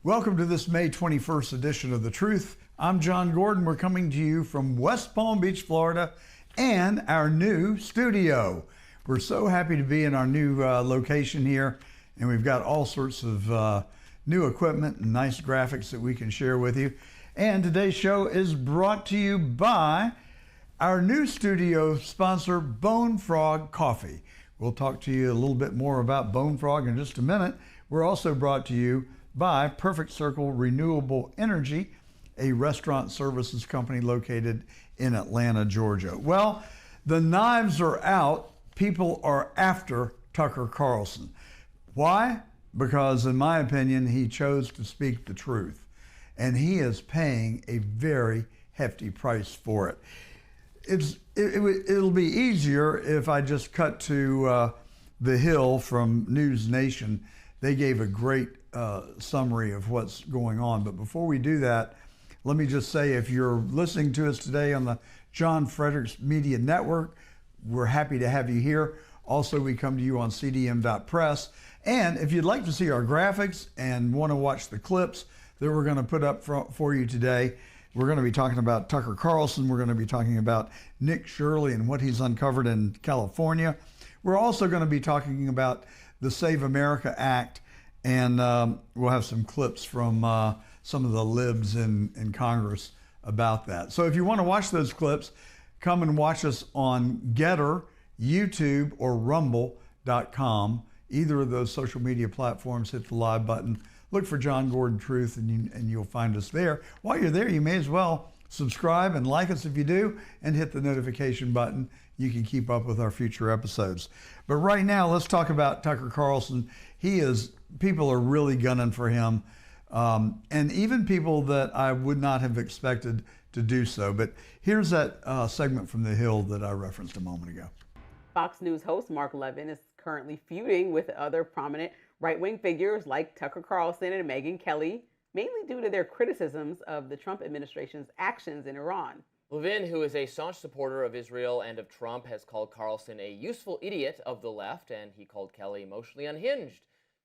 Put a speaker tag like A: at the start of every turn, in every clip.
A: Welcome to this May 21st edition of The Truth. I'm John Gordon. We're coming to you from West Palm Beach, Florida, and our new studio. We're so happy to be in our new location here, and we've got all sorts of new equipment and nice graphics that we can share with you. And today's show is brought to you by our new studio sponsor, Bone Frog Coffee. We'll talk to you a little bit more about Bone Frog in just a minute. We're also brought to you by Perfect Circle Renewable Energy, a restaurant services company located in Atlanta, Georgia. Well, the knives are out. People are after Tucker Carlson. Why? Because in my opinion, he chose to speak the truth, and he is paying a very hefty price for it. It'll be easier if I just cut to The Hill from News Nation. They gave a great summary of what's going on. But before we do that, let me just say, if you're listening to us today on the John Fredericks Media Network, we're happy to have you here. Also, we come to you on cdm.press. And if you'd like to see our graphics and want to watch the clips that we're going to put up for you today, we're going to be talking about Tucker Carlson. We're going to be talking about Nick Shirley and what he's uncovered in California. We're also going to be talking about the Save America Act, and we'll have some clips from some of the libs in Congress about that. So if you want to watch those clips, come and watch us on Getter, YouTube, or Rumble.com. Either of those social media platforms, hit the live button. Look for John Gordon Truth, and you'll find us there. While you're there, you may as well subscribe and like us if you do, and hit the notification button. You can keep up with our future episodes. But right now, let's talk about Tucker Carlson. People are really gunning for him, and even people that I would not have expected to do so. But here's that segment from The Hill that I referenced a moment ago.
B: Fox News host Mark Levin is currently feuding with other prominent right-wing figures like Tucker Carlson and Megyn Kelly, mainly due to their criticisms of the Trump administration's actions in Iran.
C: Levin, who is a staunch supporter of Israel and of Trump, has called Carlson a useful idiot of the left, and he called Kelly emotionally unhinged.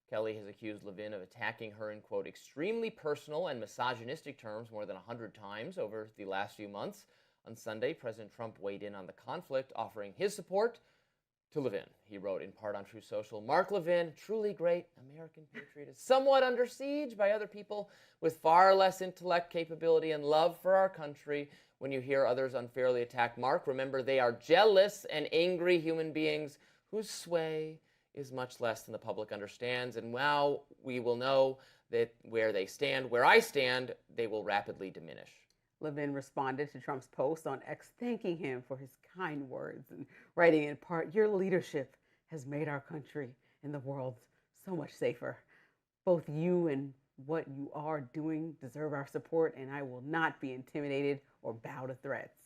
C: Kelly has accused Levin of attacking her in, quote, extremely personal and misogynistic terms more than 100 times over the last few months. On Sunday, President Trump weighed in on the conflict, offering his support to Levin. He wrote in part on Truth Social, Mark Levin, truly great American patriot, is somewhat under siege by other people with far less intellect, capability, and love for our country. When you hear others unfairly attack Mark, remember they are jealous and angry human beings whose sway is much less than the public understands. And now we will know that where they stand, where I stand, they will rapidly diminish.
B: Levin responded to Trump's post on X, thanking him for his kind words and writing in part, your leadership has made our country and the world so much safer. Both you and what you are doing deserve our support, and I will not be intimidated or bow to threats.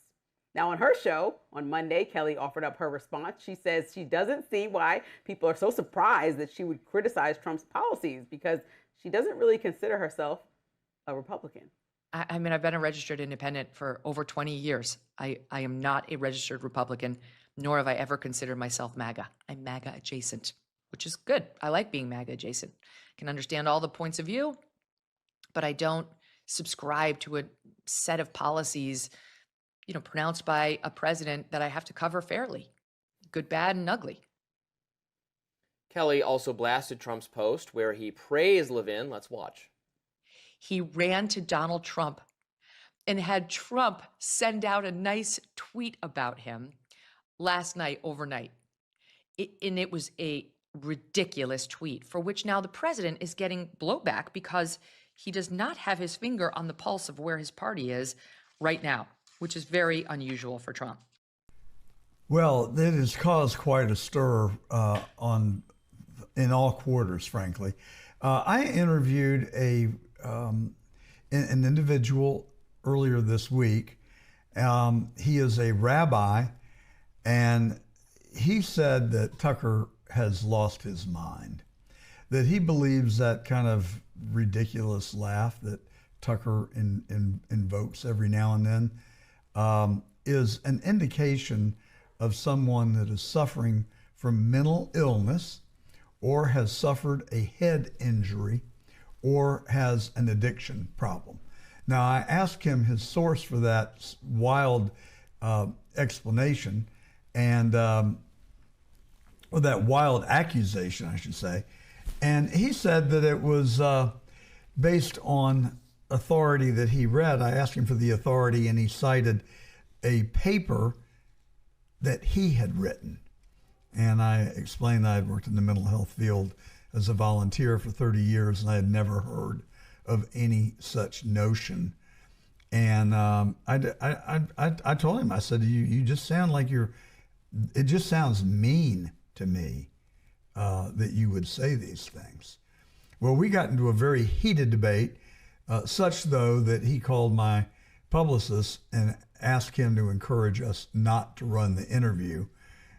B: Now on her show on Monday, Kelly offered up her response. She says she doesn't see why people are so surprised that she would criticize Trump's policies because she doesn't really consider herself a Republican.
D: I mean, I've been a registered independent for over 20 years. I am not a registered Republican, nor have I ever considered myself MAGA. I'm MAGA adjacent, which is good. I like being MAGA adjacent. I can understand all the points of view, but I don't subscribe to a set of policies, pronounced by a president that I have to cover fairly, good, bad, and ugly.
C: Kelly also blasted Trump's post where he praised Levin. Let's watch.
D: He ran to Donald Trump and had Trump send out a nice tweet about him last night, overnight. And it was a ridiculous tweet for which now the president is getting blowback because he does not have his finger on the pulse of where his party is right now, which is very unusual for Trump.
A: Well, it has caused quite a stir in all quarters, frankly. I interviewed an individual earlier this week. He is a rabbi, and he said that Tucker has lost his mind, that he believes that kind of ridiculous laugh that Tucker invokes every now and then is an indication of someone that is suffering from mental illness or has suffered a head injury or has an addiction problem. Now, I asked him his source for that wild explanation and or that wild accusation, I should say. And he said that it was based on authority that he read. I asked him for the authority, and he cited a paper that he had written. And I explained I had worked in the mental health field as a volunteer for 30 years, and I had never heard of any such notion. And I told him, I said, you just sound like it just sounds mean to me that you would say these things. Well, we got into a very heated debate, such though that he called my publicist and asked him to encourage us not to run the interview.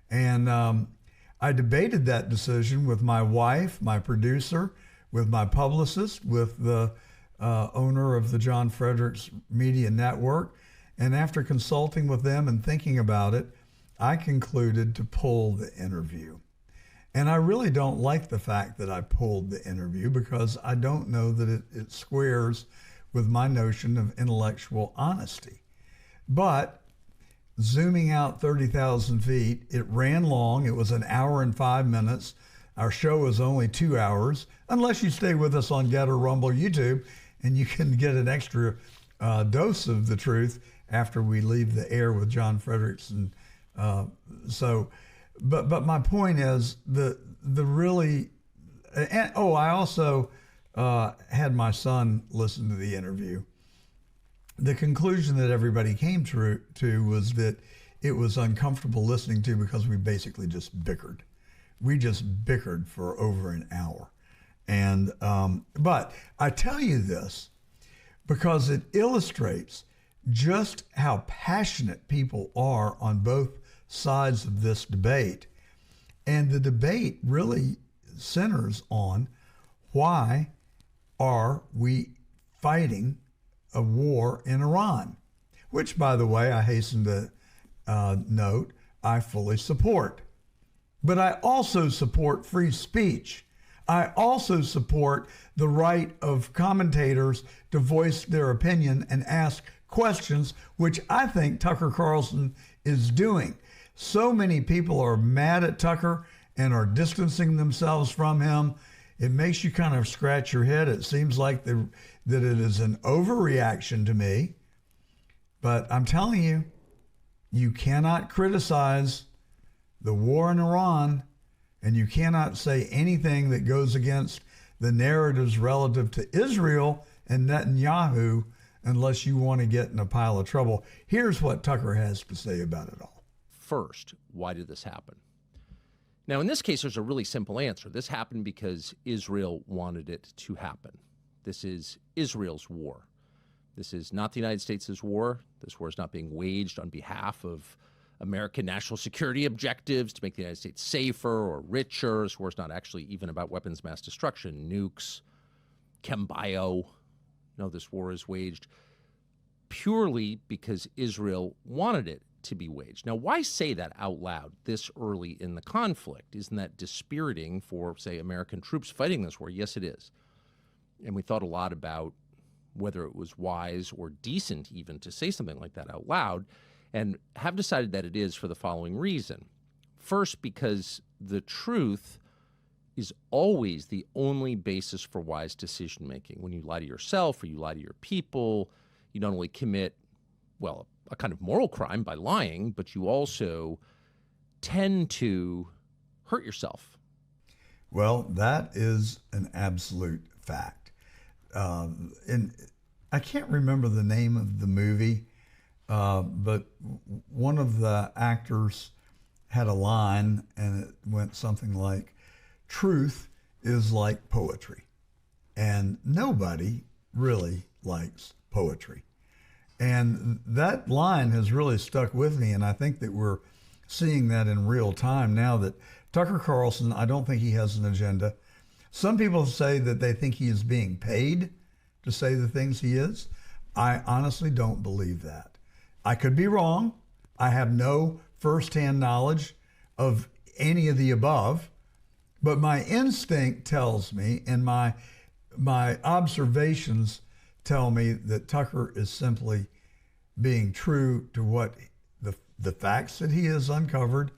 A: And I debated that decision with my wife, my producer, with my publicist, with the owner of the John Fredericks Media Network. And after consulting with them and thinking about it, I concluded to pull the interview. And I really don't like the fact that I pulled the interview, because I don't know that it squares with my notion of intellectual honesty. But zooming out 30,000 feet, it ran long. It was an hour and 5 minutes. Our show is only 2 hours, unless you stay with us on Getter, Rumble, YouTube, and you can get an extra dose of the truth after we leave the air with John Fredericks. And but my point is the really, and I also had my son listen to the interview. The conclusion that everybody came to was that it was uncomfortable listening to, because we basically just bickered. We just bickered for over an hour. And but I tell you this because it illustrates just how passionate people are on both sides of this debate. And the debate really centers on, why are we fighting a war in Iran? Which, by the way, I hasten to note, I fully support. But I also support free speech. I also support the right of commentators to voice their opinion and ask questions, which I think Tucker Carlson is doing. So many people are mad at Tucker and are distancing themselves from him. It makes you kind of scratch your head. It seems like that it is an overreaction to me. But I'm telling you, you cannot criticize the war in Iran, and you cannot say anything that goes against the narratives relative to Israel and Netanyahu unless you want to get in a pile of trouble. Here's what Tucker has to say about it all.
E: First, why did this happen? Now, in this case, there's a really simple answer. This happened because Israel wanted it to happen. This is Israel's war. This is not the United States' war. This war is not being waged on behalf of American national security objectives to make the United States safer or richer. This war is not actually even about weapons of mass destruction, nukes, chem bio. No, this war is waged purely because Israel wanted it to be waged. Now, why say that out loud this early in the conflict? Isn't that dispiriting for, say, American troops fighting this war? Yes, it is. And we thought a lot about whether it was wise or decent even to say something like that out loud, and have decided that it is for the following reason. First, because the truth is always the only basis for wise decision-making. When you lie to yourself or you lie to your people, you not only commit, well, a kind of moral crime by lying, but you also tend to hurt yourself.
A: Well, that is an absolute fact. And I can't remember the name of the movie, but one of the actors had a line, and it went something like, "Truth is like poetry." And nobody really likes poetry. And that line has really stuck with me, and I think that we're seeing that in real time now that Tucker Carlson, I don't think he has an agenda. Some people say that they think he is being paid to say the things he is. I honestly don't believe that. I could be wrong. I have no firsthand knowledge of any of the above, but my instinct tells me, and my my observations tell me that Tucker is simply being true to what the facts that he has uncovered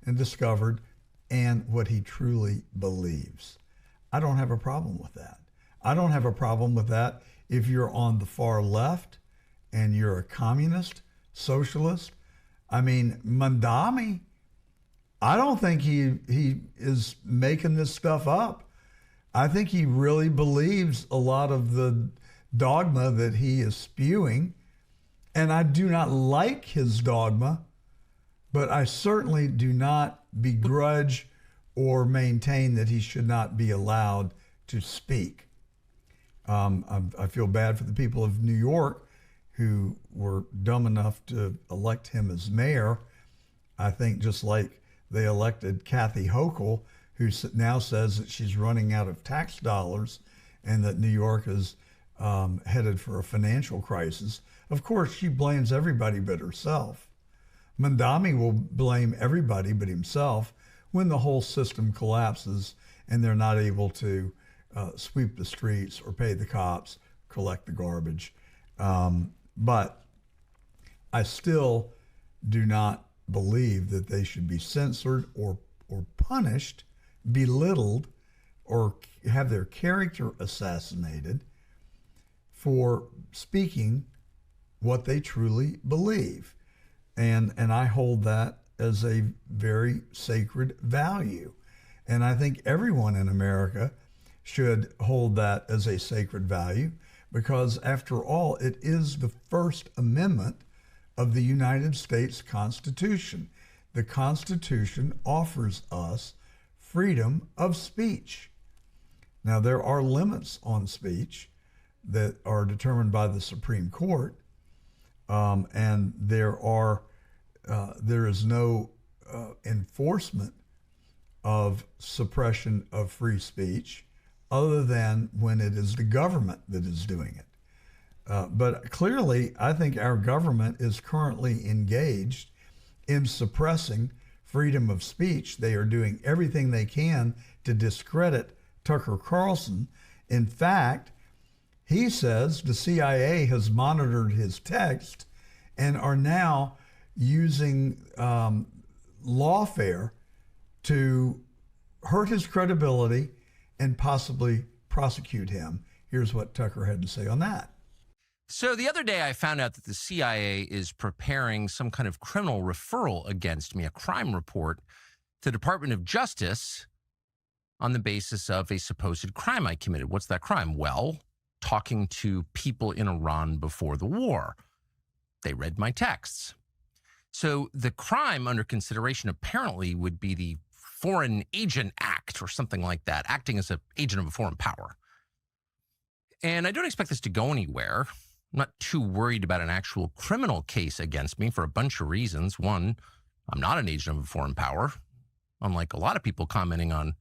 A: and discovered and what he truly believes. I don't have a problem with that. I don't have a problem with that if you're on the far left and you're a communist, socialist. I mean, Mandami, I don't think he is making this stuff up. I think he really believes a lot of the dogma that he is spewing. And I do not like his dogma, but I certainly do not begrudge or maintain that he should not be allowed to speak. I feel bad for the people of New York who were dumb enough to elect him as mayor. I think just like they elected Kathy Hochul, who now says that she's running out of tax dollars and that New York is headed for a financial crisis. Of course, she blames everybody but herself. Mandami will blame everybody but himself when the whole system collapses and they're not able to sweep the streets or pay the cops, collect the garbage. But I still do not believe that they should be censored or punished, belittled, or have their character assassinated for speaking what they truly believe. And I hold that as a very sacred value. And I think everyone in America should hold that as a sacred value because, after all, it is the First Amendment of the United States Constitution. The Constitution offers us freedom of speech. Now, there are limits on speech that are determined by the Supreme Court, and there is no enforcement of suppression of free speech other than when it is the government that is doing it. But clearly, I think our government is currently engaged in suppressing freedom of speech. They are doing everything they can to discredit Tucker Carlson. In fact, he says the CIA has monitored his text and are now using lawfare to hurt his credibility and possibly prosecute him. Here's what Tucker had to say on that.
E: So the other day I found out that the CIA is preparing some kind of criminal referral against me, a crime report to the Department of Justice on the basis of a supposed crime I committed. What's that crime? Well, talking to people in Iran before the war. They read my texts. So the crime under consideration apparently would be the Foreign Agent Act or something like that, acting as an agent of a foreign power. And I don't expect this to go anywhere. I'm not too worried about an actual criminal case against me for a bunch of reasons. One, I'm not an agent of a foreign power. Unlike a lot of people commenting on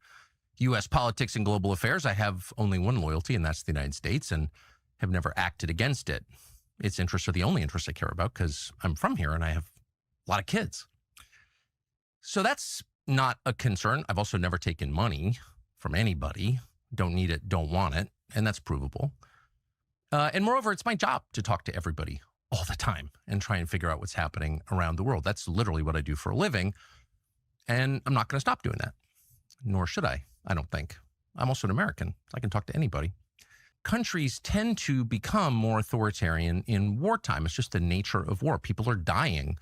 E: U.S. politics and global affairs, I have only one loyalty, and that's the United States, and have never acted against it. Its interests are the only interests I care about because I'm from here and I have a lot of kids. So that's not a concern. I've also never taken money from anybody. Don't need it, don't want it, and that's provable. And moreover, it's my job to talk to everybody all the time and try and figure out what's happening around the world. That's literally what I do for a living, and I'm not going to stop doing that, nor should I don't think. I'm also an American. I can talk to anybody. Countries tend to become more authoritarian in wartime. It's just the nature of war. People are dying.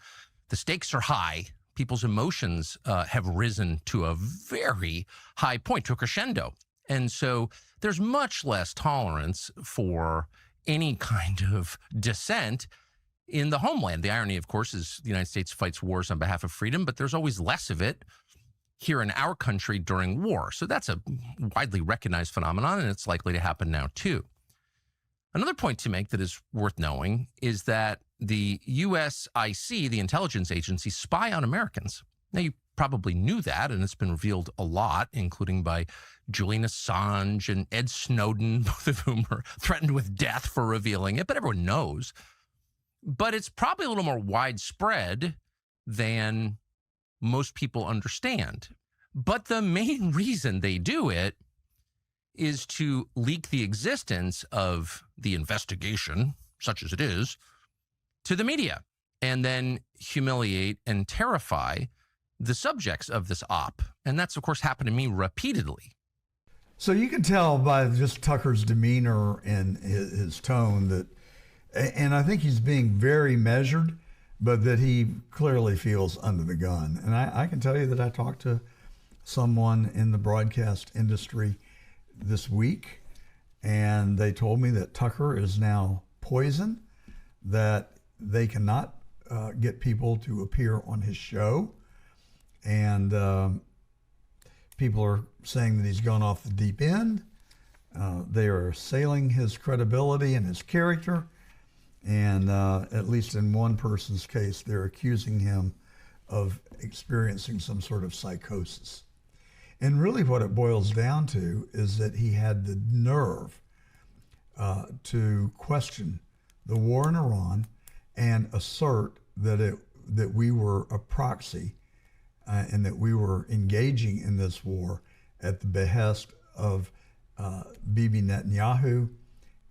E: The stakes are high. People's emotions have risen to a very high point, to a crescendo. And so there's much less tolerance for any kind of dissent in the homeland. The irony, of course, is the United States fights wars on behalf of freedom, but there's always less of it here in our country during war. So that's a widely recognized phenomenon, and it's likely to happen now too. Another point to make that is worth knowing is that the USIC, the intelligence agency, spy on Americans. Now, you probably knew that, and it's been revealed a lot, including by Julian Assange and Ed Snowden, both of whom are threatened with death for revealing it, but everyone knows. But it's probably a little more widespread than most people understand. But the main reason they do it
F: is to leak the existence of the investigation, such as it is, to the media, and then humiliate and terrify the subjects of this op. And that's, of course, happened to me repeatedly.
A: So you can tell by just Tucker's demeanor and his tone that, and I think he's being very measured, but that he clearly feels under the gun. And I can tell you that I talked to someone in the broadcast industry this week, and they told me that Tucker is now poison, that they cannot get people to appear on his show. And people are saying that he's gone off the deep end. They are assailing his credibility and his character. And at least in one person's case, they're accusing him of experiencing some sort of psychosis. And really what it boils down to is that he had the nerve to question the war in Iran and assert that we were a proxy and that we were engaging in this war at the behest of Bibi Netanyahu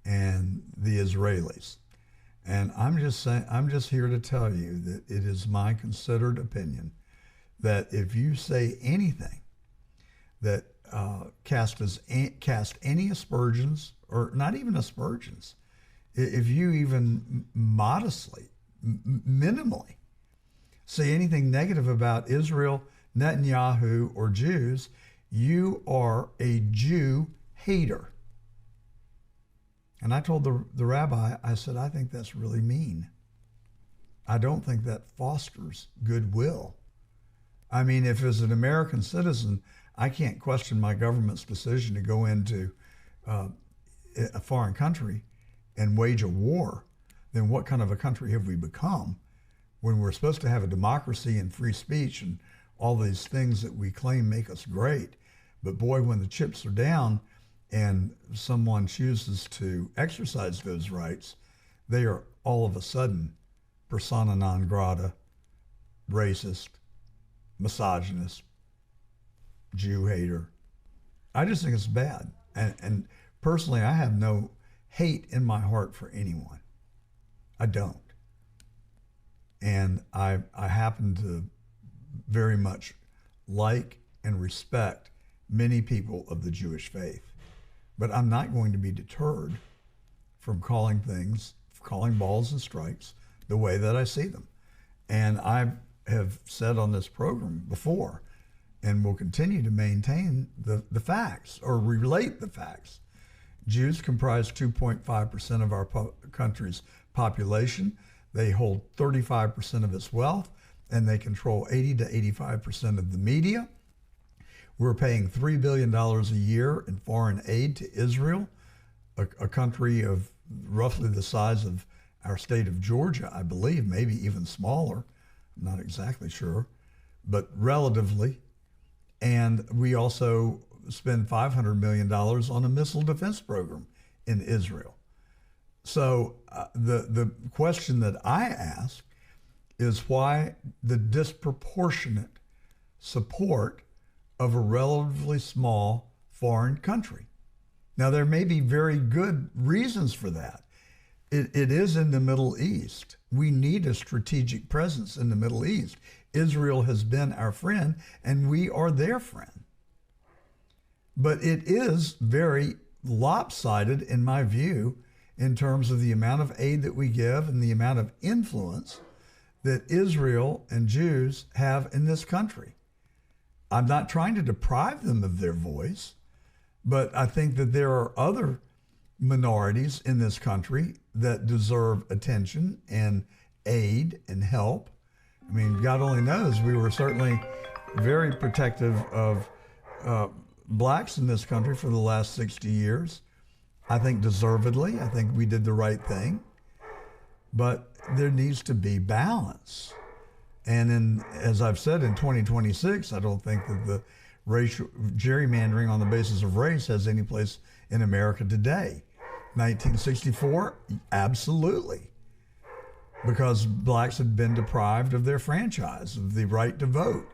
A: and the Israelis. And I'm just here to tell you that it is my considered opinion that if you say anything that cast any aspersions, or not even aspersions, if you even modestly, minimally say anything negative about Israel, Netanyahu, or Jews, you are a Jew hater. And I told the rabbi, I said, I think that's really mean. I don't think that fosters goodwill. I mean, if as an American citizen, I can't question my government's decision to go into a foreign country and wage a war, then what kind of a country have we become when we're supposed to have a democracy and free speech and all these things that we claim make us great? But boy, when the chips are down and someone chooses to exercise those rights, they are all of a sudden persona non grata, racist, misogynist, Jew hater. I just think it's bad. And personally, I have no hate in my heart for anyone. I don't. And I happen to very much like and respect many people of the Jewish faith. But I'm not going to be deterred from calling balls and strikes the way that I see them. And I have said on this program before, and will continue to maintain the facts, or relate the facts. Jews comprise 2.5% of our country's population. They hold 35% of its wealth, and they control 80 to 85% of the media. We're paying $3 billion a year in foreign aid to Israel, a country of roughly the size of our state of Georgia, I believe, maybe even smaller. I'm not exactly sure, but relatively. And we also spend $500 million on a missile defense program in Israel. So the question that I ask is why the disproportionate support of a relatively small foreign country. Now, there may be very good reasons for that. It is in the Middle East. We need a strategic presence in the Middle East. Israel has been our friend, and we are their friend. But it is very lopsided, in my view, in terms of the amount of aid that we give and the amount of influence that Israel and Jews have in this country. I'm not trying to deprive them of their voice, but I think that there are other minorities in this country that deserve attention and aid and help. I mean, God only knows, we were certainly very protective of blacks in this country for the last 60 years. I think deservedly. I think we did the right thing. But there needs to be balance. And as I've said, in 2026, I don't think that the racial gerrymandering on the basis of race has any place in America today. 1964, absolutely. Because blacks had been deprived of their franchise, of the right to vote,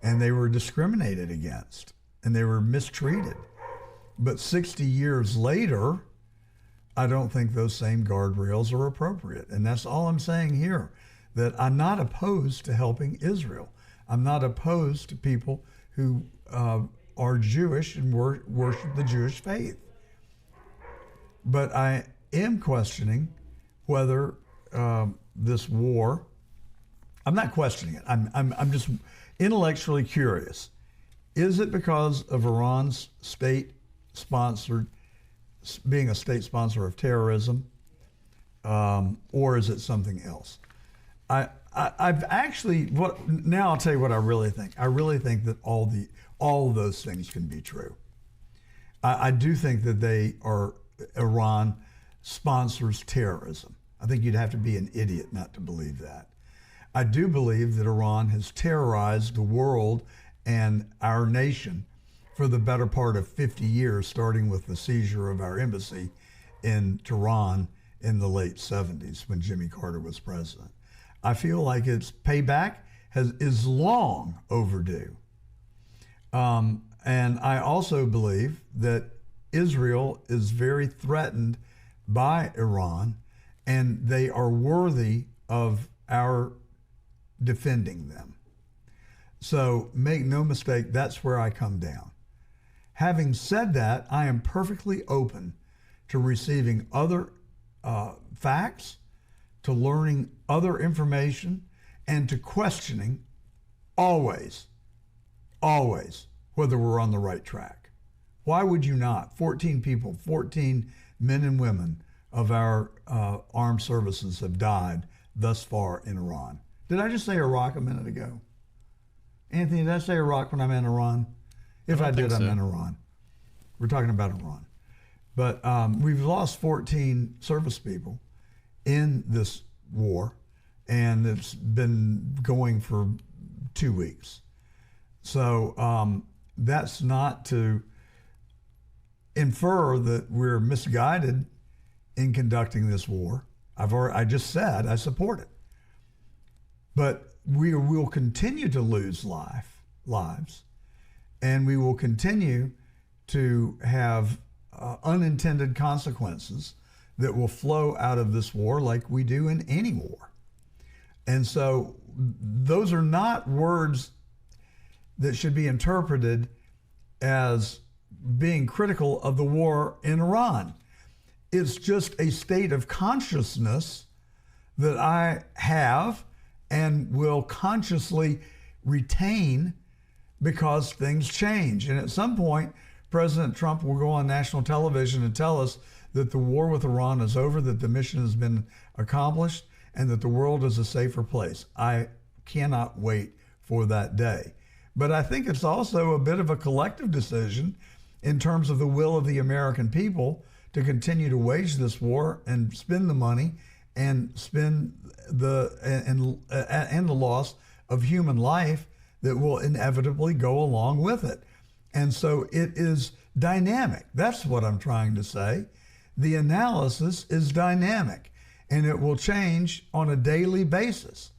A: and they were discriminated against, and they were mistreated. But 60 years later, I don't think those same guardrails are appropriate. And that's all I'm saying here, that I'm not opposed to helping Israel. I'm not opposed to people who are Jewish and worship the Jewish faith. But I am questioning whether this war, I'm not questioning it. I'm just intellectually curious. Is it because of Iran's being a state sponsor of terrorism, or is it something else? I've actually, now I'll tell you what I really think. I really think that all of those things can be true. I do think that Iran sponsors terrorism. I think you'd have to be an idiot not to believe that. I do believe that Iran has terrorized the world and our nation for the better part of 50 years, starting with the seizure of our embassy in Tehran in the late 70s when Jimmy Carter was president. I feel like its payback is long overdue. And I also believe that Israel is very threatened by Iran, and they are worthy of our defending them. So make no mistake, that's where I come down. Having said that, I am perfectly open to receiving other facts, to learning other information, and to questioning always, whether we're on the right track. Why would you not? 14 people, 14 men and women of our armed services have died thus far in Iran. Did I just say Iraq a minute ago? Anthony, did I say Iraq when I meant Iran? If I did, I meant Iran. We're talking about Iran. But we've lost 14 service people in this war, and it's been going for 2 weeks. So that's not to infer that we're misguided in conducting this war. I just said I support it. But we will continue to lose lives, and we will continue to have unintended consequences that will flow out of this war like we do in any war. And so those are not words that should be interpreted as being critical of the war in Iran. It's just a state of consciousness that I have and will consciously retain because things change. And at some point, President Trump will go on national television and tell us that the war with Iran is over, that the mission has been accomplished, and that the world is a safer place. I cannot wait for that day. But I think it's also a bit of a collective decision in terms of the will of the American people to continue to wage this war and spend the money and spend the loss of human life that will inevitably go along with it. And so it is dynamic. That's what I'm trying to say. The analysis is dynamic, and it will change on a daily basis.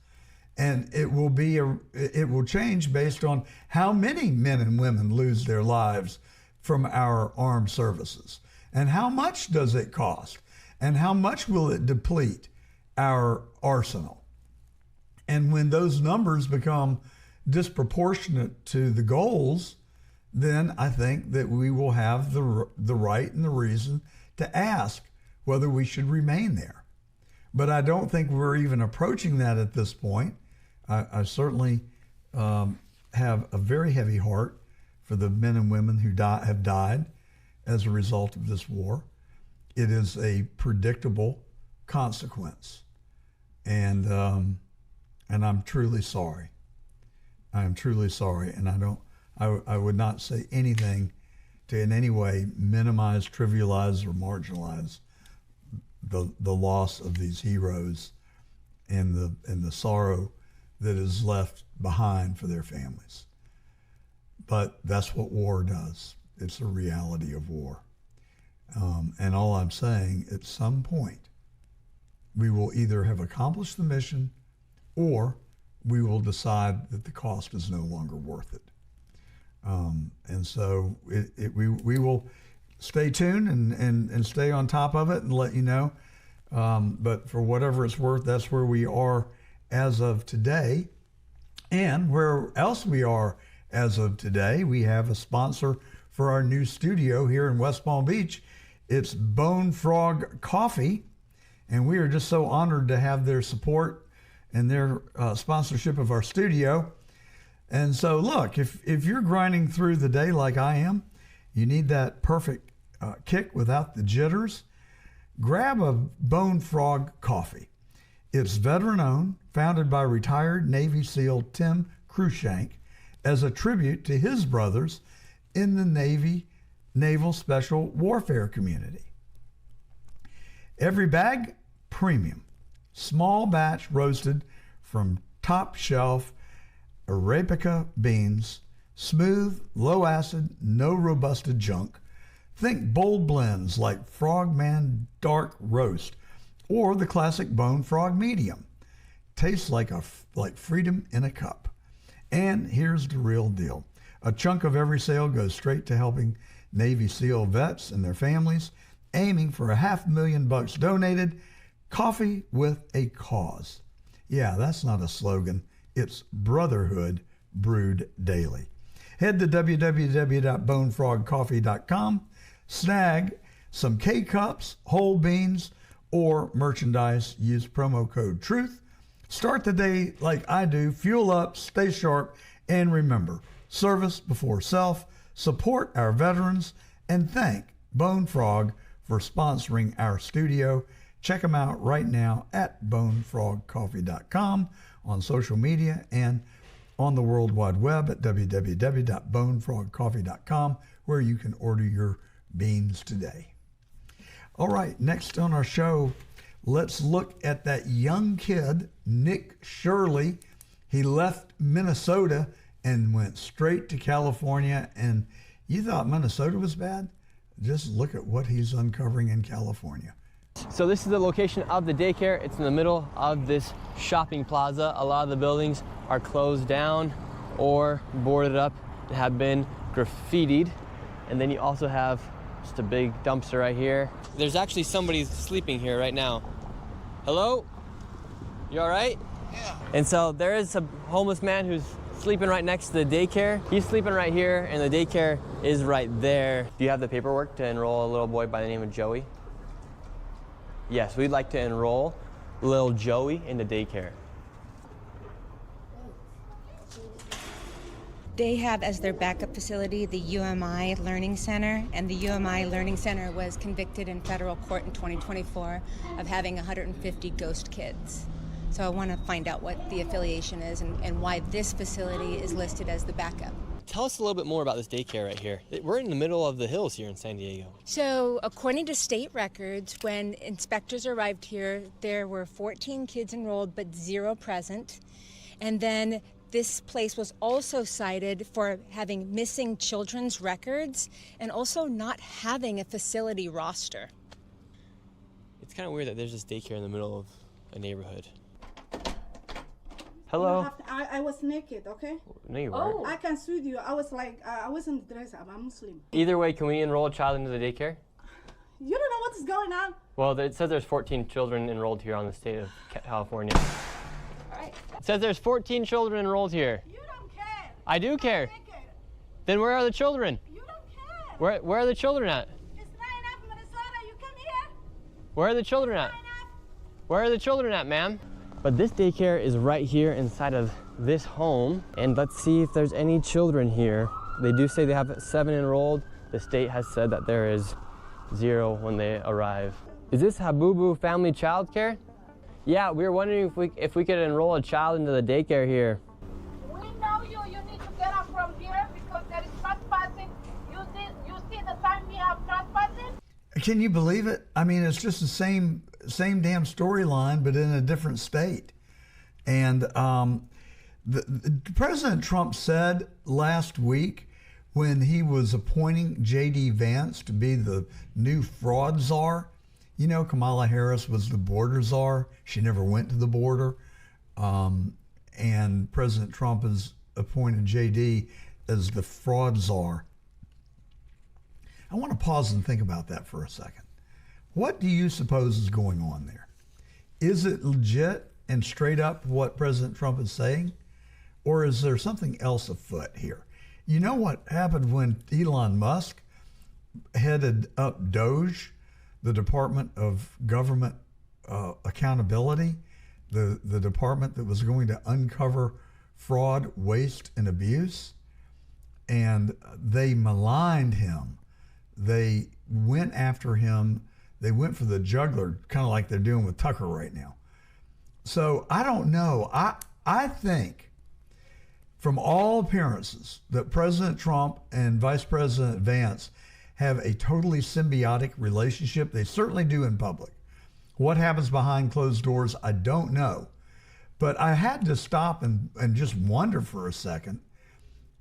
A: And it will change based on how many men and women lose their lives from our armed services, and how much does it cost, and how much will it deplete our arsenal. And when those numbers become disproportionate to the goals, then I think that we will have the right and the reason to ask whether we should remain there. But I don't think we're even approaching that at this point. I certainly have a very heavy heart for the men and women who have died as a result of this war. It is a predictable consequence, and I'm truly sorry. I am truly sorry, and I would not say anything to in any way minimize, trivialize, or marginalize the loss of these heroes and the sorrow that is left behind for their families. But that's what war does. It's a reality of war. And all I'm saying, at some point, we will either have accomplished the mission or we will decide that the cost is no longer worth it. And so we will stay tuned and stay on top of it and let you know. But for whatever it's worth, that's where we are as of today. And where else we are as of today, we have a sponsor for our new studio here in West Palm Beach. It's Bone Frog Coffee. And we are just so honored to have their support and their sponsorship of our studio. And so look, if you're grinding through the day like I am, you need that perfect kick without the jitters, grab a Bone Frog Coffee. It's veteran-owned, founded by retired Navy SEAL Tim Cruikshank as a tribute to his brothers in the Navy Naval Special Warfare community. Every bag, premium, small batch roasted from top shelf Arabica beans, smooth, low acid, no robusted junk. Think bold blends like Frogman Dark Roast or the classic Bone Frog Medium. Tastes like freedom in a cup. And here's the real deal. A chunk of every sale goes straight to helping Navy SEAL vets and their families, aiming for $500,000 donated. Coffee with a cause. Yeah, that's not a slogan. It's brotherhood brewed daily. Head to www.bonefrogcoffee.com, snag some K-Cups, whole beans, or merchandise. Use promo code TRUTH. Start the day like I do. Fuel up, stay sharp, and remember, service before self. Support our veterans, and thank Bone Frog for sponsoring our studio. Check them out right now at bonefrogcoffee.com, on social media, and on the World Wide Web at www.bonefrogcoffee.com, where you can order your beans today. All right, next on our show, let's look at that young kid, Nick Shirley. He left Minnesota and went straight to California. And you thought Minnesota was bad? Just look at what he's uncovering in California.
G: So this is the location of the daycare. It's in the middle of this shopping plaza. A lot of the buildings are closed down or boarded up, have been graffitied. And then you also have just a big dumpster right here. There's actually somebody sleeping here right now. Hello? You all right? Yeah. And so there is a homeless man who's sleeping right next to the daycare. He's sleeping right here, and the daycare is right there. Do you have the paperwork to enroll a little boy by the name of Joey? Yes, we'd like to enroll little Joey into daycare.
H: They have as their backup facility the UMI Learning Center, and the UMI Learning Center was convicted in federal court in 2024 of having 150 ghost kids. So I want to find out what the affiliation is and why this facility is listed as the backup.
G: Tell us a little bit more about this daycare right here. We're in the middle of the hills here in San Diego.
H: So according to state records, when inspectors arrived here, there were 14 kids enrolled but 0 present. And then this place was also cited for having missing children's records and also not having a facility roster.
G: It's kind of weird that there's this daycare in the middle of a neighborhood. Hello?
I: I was naked, okay?
G: No, you weren't.
I: I can sue you. I was like, I wasn't dressed up. I'm Muslim.
G: Either way, can we enroll a child into the daycare?
I: You don't know what's going on.
G: Well, it says there's 14 children enrolled here on the state of California.
I: All right.
G: It says there's 14 children enrolled here.
I: You don't care.
G: I do care. Then where are the children?
I: You don't care.
G: Where are the children at?
I: It's not enough, Minnesota. You come here.
G: Where are the children at? Where are the children at, ma'am? But this daycare is right here inside of this home, and let's see if there's any children here. They do say they have 7 enrolled. The state has said that there is 0 when they arrive. Is this Habubu Family Child Care? Yeah, we were wondering if we could enroll a child into the daycare here.
J: We know you. You need to get up from here because there is trespassing. You see the time we have trespassing?
A: Can you believe it? I mean, it's just the same damn storyline, but in a different state. And President Trump said last week when he was appointing JD Vance to be the new fraud czar. You know, Kamala Harris was the border czar. She never went to the border. And President Trump has appointed JD as the fraud czar. I want to pause and think about that for a second. What do you suppose is going on there? Is it legit and straight up what President Trump is saying? Or is there something else afoot here? You know what happened when Elon Musk headed up DOGE, the Department of Government Accountability, the department that was going to uncover fraud, waste, and abuse? And they maligned him. They went after him. They went for the jugular, kind of like they're doing with Tucker right now. So I don't know. I think, from all appearances, that President Trump and Vice President Vance have a totally symbiotic relationship. They certainly do in public. What happens behind closed doors, I don't know. But I had to stop and just wonder for a second,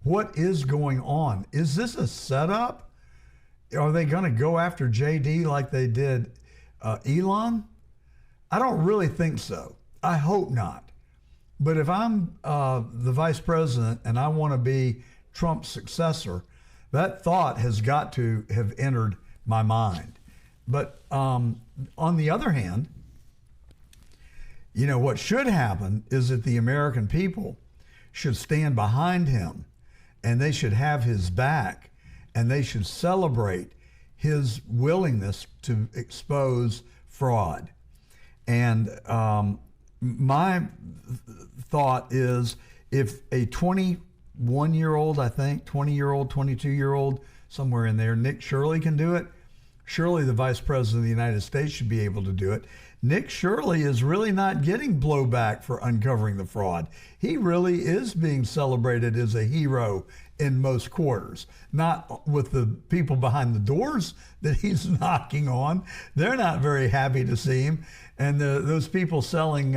A: what is going on? Is this a setup? Are they going to go after JD like they did Elon? I don't really think so. I hope not. But if I'm the vice president and I want to be Trump's successor, that thought has got to have entered my mind. But on the other hand, you know, what should happen is that the American people should stand behind him, and they should have his back, and they should celebrate his willingness to expose fraud. And my thought is, if a 21-year-old, I think, 20-year-old, 22-year-old, somewhere in there, Nick Shirley can do it, surely the Vice President of the United States should be able to do it. Nick Shirley is really not getting blowback for uncovering the fraud. He really is being celebrated as a hero in most quarters, not with the people behind the doors that he's knocking on. They're not very happy to see him. And those people selling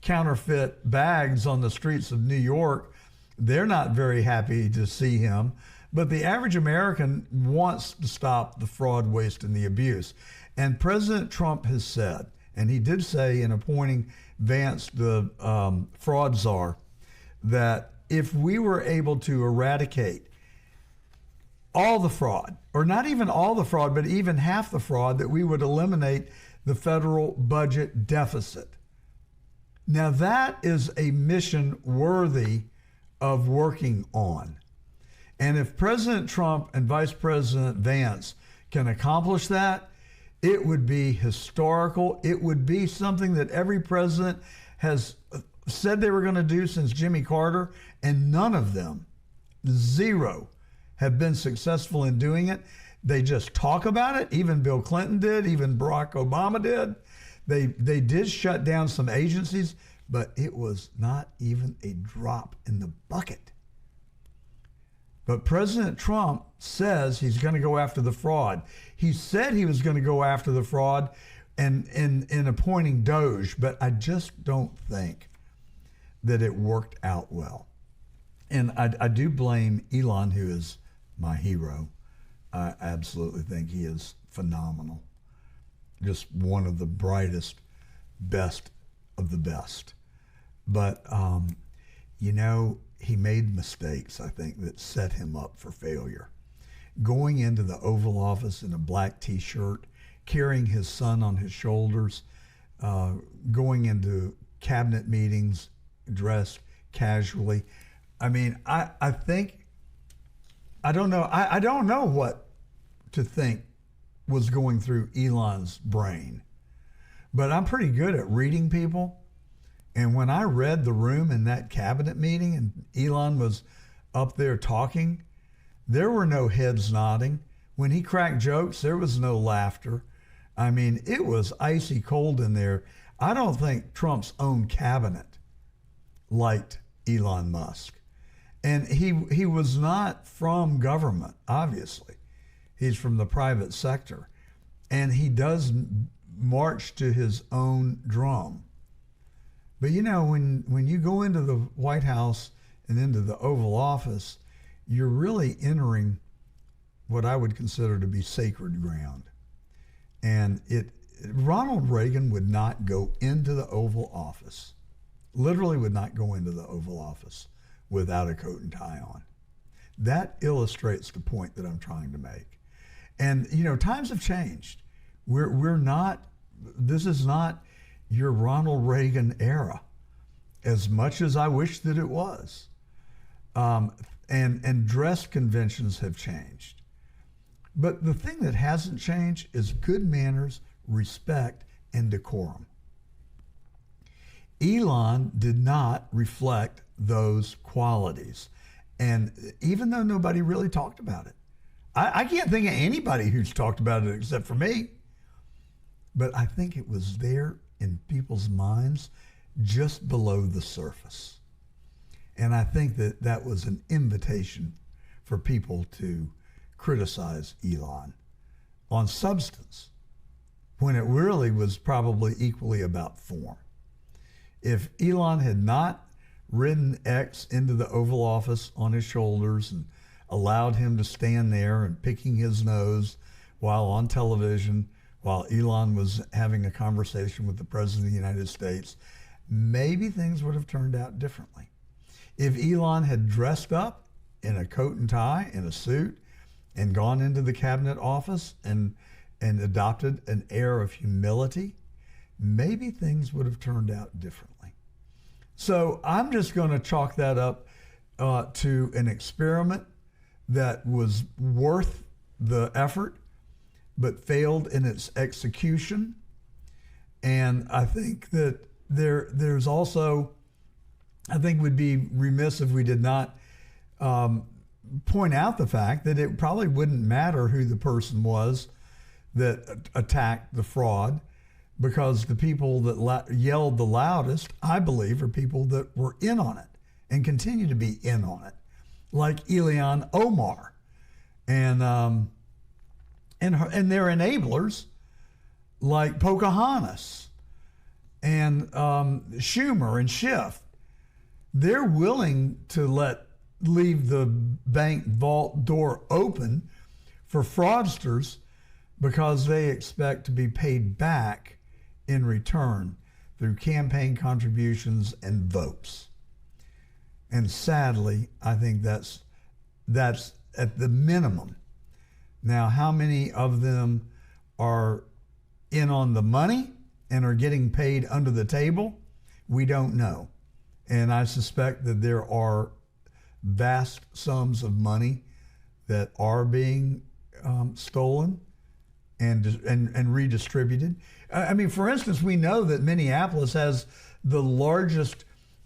A: counterfeit bags on the streets of New York, they're not very happy to see him. But the average American wants to stop the fraud, waste, and the abuse. And President Trump has said, and he did say in appointing Vance the fraud czar, that if we were able to eradicate all the fraud, or not even all the fraud, but even half the fraud, that we would eliminate the federal budget deficit. Now that is a mission worthy of working on. And if President Trump and Vice President Vance can accomplish that, it would be historical. It would be something that every president has said they were going to do since Jimmy Carter, and none of them, zero, have been successful in doing it. They just talk about it. Even Bill Clinton did. Even Barack Obama did. They did shut down some agencies, but it was not even a drop in the bucket. But President Trump says he's going to go after the fraud. He said he was going to go after the fraud in appointing DOGE, but I just don't think that it worked out well. And I do blame Elon, who is my hero. I absolutely think he is phenomenal. Just one of the brightest, best of the best. But, you know, he made mistakes, I think, that set him up for failure. Going into the Oval Office in a black t-shirt, carrying his son on his shoulders, going into cabinet meetings dressed casually. I mean, I think, I don't know what to think was going through Elon's brain, but I'm pretty good at reading people. And when I read the room in that cabinet meeting and Elon was up there talking, there were no heads nodding. When he cracked jokes, there was no laughter. I mean, it was icy cold in there. I don't think Trump's own cabinet liked Elon Musk. And he was not from government, obviously. He's from the private sector. And he does march to his own drum. But you know, when you go into the White House and into the Oval Office, you're really entering what I would consider to be sacred ground. And Ronald Reagan would not go into the Oval Office, literally would not go into the Oval Office without a coat and tie on. That illustrates the point that I'm trying to make. And, you know, times have changed. We're not, this is not your Ronald Reagan era, as much as I wish that it was. And dress conventions have changed. But the thing that hasn't changed is good manners, respect, and decorum. Elon did not reflect those qualities. And even though nobody really talked about it, I can't think of anybody who's talked about it except for me. But I think it was there in people's minds just below the surface. And I think that that was an invitation for people to criticize Elon on substance, when it really was probably equally about form. If Elon had not ridden X into the Oval Office on his shoulders and allowed him to stand there and picking his nose while on television, while Elon was having a conversation with the President of the United States, maybe things would have turned out differently. If Elon had dressed up in a coat and tie, in a suit, and gone into the cabinet office and adopted an air of humility, maybe things would have turned out differently. So I'm just going to chalk that up to an experiment that was worth the effort, but failed in its execution. And I think that there's also, I think we'd be remiss if we did not point out the fact that it probably wouldn't matter who the person was that attacked the fraud, because the people that yelled the loudest, I believe, are people that were in on it and continue to be in on it, like Ilhan Omar and their enablers like Pocahontas and Schumer and Schiff. They're willing to leave the bank vault door open for fraudsters because they expect to be paid back in return through campaign contributions and votes. And sadly, I think that's at the minimum. Now, how many of them are in on the money and are getting paid under the table? We don't know. And I suspect that there are vast sums of money that are being stolen and redistributed. I mean, for instance, we know that Minneapolis has the largest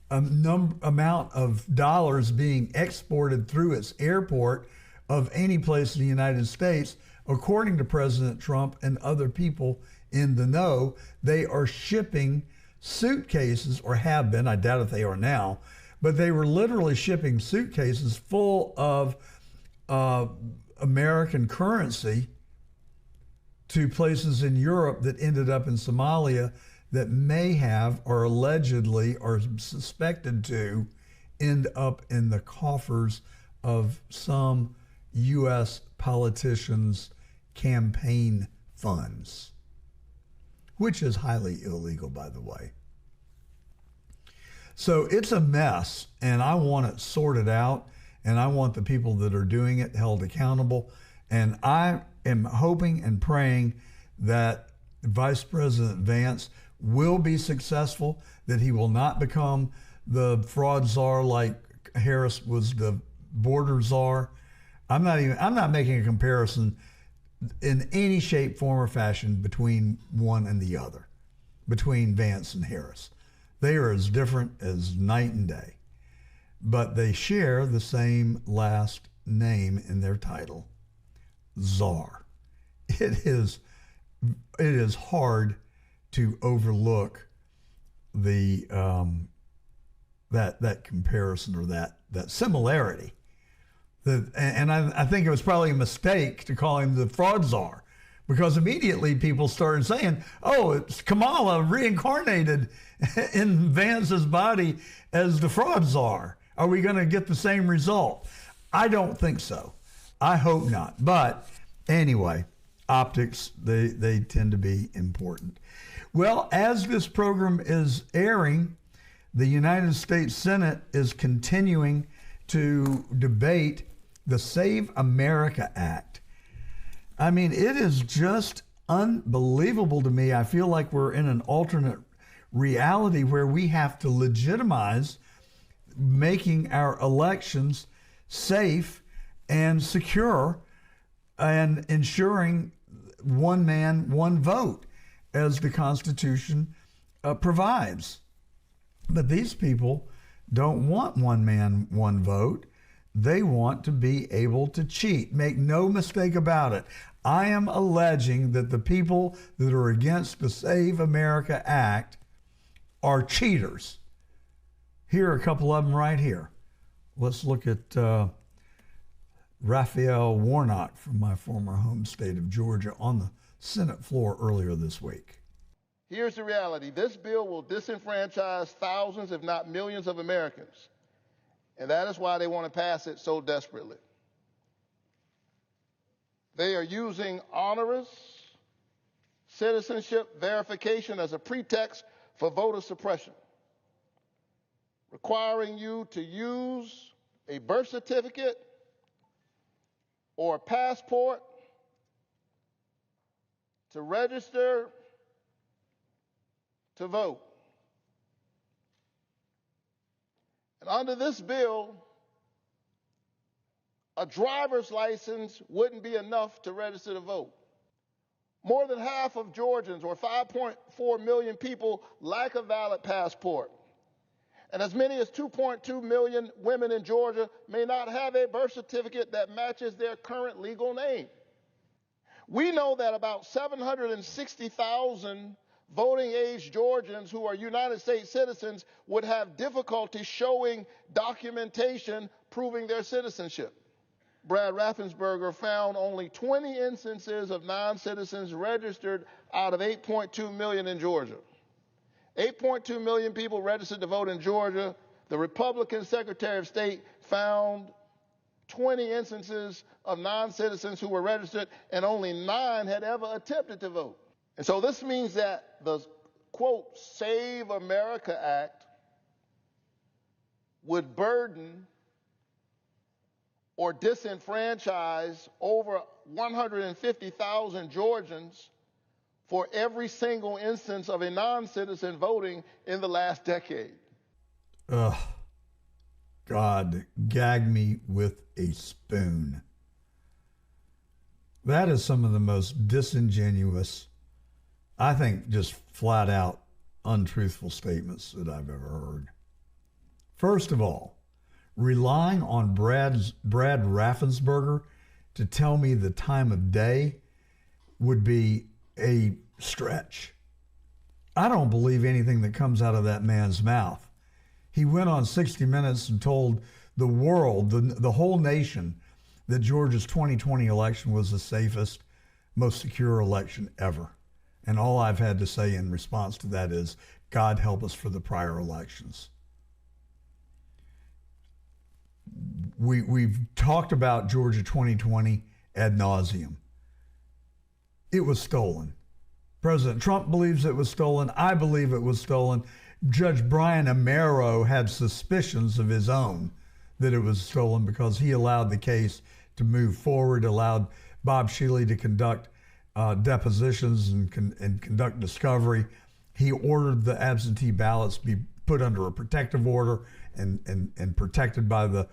A: amount of dollars being exported through its airport of any place in the United States. According to President Trump and other people in the know, they are shipping suitcases, or have been, I doubt if they are now, but they were literally shipping suitcases full of American currency to places in Europe that ended up in Somalia that may have, or allegedly, or suspected to end up in the coffers of some U.S. politicians' campaign funds, which is highly illegal, by the way. So it's a mess, and I want it sorted out, and I want the people that are doing it held accountable. And I am hoping and praying that Vice President Vance will be successful, that he will not become the fraud czar like Harris was the border czar. I'm not making a comparison in any shape, form, or fashion between one and the other, between Vance and Harris. They are as different as night and day, but they share the same last name in their title, czar. It is hard to overlook the that comparison, or that similarity. And I think it was probably a mistake to call him the fraud czar, because immediately people started saying, oh, it's Kamala reincarnated in Vance's body as the fraud czar. Are we going to get the same result? I don't think so. I hope not. But anyway, optics, they tend to be important. Well, as this program is airing, the United States Senate is continuing to debate the Save America Act. I mean, it is just unbelievable to me. I feel like we're in an alternate reality where we have to legitimize making our elections safe and secure and ensuring one man, one vote, as the Constitution provides. But these people don't want one man, one vote. They want to be able to cheat. Make no mistake about it. I am alleging that the people that are against the Save America Act are cheaters. Here are a couple of them right here. Let's look at Raphael Warnock from my former home state of Georgia on the Senate floor earlier this week.
K: Here's the reality. This bill will disenfranchise thousands, if not millions, of Americans. And that is why they want to pass it so desperately. They are using onerous citizenship verification as a pretext for voter suppression, requiring you to use a birth certificate or a passport to register to vote. And under this bill, a driver's license wouldn't be enough to register to vote. More than half of Georgians, or 5.4 million people, lack a valid passport. And as many as 2.2 million women in Georgia may not have a birth certificate that matches their current legal name. We know that about 760,000 voting-age Georgians who are United States citizens would have difficulty showing documentation proving their citizenship. Brad Raffensperger found only 20 instances of non-citizens registered out of 8.2 million in Georgia. 8.2 million people registered to vote in Georgia. The Republican Secretary of State found 20 instances of non-citizens who were registered, and only 9 had ever attempted to vote. And so this means that the, quote, Save America Act would burden or disenfranchise over 150,000 Georgians for every single instance of a non-citizen voting in the last decade.
A: Ugh. God, gag me with a spoon. That is some of the most disingenuous, I think just flat out untruthful statements that I've ever heard. First of all, relying on Brad Raffensperger to tell me the time of day would be a stretch. I don't believe anything that comes out of that man's mouth. He went on 60 Minutes and told the world, the whole nation, that Georgia's 2020 election was the safest, most secure election ever. And all I've had to say in response to that is, God help us for the prior elections. We've talked about Georgia 2020 ad nauseum. It was stolen. President Trump believes it was stolen. I believe it was stolen. Judge Brian Amaro had suspicions of his own that it was stolen because he allowed the case to move forward, allowed Bob Shealy to conduct depositions and conduct discovery. He ordered the absentee ballots be put under a protective order and protected by the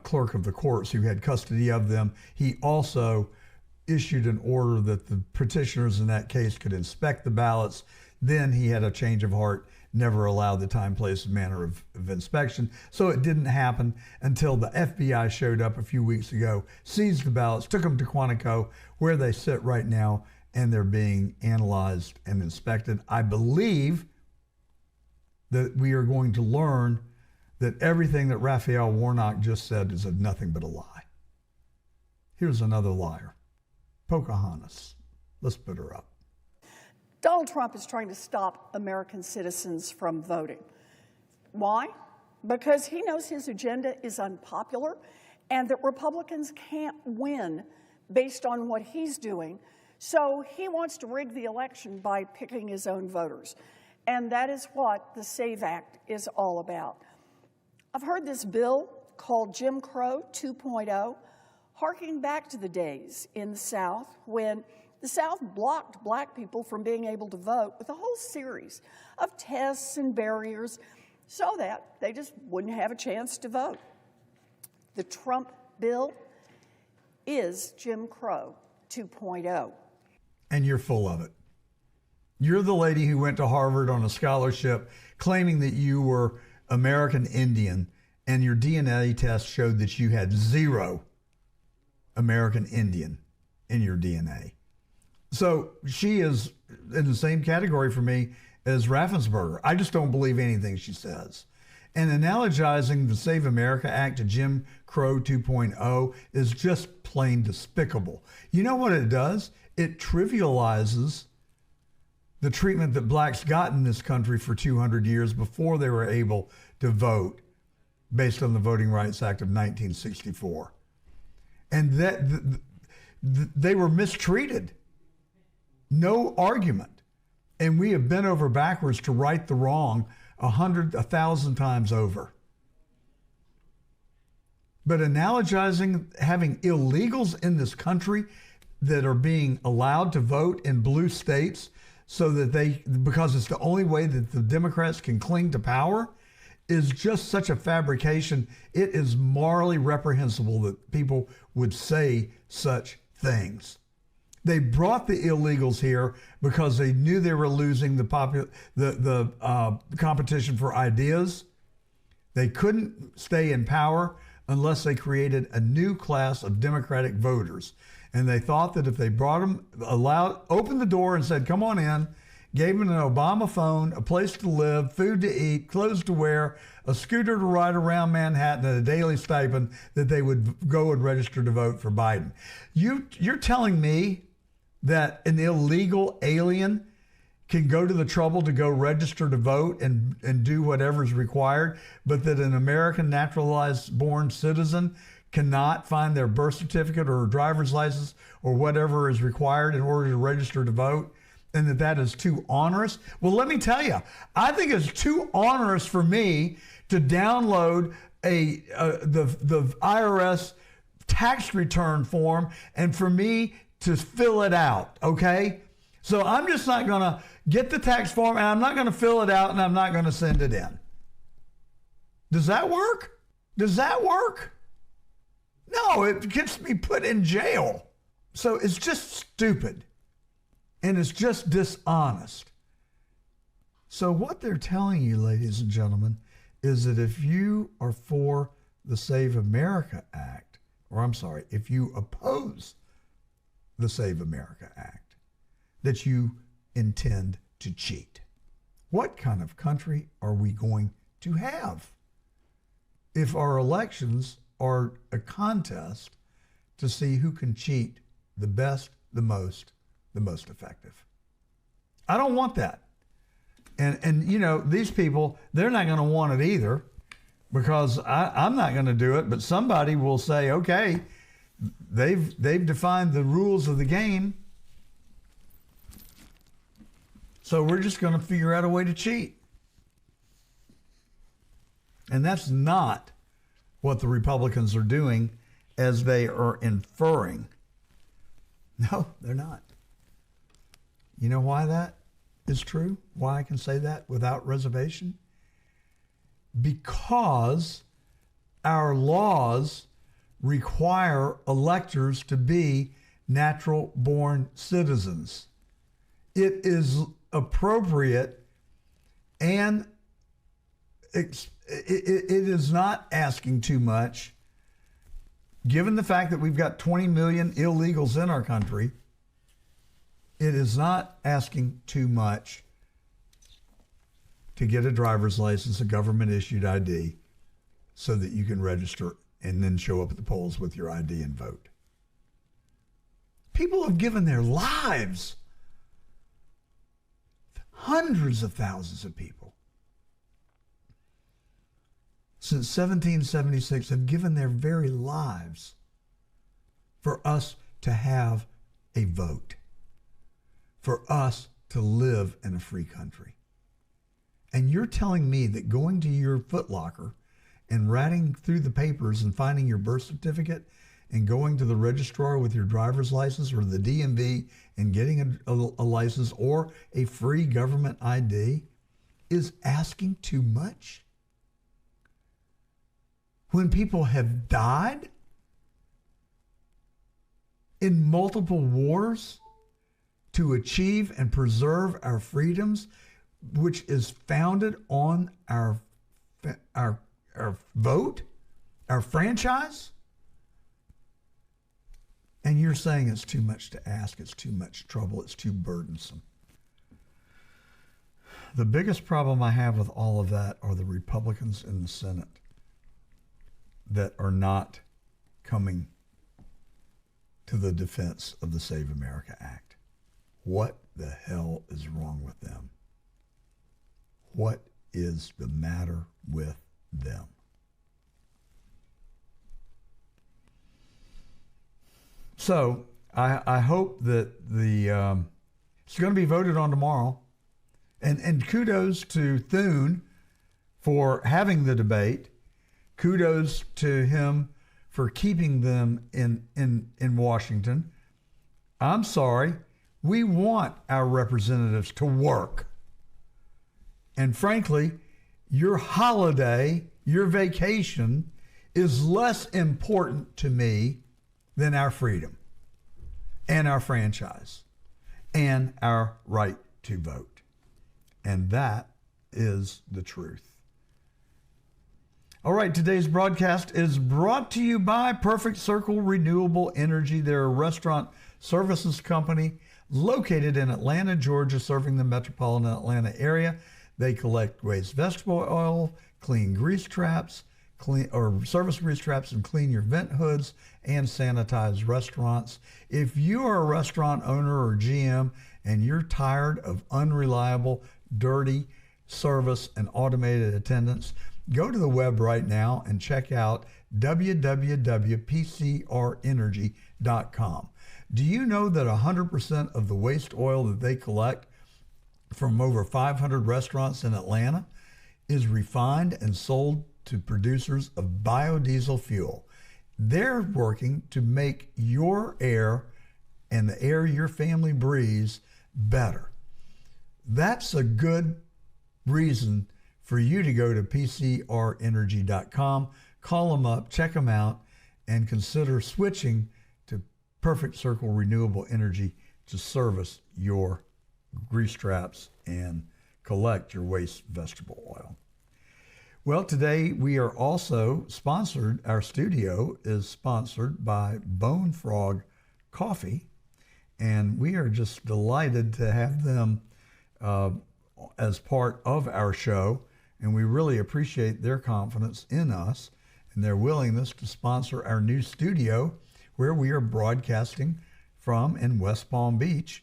A: clerk of the courts who had custody of them. He also issued an order that the petitioners in that case could inspect the ballots. Then he had a change of heart, never allowed the time, place, and manner of inspection. So it didn't happen until the FBI showed up a few weeks ago, seized the ballots, took them to Quantico, where they sit right now, and they're being analyzed and inspected. I believe that we are going to learn that everything that Raphael Warnock just said is nothing but a lie. Here's another liar. Pocahontas. Let's put her up.
L: Donald Trump is trying to stop American citizens from voting. Why? Because he knows his agenda is unpopular and that Republicans can't win based on what he's doing. So he wants to rig the election by picking his own voters. And that is what the SAVE Act is all about. I've heard this bill called Jim Crow 2.0 harking back to the days in the South when the South blocked black people from being able to vote with a whole series of tests and barriers so that they just wouldn't have a chance to vote. The Trump bill is Jim Crow 2.0.
A: And you're full of it. You're the lady who went to Harvard on a scholarship claiming that you were American Indian, and your DNA test showed that you had 0 American Indian in your DNA. So she is in the same category for me as Raffensperger. I just don't believe anything she says. And analogizing the Save America Act to Jim Crow 2.0 is just plain despicable. You know what it does? It trivializes the treatment that blacks got in this country for 200 years before they were able to vote based on the Voting Rights Act of 1964. And that they were mistreated. No argument. And we have bent over backwards to right the wrong 1,000 times over. But analogizing having illegals in this country that are being allowed to vote in blue states so that because it's the only way that the Democrats can cling to power, is just such a fabrication. It is morally reprehensible that people would say such things. They brought the illegals here because they knew they were losing the competition for ideas. They couldn't stay in power unless they created a new class of Democratic voters. And they thought that if they brought them, opened the door and said, come on in, gave them an Obama phone, a place to live, food to eat, clothes to wear, a scooter to ride around Manhattan, and a daily stipend, that they would go and register to vote for Biden. You're telling me that an illegal alien can go to the trouble to go register to vote and do whatever is required, but that an American naturalized born citizen cannot find their birth certificate or driver's license or whatever is required in order to register to vote, and that is too onerous? Well, let me tell you, I think it's too onerous for me to download the IRS tax return form and for me to fill it out, okay? So I'm just not going to get the tax form, and I'm not going to fill it out, and I'm not going to send it in. Does that work? Does that work? No, it gets me put in jail. So it's just stupid, and it's just dishonest. So what they're telling you, ladies and gentlemen, is that if you are for the Save America Act, or I'm sorry, if you oppose the Save America Act, that you intend to cheat. What kind of country are we going to have if our elections are a contest to see who can cheat the best, the most effective? I don't want that. And you know, these people, they're not going to want it either, because I'm not going to do it, but somebody will say, okay, they've defined the rules of the game, so we're just going to figure out a way to cheat. And that's not what the Republicans are doing, as they are inferring. No, they're not. You know why that is true? Why I can say that without reservation? Because our laws require electors to be natural-born citizens. It is appropriate, and it is not asking too much, given the fact that we've got 20 million illegals in our country. It is not asking too much to get a driver's license, a government-issued ID, so that you can register and then show up at the polls with your ID and vote. People have given their lives. Hundreds of thousands of people since 1776 have given their very lives for us to have a vote, for us to live in a free country. And you're telling me that going to your Foot Locker and ratting through the papers and finding your birth certificate and going to the registrar with your driver's license or the DMV and getting a license or a free government ID is asking too much? When people have died in multiple wars to achieve and preserve our freedoms, which is founded on our vote, our franchise, and you're saying it's too much to ask, it's too much trouble, it's too burdensome. The biggest problem I have with all of that are the Republicans in the Senate that are not coming to the defense of the Save America Act. What the hell is wrong with them? What is the matter with them? So I hope that it's going to be voted on tomorrow. And kudos to Thune for having the debate. Kudos to him for keeping them in Washington. I'm sorry. We want our representatives to work. And frankly, your holiday, your vacation is less important to me than our freedom and our franchise and our right to vote. And that is the truth. All right, today's broadcast is brought to you by Perfect Circle Renewable Energy. They're a restaurant services company located in Atlanta, Georgia, serving the metropolitan Atlanta area. They collect waste vegetable oil, clean grease traps, service grease traps, and clean your vent hoods and sanitize restaurants. If you are a restaurant owner or GM and you're tired of unreliable, dirty service and automated attendance, go to the web right now and check out www.pcrenergy.com. Do you know that 100% of the waste oil that they collect from over 500 restaurants in Atlanta is refined and sold to producers of biodiesel fuel? They're working to make your air and the air your family breathes better. That's a good reason for you to go to pcrenergy.com, call them up, check them out, and consider switching to Perfect Circle Renewable Energy to service your grease traps and collect your waste vegetable oil. Well, today we are also sponsored, our studio is sponsored by Bone Frog Coffee, and we are just delighted to have them as part of our show, and we really appreciate their confidence in us and their willingness to sponsor our new studio where we are broadcasting from in West Palm Beach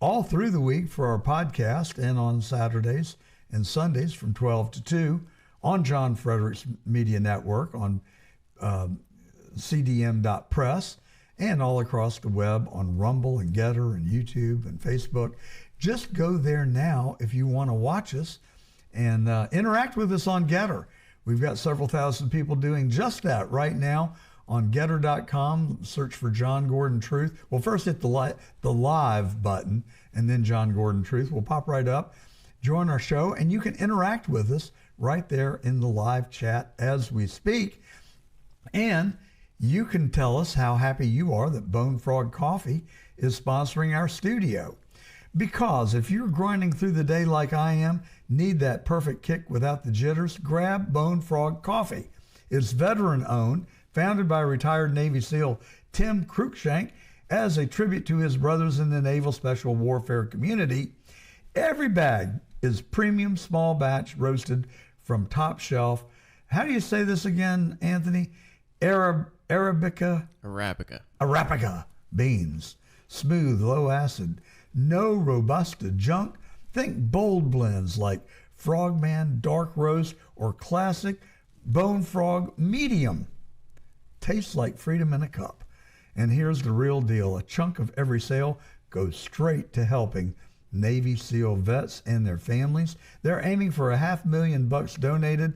A: all through the week for our podcast and on Saturdays and Sundays from 12 to 2 on John Frederick's Media Network on cdm.press and all across the web on Rumble and Getter and YouTube and Facebook. Just go there now if you want to watch us and interact with us on Getter. We've got several thousand people doing just that right now on Getter.com. Search for John Gordon Truth. Well, first hit the live button, and then John Gordon Truth will pop right up. Join our show, and you can interact with us right there in the live chat as we speak. And you can tell us how happy you are that Bone Frog Coffee is sponsoring our studio. Because if you're grinding through the day like I am, need that perfect kick without the jitters, grab Bone Frog Coffee. It's veteran-owned, founded by retired Navy SEAL Tim Cruikshank as a tribute to his brothers in the Naval Special Warfare community. Every bag is premium small batch roasted from top shelf. How do you say this again, Anthony? Arabica beans. Smooth, low acid. No Robusta junk. Think bold blends like Frogman Dark Roast or classic Bone Frog Medium. Tastes like freedom in a cup. And here's the real deal. A chunk of every sale goes straight to helping Navy SEAL vets and their families. They're aiming for $500,000 donated.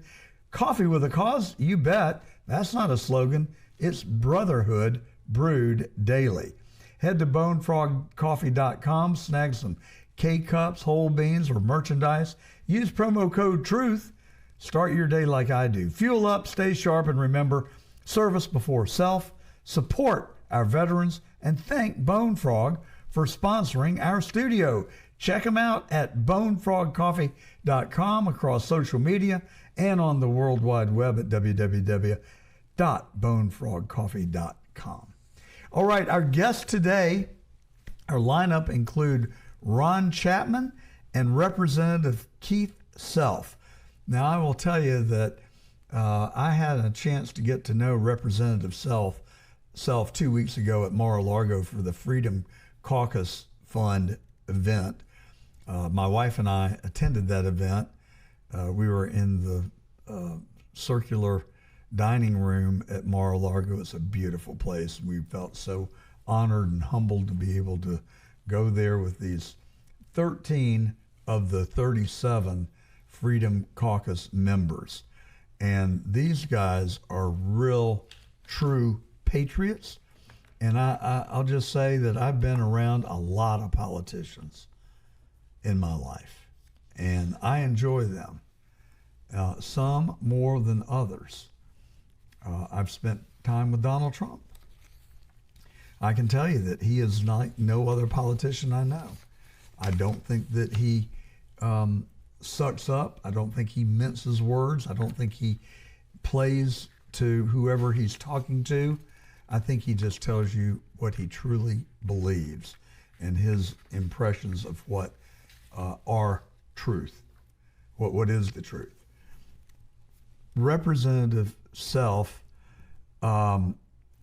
A: Coffee with a cause? You bet. That's not a slogan. It's brotherhood brewed daily. Head to bonefrogcoffee.com, snag some K-Cups, whole beans, or merchandise. Use promo code TRUTH. Start your day like I do. Fuel up, stay sharp, and remember, service before self. Support our veterans, and thank Bone Frog for sponsoring our studio. Check them out at bonefrogcoffee.com, across social media, and on the World Wide Web at www.bonefrogcoffee.com. All right, our guests today, our lineup include Ron Chapman and Representative Keith Self. Now, I will tell you that I had a chance to get to know Representative Self 2 weeks ago at Mar-a-Lago for the Freedom Caucus Fund event. My wife and I attended that event. We were in the circular dining room at Mar-a-Lago. It's a beautiful place. We felt so honored and humbled to be able to go there with these 13 of the 37 Freedom Caucus members. And these guys are real, true patriots. And I'll just say that I've been around a lot of politicians in my life, and I enjoy them, some more than others. I've spent time with Donald Trump. I can tell you that he is like no other politician I know. I don't think that he sucks up. I don't think he minces words. I don't think he plays to whoever he's talking to. I think he just tells you what he truly believes and his impressions of what are truth, what is the truth. Representative Self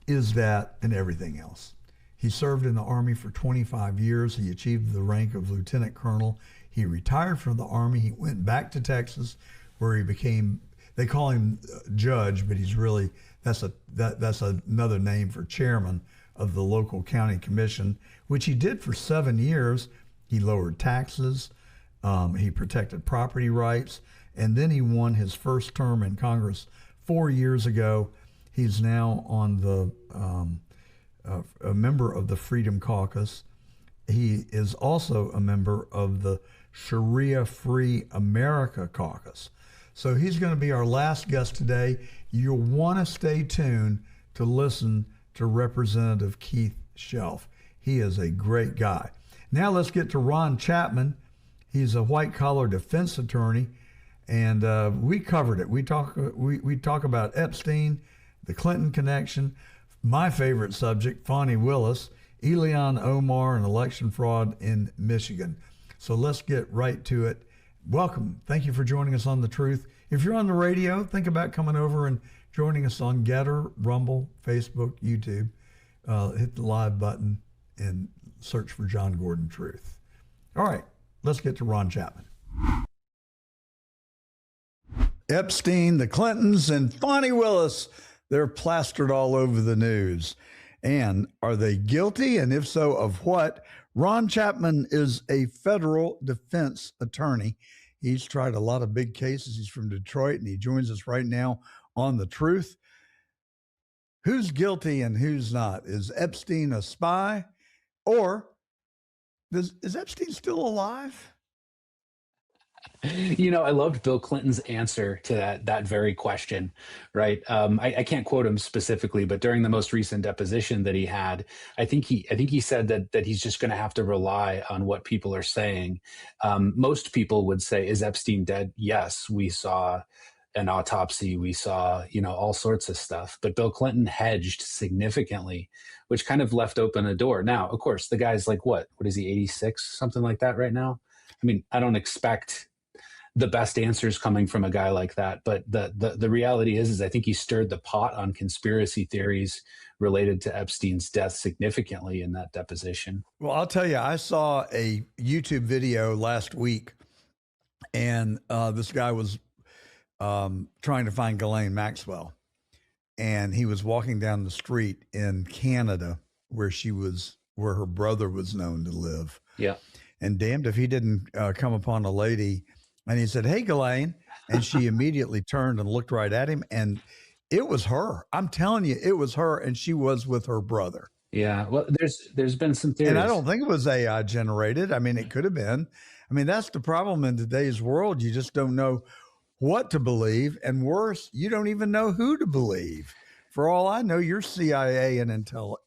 A: is that and everything else. He served in the Army for 25 years. He achieved the rank of lieutenant colonel. He retired from the Army. He went back to Texas, where he became, they call him judge, but he's really, that's another name for chairman of the local county commission, which he did for 7 years. He lowered taxes. He protected property rights. And then he won his first term in Congress 4 years ago. He's now on the a member of the Freedom Caucus. He is also a member of the Sharia Free America Caucus. So he's going to be our last guest today. You'll want to stay tuned to listen to Representative Keith Self. He is a great guy. Now let's get to Ron Chapman. He's a white-collar defense attorney, and we covered it. We talk about Epstein, the Clinton connection, my favorite subject, Fani Willis, Ilhan Omar, and election fraud in Michigan. So let's get right to it. Welcome. Thank you for joining us on The Truth. If you're on the radio, think about coming over and joining us on Getter, Rumble, Facebook, YouTube. Hit the live button and search for John Gordon Truth. All right, let's get to Ron Chapman. Epstein, the Clintons, and Fani Willis, they're plastered all over the news. And are they guilty? And if so, of what? Ron Chapman is a federal defense attorney. He's tried a lot of big cases. He's from Detroit, and he joins us right now on The Truth. Who's guilty and who's not? Is Epstein a spy? Or is Epstein still alive?
M: You know, I loved Bill Clinton's answer to that very question, right? I can't quote him specifically, but during the most recent deposition that he had, I think he said that he's just going to have to rely on what people are saying. Most people would say, "Is Epstein dead?" Yes, we saw an autopsy, we saw, all sorts of stuff. But Bill Clinton hedged significantly, which kind of left open a door. Now, of course, the guy's like, what is he, 86, something like that right now? I mean, I don't expect the best answers coming from a guy like that. But the reality is I think he stirred the pot on conspiracy theories related to Epstein's death significantly in that deposition.
A: Well, I'll tell you, I saw a YouTube video last week, and this guy was trying to find Ghislaine Maxwell. And he was walking down the street in Canada where her brother was known to live.
M: Yeah.
A: And damned if he didn't come upon a lady. And he said, "Hey, Ghislaine." And she immediately turned and looked right at him. And it was her. I'm telling you, it was her, and she was with her brother.
M: Yeah, well, there's been some theories.
A: And I don't think it was AI generated. I mean, it could have been. I mean, that's the problem in today's world. You just don't know what to believe. And worse, you don't even know who to believe. For all I know, you're CIA and Intel.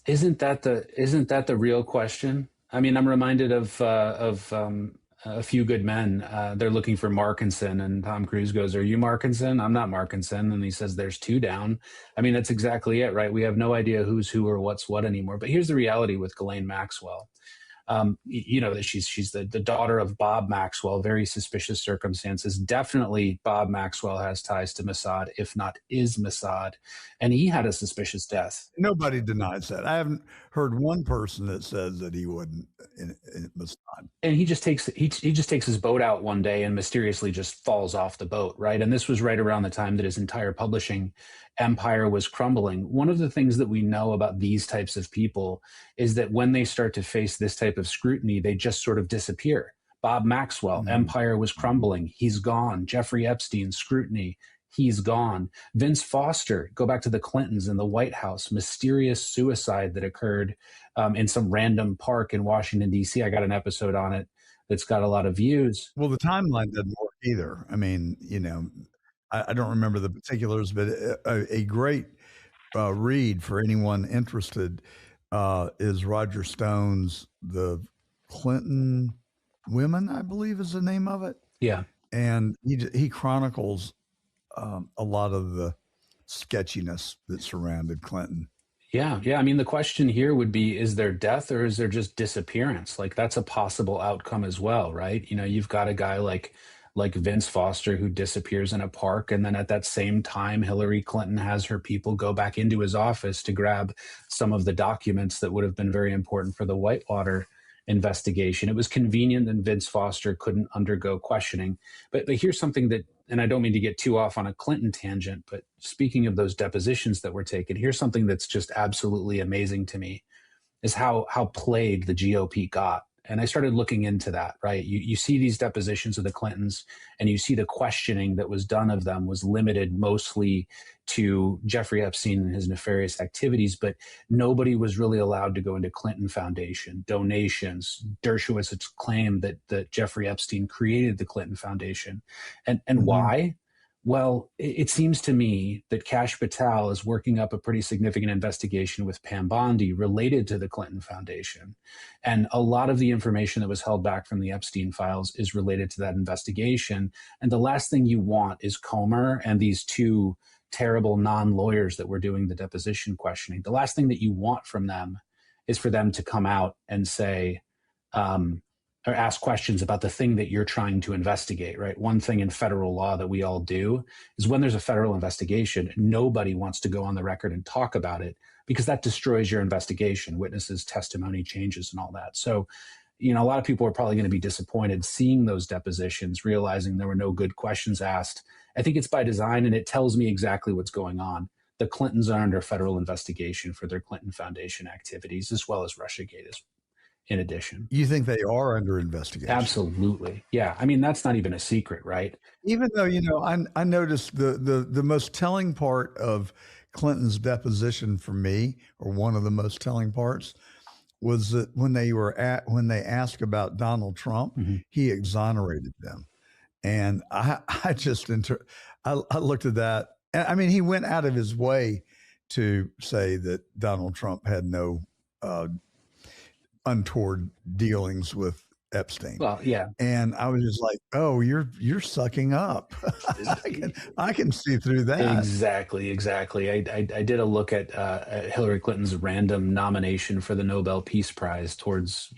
M: Isn't that the real question? I mean, I'm reminded of A Few Good Men. They're looking for Markinson, and Tom Cruise goes, "Are you Markinson?" "I'm not Markinson." And he says, "There's two down." I mean, that's exactly it, right? We have no idea who's who or what's what anymore. But here's the reality with Ghislaine Maxwell. You know that she's the daughter of Bob Maxwell. Very suspicious circumstances. Definitely, Bob Maxwell has ties to Mossad, if not is Mossad, and he had a suspicious death.
A: Nobody denies that. I haven't heard one person that says that he wouldn't in Mossad.
M: And he just takes his boat out one day and mysteriously just falls off the boat, right? And this was right around the time that his entire publishing empire was crumbling. One of the things that we know about these types of people is that when they start to face this type of scrutiny, they just sort of disappear. Bob Maxwell, empire was crumbling. He's gone. Jeffrey Epstein, scrutiny. He's gone. Vince Foster, go back to the Clintons in the White House, mysterious suicide that occurred in some random park in Washington, D.C. I got an episode on it that's got a lot of views.
A: Well, the timeline doesn't work either. I mean, you know, I don't remember the particulars, but a great read for anyone interested is Roger Stone's The Clinton Women, I believe is the name of it.
M: Yeah.
A: And he chronicles a lot of the sketchiness that surrounded Clinton.
M: Yeah. I mean, the question here would be, is there death or is there just disappearance? Like, that's a possible outcome as well, right? You know, you've got a guy like Vince Foster who disappears in a park, and then at that same time, Hillary Clinton has her people go back into his office to grab some of the documents that would have been very important for the Whitewater investigation. It was convenient that Vince Foster couldn't undergo questioning. But here's something that, and I don't mean to get too off on a Clinton tangent, but speaking of those depositions that were taken, here's something that's just absolutely amazing to me, is how played the GOP got. And I started looking into that, right? You see these depositions of the Clintons, and you see the questioning that was done of them was limited mostly to Jeffrey Epstein and his nefarious activities, but nobody was really allowed to go into Clinton Foundation, donations. Dershowitz's claim that Jeffrey Epstein created the Clinton Foundation. And why? Well, it seems to me that Kash Patel is working up a pretty significant investigation with Pam Bondi related to the Clinton Foundation. And a lot of the information that was held back from the Epstein files is related to that investigation. And the last thing you want is Comer and these two terrible non-lawyers that were doing the deposition questioning. The last thing that you want from them is for them to come out and say, or ask questions about the thing that you're trying to investigate, right? One thing in federal law that we all do is when there's a federal investigation, nobody wants to go on the record and talk about it because that destroys your investigation, witnesses, testimony changes and all that. So, you know, a lot of people are probably going to be disappointed seeing those depositions, realizing there were no good questions asked. I think it's by design, and it tells me exactly what's going on. The Clintons are under federal investigation for their Clinton Foundation activities, as well as Russiagate in addition.
A: You think they are under investigation?
M: Absolutely. Yeah. I mean, that's not even a secret, right?
A: Even though, you know, I noticed the most telling part of Clinton's deposition for me, or one of the most telling parts, was that when they asked about Donald Trump, he exonerated them. And I looked at that. I mean, he went out of his way to say that Donald Trump had no untoward dealings with Epstein.
M: Well, yeah.
A: And I was just like, oh, you're sucking up. I can see through that.
M: Exactly. I did a look at Hillary Clinton's random nomination for the Nobel Peace Prize towards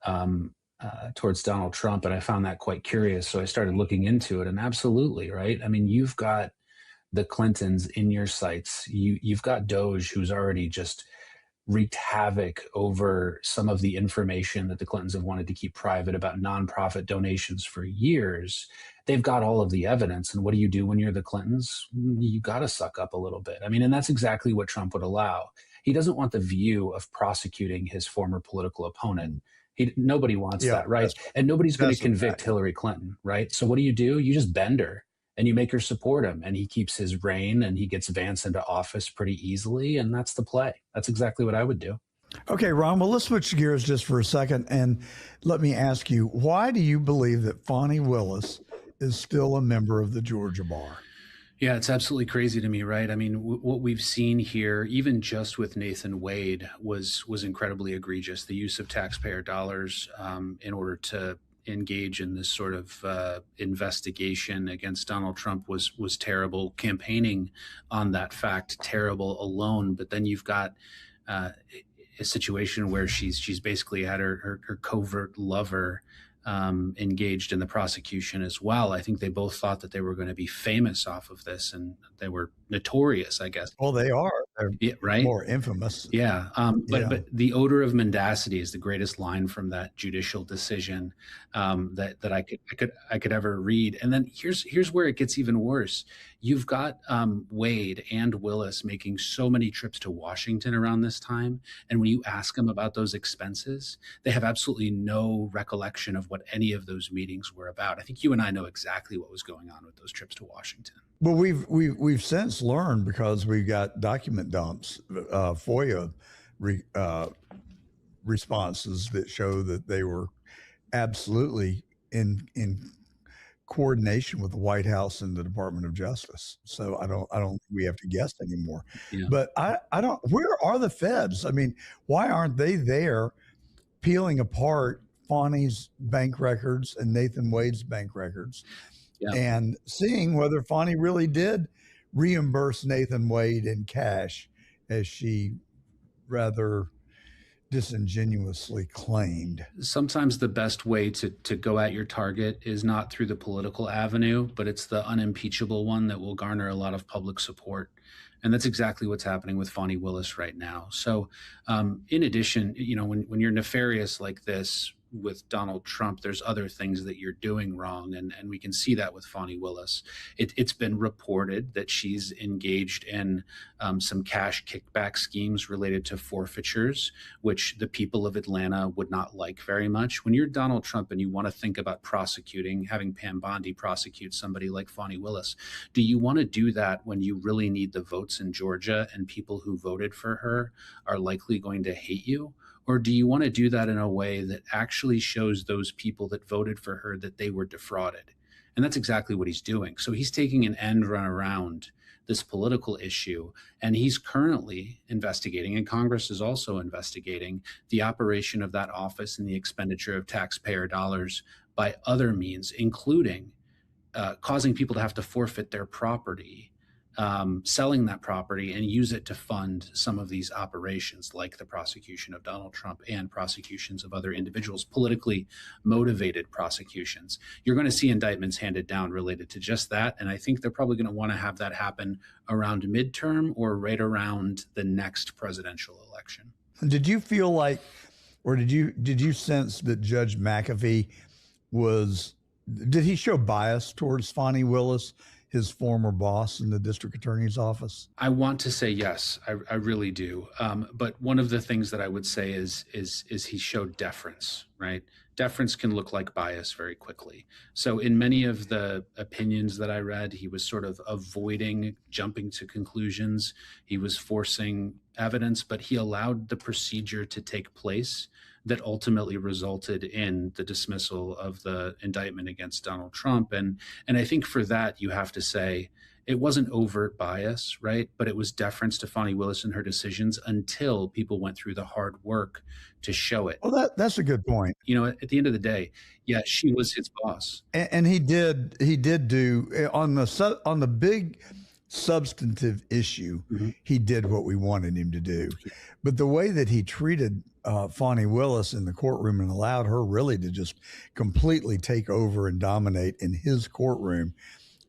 M: Donald Trump, and I found that quite curious. So I started looking into it, and absolutely, right? I mean, you've got the Clintons in your sights. You've got Doge, who's already just wreaked havoc over some of the information that the Clintons have wanted to keep private about nonprofit donations for years. They've got all of the evidence. And what do you do when you're the Clintons? You got to suck up a little bit. I mean, and that's exactly what Trump would allow. He doesn't want the view of prosecuting his former political opponent. Nobody wants that, right? And nobody's going to convict Hillary Clinton, right? So what do? You just bend her and you make her support him, and he keeps his reign, and he gets Vance into office pretty easily, and that's the play. That's exactly what I would do.
A: Okay, Ron, well, let's switch gears just for a second, and let me ask you, why do you believe that Fani Willis is still a member of the Georgia bar?
N: Yeah, it's absolutely crazy to me, right? I mean, what we've seen here, even just with Nathan Wade, was incredibly egregious. The use of taxpayer dollars in order to engage in this sort of investigation against Donald Trump was terrible. Campaigning on that fact, terrible alone. But then you've got a situation where she's basically had her covert lover engaged in the prosecution as well. I think they both thought that they were going to be famous off of this, and they were notorious, I guess.
A: Well, they are. They're
N: right?
A: More infamous.
N: Yeah. But the odor of mendacity is the greatest line from that judicial decision that I could ever read. And then here's where it gets even worse. You've got Wade and Willis making so many trips to Washington around this time. And when you ask them about those expenses, they have absolutely no recollection of what any of those meetings were about. I think you and I know exactly what was going on with those trips to Washington.
A: Well, we've since learned, because we got document dumps, FOIA responses that show that they were absolutely in coordination with the White House and the Department of Justice. So I don't think we have to guess anymore.
N: Yeah.
A: But I don't. Where are the feds? I mean, why aren't they there peeling apart Fani's bank records and Nathan Wade's bank records? Yeah. And seeing whether Fani really did reimburse Nathan Wade in cash, as she rather disingenuously claimed.
N: Sometimes the best way to go at your target is not through the political avenue, but it's the unimpeachable one that will garner a lot of public support. And that's exactly what's happening with Fani Willis right now. So in addition, when you're nefarious like this with Donald Trump, there's other things that you're doing wrong. And we can see that with Fani Willis. It's been reported that she's engaged in some cash kickback schemes related to forfeitures, which the people of Atlanta would not like very much. When you're Donald Trump and you want to think about having Pam Bondi prosecute somebody like Fani Willis, do you want to do that when you really need the votes in Georgia and people who voted for her are likely going to hate you? Or do you want to do that in a way that actually shows those people that voted for her that they were defrauded? And that's exactly what he's doing. So he's taking an end run around this political issue, and he's currently investigating, and Congress is also investigating, the operation of that office and the expenditure of taxpayer dollars by other means, including causing people to have to forfeit their property, selling that property and use it to fund some of these operations, like the prosecution of Donald Trump and prosecutions of other individuals, politically motivated prosecutions. You're going to see indictments handed down related to just that. And I think they're probably going to want to have that happen around midterm or right around the next presidential election.
A: Did you feel like, or did you sense that Judge McAfee did he show bias towards Fani Willis, his former boss in the district attorney's office?
N: I want to say yes, I really do. But one of the things that I would say is he showed deference, right? Deference can look like bias very quickly. So in many of the opinions that I read, he was sort of avoiding jumping to conclusions. He was forcing evidence, but he allowed the procedure to take place that ultimately resulted in the dismissal of the indictment against Donald Trump. And I think for that, you have to say it wasn't overt bias, right? But it was deference to Fani Willis and her decisions until people went through the hard work to show it.
A: Well, that's a good point.
N: At the end of the day, yeah, she was his boss.
A: And he did do on the big substantive issue, mm-hmm. He did what we wanted him to do. But the way that he treated Fani Willis in the courtroom and allowed her really to just completely take over and dominate in his courtroom,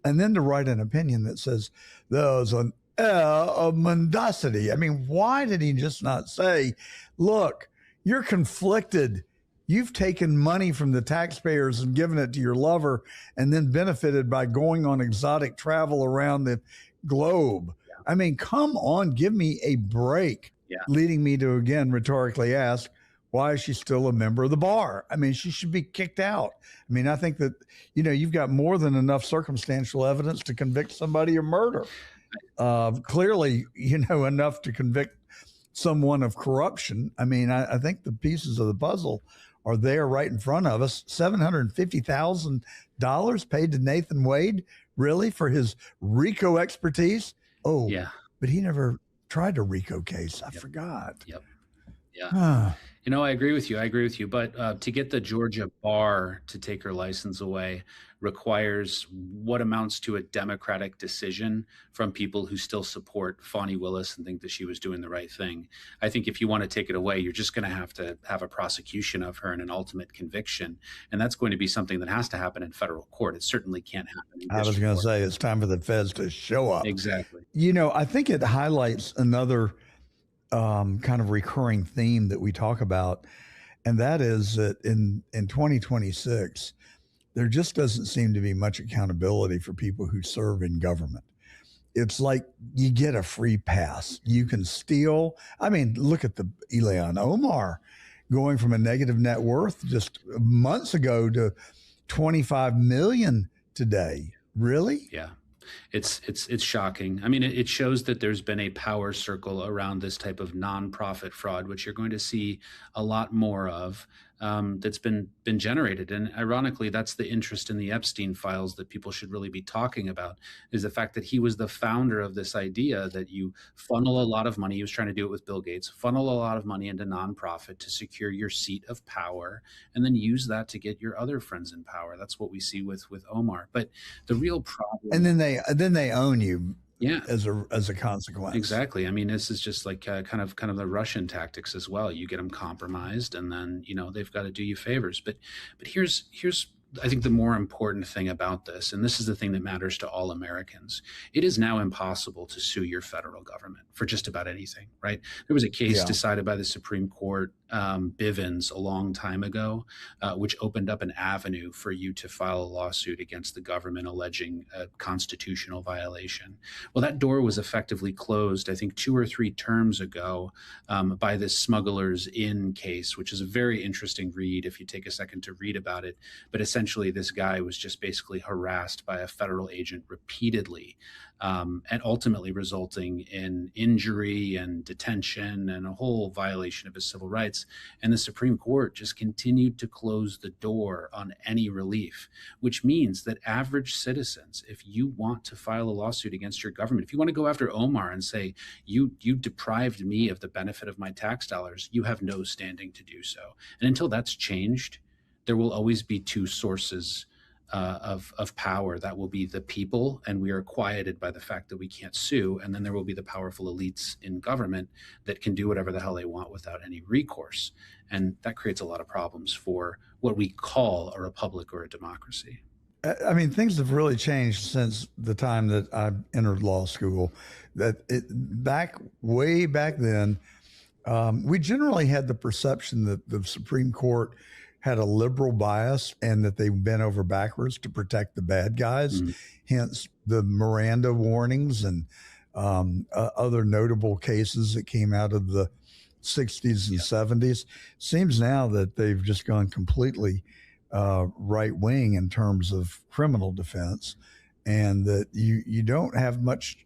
A: and then to write an opinion that says there's a mendacity. I mean, why did he just not say, look, you're conflicted. You've taken money from the taxpayers and given it to your lover and then benefited by going on exotic travel around the globe. Yeah. I mean, come on, give me a break. Yeah. Leading me to, again, rhetorically ask, why is she still a member of the bar? I mean, she should be kicked out. I mean, I think that, you've got more than enough circumstantial evidence to convict somebody of murder. Clearly, enough to convict someone of corruption. I mean, I think the pieces of the puzzle are there right in front of us. $750,000 paid to Nathan Wade, really, for his RICO expertise? Oh,
N: Yeah.
A: but he never tried a RICO case. I forgot.
N: Yep. Yeah. I agree with you. But to get the Georgia bar to take her license away requires what amounts to a democratic decision from people who still support Fani Willis and think that she was doing the right thing. I think if you want to take it away, you're just going to have a prosecution of her and an ultimate conviction. And that's going to be something that has to happen in federal court. It certainly can't happen in
A: I was going to say, it's time for the feds to show up.
N: Exactly.
A: I think it highlights another kind of recurring theme that we talk about, and that is that in 2026, there just doesn't seem to be much accountability for people who serve in government. It's like you get a free pass. You can steal. I mean, look at the Ilhan Omar going from a negative net worth just months ago to 25 million today. Really?
N: Yeah. It's shocking. I mean, it shows that there's been a power circle around this type of nonprofit fraud, which you're going to see a lot more of. That's been generated. And ironically, that's the interest in the Epstein files that people should really be talking about, is the fact that he was the founder of this idea that you funnel a lot of money. He was trying to do it with Bill Gates, funnel a lot of money into nonprofit to secure your seat of power, and then use that to get your other friends in power. That's what we see with Omar. But the real problem,
A: and then they own you.
N: Yeah,
A: as a consequence.
N: Exactly. I mean, this is just like kind of the Russian tactics as well. You get them compromised, and then they've got to do you favors. But here's I think the more important thing about this, and this is the thing that matters to all Americans, it is now impossible to sue your federal government for just about anything, right? There was a case decided by the Supreme Court, Bivens, a long time ago, which opened up an avenue for you to file a lawsuit against the government alleging a constitutional violation. Well, that door was effectively closed, I think 2 or 3 terms ago, by this Smugglers In case, which is a very interesting read if you take a second to read about it. But essentially, this guy was just basically harassed by a federal agent repeatedly, and ultimately resulting in injury and detention and a whole violation of his civil rights. And the Supreme Court just continued to close the door on any relief, which means that average citizens, if you want to file a lawsuit against your government, if you want to go after Omar and say, you deprived me of the benefit of my tax dollars, you have no standing to do so. And until that's changed, there will always be 2 sources of power. That will be the people, and we are quieted by the fact that we can't sue. And then there will be the powerful elites in government that can do whatever the hell they want without any recourse. And that creates a lot of problems for what we call a republic or a democracy.
A: I mean, things have really changed since the time that I entered law school. Way back then, we generally had the perception that the Supreme Court had a liberal bias and that they bent over backwards to protect the bad guys. Mm-hmm. Hence the Miranda warnings and other notable cases that came out of the 60s and 70s. Seems now that they've just gone completely right wing in terms of criminal defense, and that you don't have much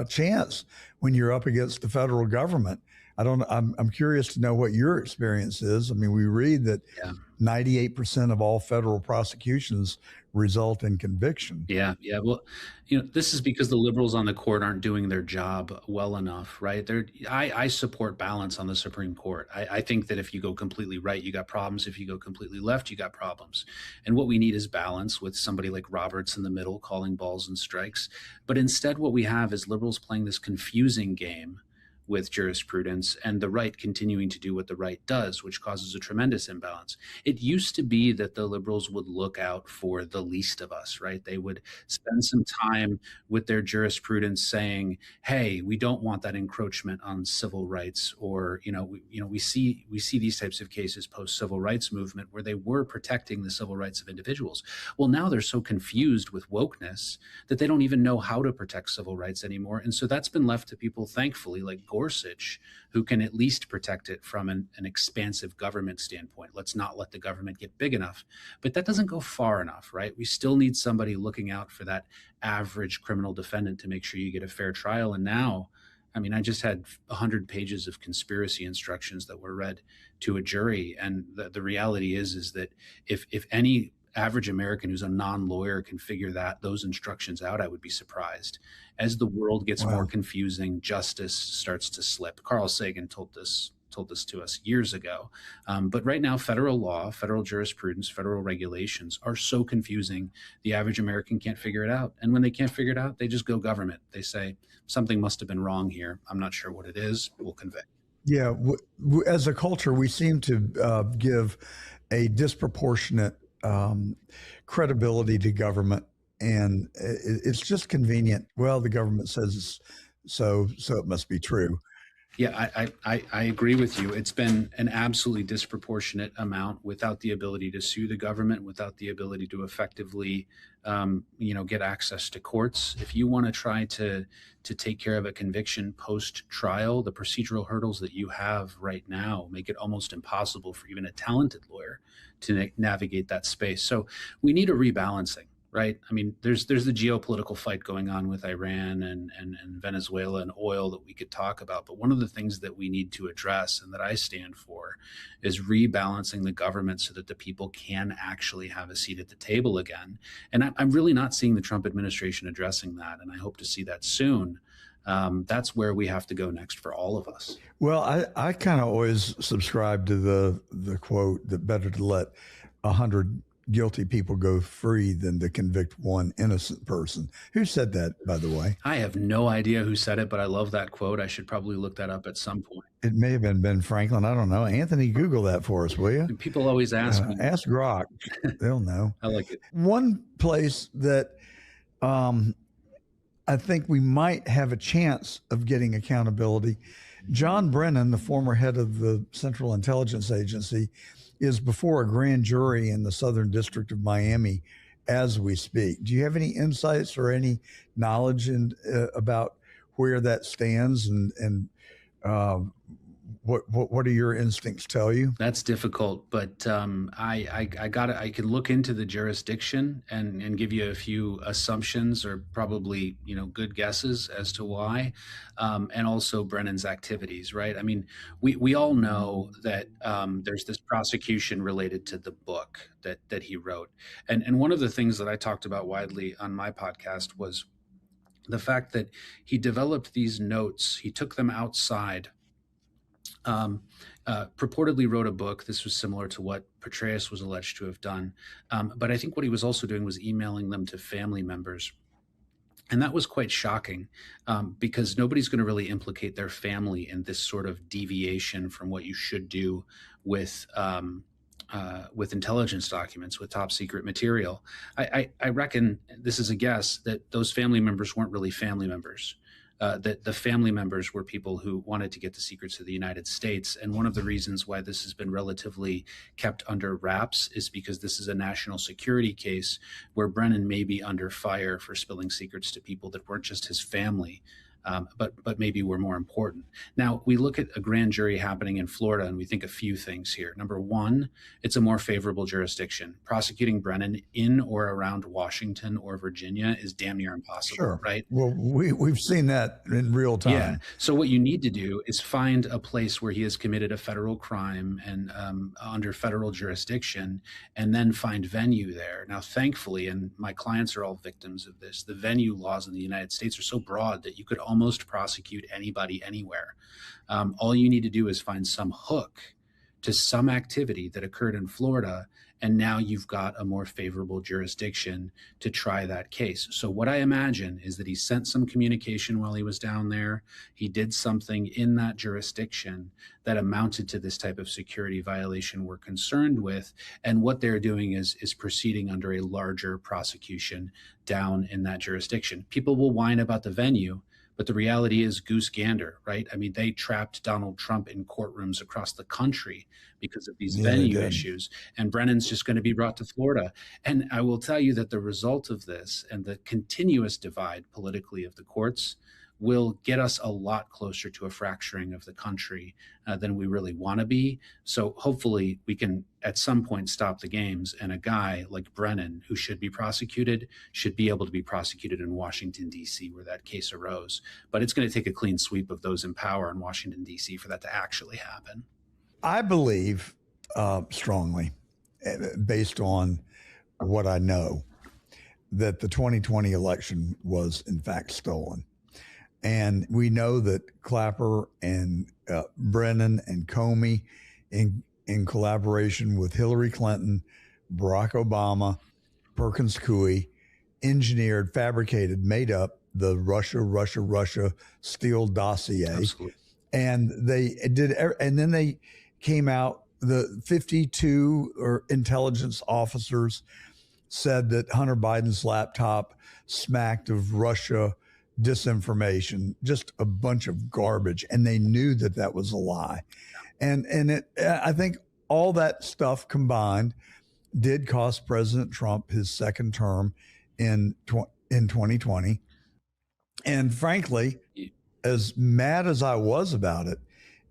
A: chance when you're up against the federal government. I'm curious to know what your experience is. I mean, we read that 98% of all federal prosecutions result in conviction.
N: Yeah. Well, this is because the liberals on the court aren't doing their job well enough, right? I support balance on the Supreme Court. I think that if you go completely right, you got problems. If you go completely left, you got problems. And what we need is balance, with somebody like Roberts in the middle calling balls and strikes. But instead, what we have is liberals playing this confusing game with jurisprudence, and the right continuing to do what the right does, which causes a tremendous imbalance. It used to be that the liberals would look out for the least of us, right? They would spend some time with their jurisprudence saying, hey, we don't want that encroachment on civil rights, or, we see these types of cases post-civil rights movement where they were protecting the civil rights of individuals. Well, now they're so confused with wokeness that they don't even know how to protect civil rights anymore. And so that's been left to people, thankfully, like Gorsuch, who can at least protect it from an expansive government standpoint. Let's not let the government get big enough. But that doesn't go far enough, right? We still need somebody looking out for that average criminal defendant to make sure you get a fair trial. And now, I mean, I just had 100 pages of conspiracy instructions that were read to a jury. And the reality is that if any average American who's a non-lawyer can figure those instructions out, I would be surprised. As the world gets more confusing, justice starts to slip. Carl Sagan told this to us years ago. But right now, federal law, federal jurisprudence, federal regulations are so confusing, the average American can't figure it out. And when they can't figure it out, they just go government. They say, something must have been wrong here. I'm not sure what it is. We'll convict.
A: Yeah. As a culture, we seem to give a disproportionate credibility to government, and it's just convenient. Well, the government says so it must be true.
N: Yeah, I agree with you. It's been an absolutely disproportionate amount without the ability to sue the government, without the ability to effectively, get access to courts. If you want to try to take care of a conviction post-trial, the procedural hurdles that you have right now make it almost impossible for even a talented lawyer to navigate that space. So we need a rebalancing. Right. I mean, there's the geopolitical fight going on with Iran and Venezuela and oil that we could talk about. But one of the things that we need to address and that I stand for is rebalancing the government so that the people can actually have a seat at the table again. And I'm really not seeing the Trump administration addressing that. And I hope to see that soon. That's where we have to go next for all of us.
A: Well, I kind of always subscribe to the quote that better to let 100 guilty people go free than to convict one innocent person. Who said that, by the way?
N: I have no idea who said it, but I love that quote. I should probably look that up at some point.
A: It may have been Ben Franklin. I don't know. Anthony, Google that for us, will you?
N: And people always ask me.
A: Ask Grok. They'll know.
N: I like it.
A: One place that I think we might have a chance of getting accountability, John Brennan, the former head of the Central Intelligence Agency, is before a grand jury in the Southern District of Miami as we speak. Do you have any insights or any knowledge about where that stands and what do your instincts tell you?
N: That's difficult, but I can look into the jurisdiction and give you a few assumptions or probably good guesses as to why, and also Brennan's activities. Right? I mean, we all know that there's this prosecution related to the book that he wrote, and one of the things that I talked about widely on my podcast was the fact that he developed these notes. He took them outside. Purportedly wrote a book. This was similar to what Petraeus was alleged to have done. But I think what he was also doing was emailing them to family members. And that was quite shocking because nobody's going to really implicate their family in this sort of deviation from what you should do with intelligence documents, with top secret material. I reckon, this is a guess, that those family members weren't really family members. That the family members were people who wanted to get the secrets of the United States. And one of the reasons why this has been relatively kept under wraps is because this is a national security case where Brennan may be under fire for spilling secrets to people that weren't just his family, but maybe were more important. Now, we look at a grand jury happening in Florida and we think a few things here. Number one, it's a more favorable jurisdiction. Prosecuting Brennan in or around Washington or Virginia is damn near impossible,
A: sure.
N: Right?
A: Well, we've seen that in real time.
N: Yeah. So what you need to do is find a place where he has committed a federal crime and under federal jurisdiction, and then find venue there. Now, thankfully, and my clients are all victims of this, the venue laws in the United States are so broad that you could almost prosecute anybody anywhere. All you need to do is find some hook to some activity that occurred in Florida, and now you've got a more favorable jurisdiction to try that case. So what I imagine is that he sent some communication while he was down there. He did something in that jurisdiction that amounted to this type of security violation we're concerned with. And what they're doing is proceeding under a larger prosecution down in that jurisdiction. People will whine about the venue, but the reality is goose gander, right? I mean, they trapped Donald Trump in courtrooms across the country because of these venue issues. And Brennan's just going to be brought to Florida. And I will tell you that the result of this and the continuous divide politically of the courts will get us a lot closer to a fracturing of the country than we really want to be. So hopefully we can at some point stop the games, and a guy like Brennan, who should be prosecuted, should be able to be prosecuted in Washington, D.C., where that case arose. But it's going to take a clean sweep of those in power in Washington, D.C. for that to actually happen.
A: I believe strongly, based on what I know, that the 2020 election was in fact stolen. And we know that Clapper and Brennan and Comey, in collaboration with Hillary Clinton, Barack Obama, Perkins Coie, engineered, fabricated, made up the Russia Steele dossier.
N: Absolutely.
A: And they did, and then they came out, the 52 intelligence officers said that Hunter Biden's laptop smacked of Russia disinformation, just a bunch of garbage. And they knew that that was a lie. And I think all that stuff combined did cost President Trump his second term in 2020. And frankly, as mad as I was about it,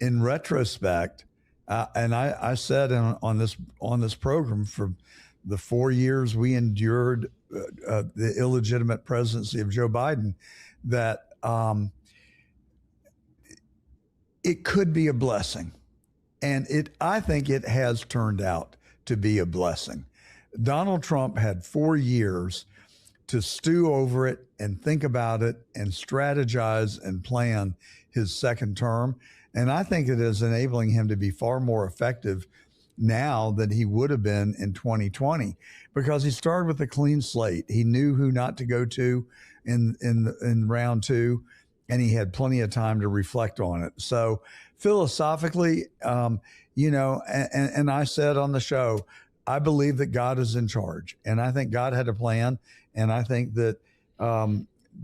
A: in retrospect, and I said on this program, for the 4 years we endured the illegitimate presidency of Joe Biden, that it could be a blessing. And I think it has turned out to be a blessing. Donald Trump had 4 years to stew over it and think about it and strategize and plan his second term. And I think it is enabling him to be far more effective now than he would have been in 2020, because he started with a clean slate. He knew who not to go to in round two, and he had plenty of time to reflect on it. So philosophically, and I said on the show, I believe that God is in charge, and I think God had a plan, and I think that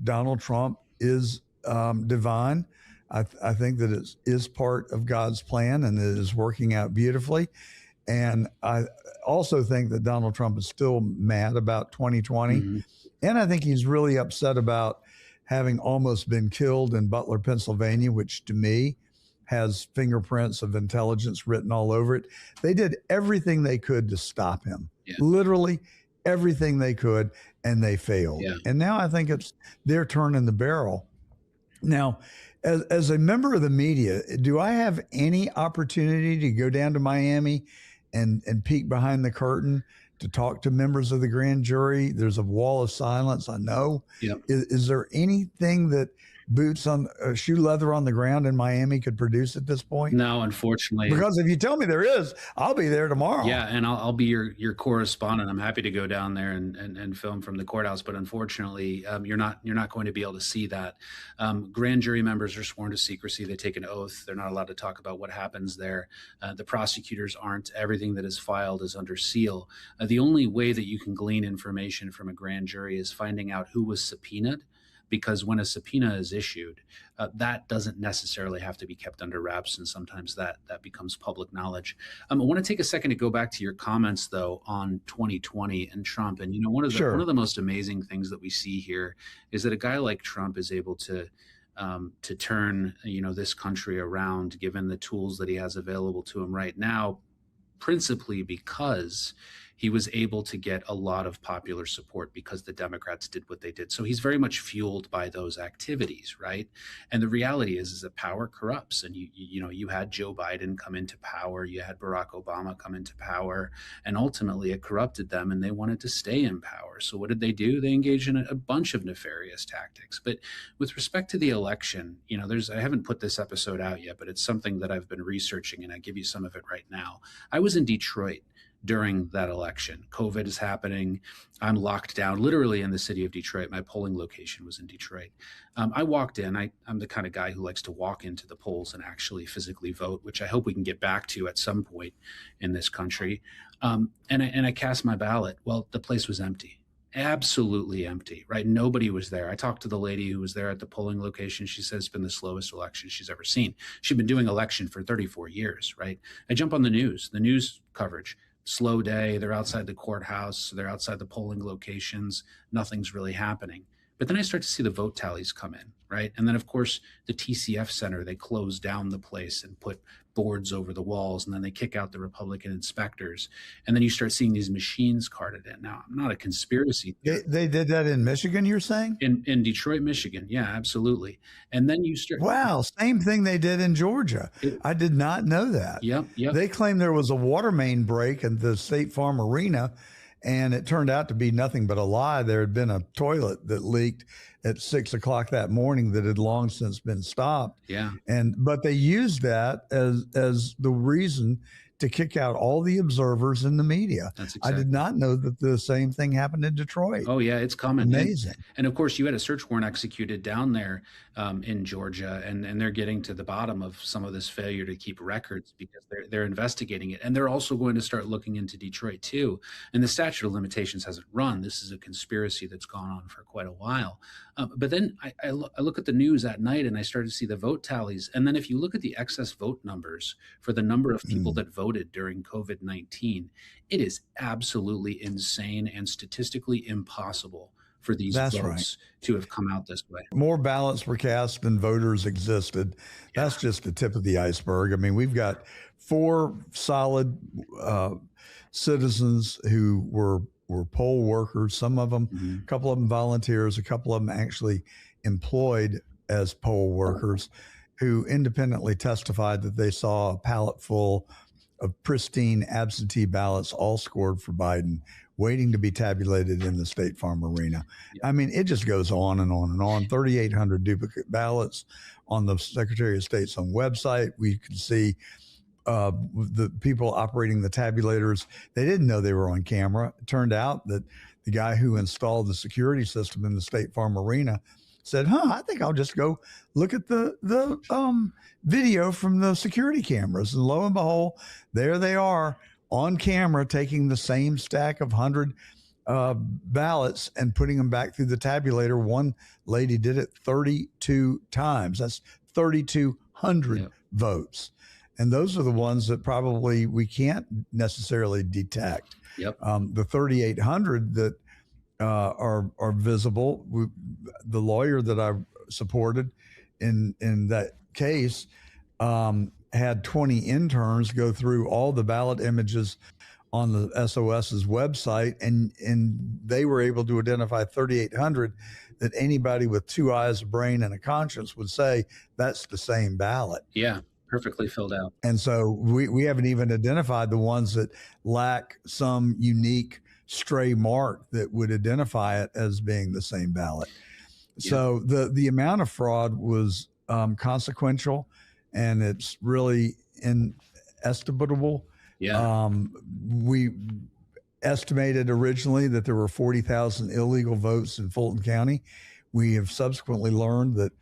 A: Donald Trump is divine. I think that it is part of God's plan, and it is working out beautifully. And I also think that Donald Trump is still mad about 2020. Mm-hmm. And I think he's really upset about having almost been killed in Butler, Pennsylvania, which to me has fingerprints of intelligence written all over it. They did everything they could to stop him, literally everything they could, and they failed. Yeah. And now I think it's their turn in the barrel. Now, as a member of the media, do I have any opportunity to go down to Miami and peek behind the curtain to talk to members of the grand jury? There's a wall of silence, I know. Yep. Is there anything that boots on shoe leather on the ground in Miami could produce at this point?
N: No, unfortunately.
A: Because if you tell me there is, I'll be there tomorrow.
N: Yeah, and I'll be your correspondent. I'm happy to go down there and film from the courthouse. But unfortunately, you're not going to be able to see that. Grand jury members are sworn to secrecy. They take an oath. They're not allowed to talk about what happens there. The prosecutors aren't. Everything that is filed is under seal. The only way that you can glean information from a grand jury is finding out who was subpoenaed. Because when a subpoena is issued, that doesn't necessarily have to be kept under wraps, and sometimes that becomes public knowledge. I want to take a second to go back to your comments, though, on 2020 and Trump. And one of the most amazing things that we see here is that a guy like Trump is able to turn this country around, given the tools that he has available to him right now, principally because he was able to get a lot of popular support because the Democrats did what they did. So he's very much fueled by those activities, right? And the reality is that power corrupts. And you had Joe Biden come into power, you had Barack Obama come into power, and ultimately it corrupted them, and they wanted to stay in power. So what did they do? They engaged in a bunch of nefarious tactics. But with respect to the election, I haven't put this episode out yet, but it's something that I've been researching, and I give you some of it right now. I was in Detroit during that election. COVID is happening. I'm locked down literally in the city of Detroit. My polling location was in Detroit. I walked in. I'm the kind of guy who likes to walk into the polls and actually physically vote, which I hope we can get back to at some point in this country. And I cast my ballot. Well, the place was empty. Absolutely empty, right? Nobody was there. I talked to the lady who was there at the polling location. She says it's been the slowest election she's ever seen. She'd been doing election for 34 years, right? I jump on the news coverage. Slow day. They're outside the courthouse. They're outside the polling locations. Nothing's really happening. But then I start to see the vote tallies come in, right? And then, of course, the TCF Center, they close down the place and put boards over the walls, and then they kick out the Republican inspectors. And then you start seeing these machines carted in. Now, I'm not a conspiracy theorist.
A: They did that in Michigan, you're saying?
N: In Detroit, Michigan. Yeah, absolutely. And then you start.
A: Wow, same thing they did in Georgia. I did not know that.
N: Yep.
A: They claimed there was a water main break in the State Farm Arena, and it turned out to be nothing but a lie. There had been a toilet that leaked at 6 o'clock that morning that had long since been stopped.
N: Yeah.
A: But they used that as the reason to kick out all the observers in the media.
N: That's exactly.
A: I did not know that the same thing happened in Detroit.
N: Oh, yeah, it's common.
A: Amazing.
N: And of course, you had a search warrant executed down there in Georgia, and they're getting to the bottom of some of this failure to keep records because they're investigating it. And they're also going to start looking into Detroit, too. And the statute of limitations hasn't run. This is a conspiracy that's gone on for quite a while. But then I look at the news at night and I start to see the vote tallies. And then if you look at the excess vote numbers for the number of people that voted during COVID-19, it is absolutely insane and statistically impossible for these votes to have come out this way.
A: More ballots were cast than voters existed. That's just the tip of the iceberg. I mean, we've got 4 solid citizens who were poll workers, some of them, a couple of them volunteers, a couple of them actually employed as poll workers, who independently testified that they saw a pallet full of pristine absentee ballots all scored for Biden, waiting to be tabulated in the State Farm Arena. I mean, it just goes on and on and on. 3,800 duplicate ballots on the Secretary of State's own website. We could see the people operating the tabulators. They didn't know they were on camera. It turned out that the guy who installed the security system in the State Farm Arena said, I think I'll just go look at the video from the security cameras. And lo and behold, there they are on camera taking the same stack of 100 ballots and putting them back through the tabulator. One lady did it 32 times. That's 3,200 votes. And those are the ones that probably we can't necessarily detect. The 3,800 that are visible. The lawyer that I supported in that case had 20 interns go through all the ballot images on the SOS's website, and they were able to identify 3,800 that anybody with 2 eyes, a brain, and a conscience would say that's the same ballot.
N: Yeah. Perfectly filled out.
A: And so we haven't even identified the ones that lack some unique stray mark that would identify it as being the same ballot. Yeah. So the amount of fraud was consequential, and it's really inestimable.
N: Yeah.
A: We estimated originally that there were 40,000 illegal votes in Fulton County. We have subsequently learned that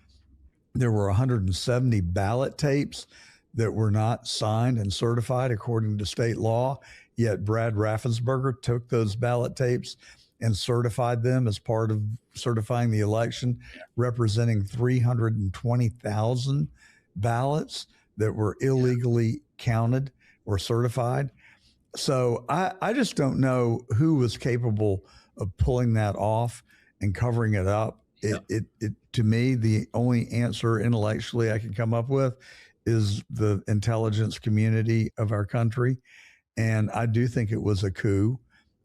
A: there were 170 ballot tapes that were not signed and certified according to state law, yet Brad Raffensperger took those ballot tapes and certified them as part of certifying the election, representing 320,000 ballots that were illegally counted or certified. So I just don't know who was capable of pulling that off and covering it up. It to me, the only answer intellectually I can come up with is the intelligence community of our country. And I do think it was a coup,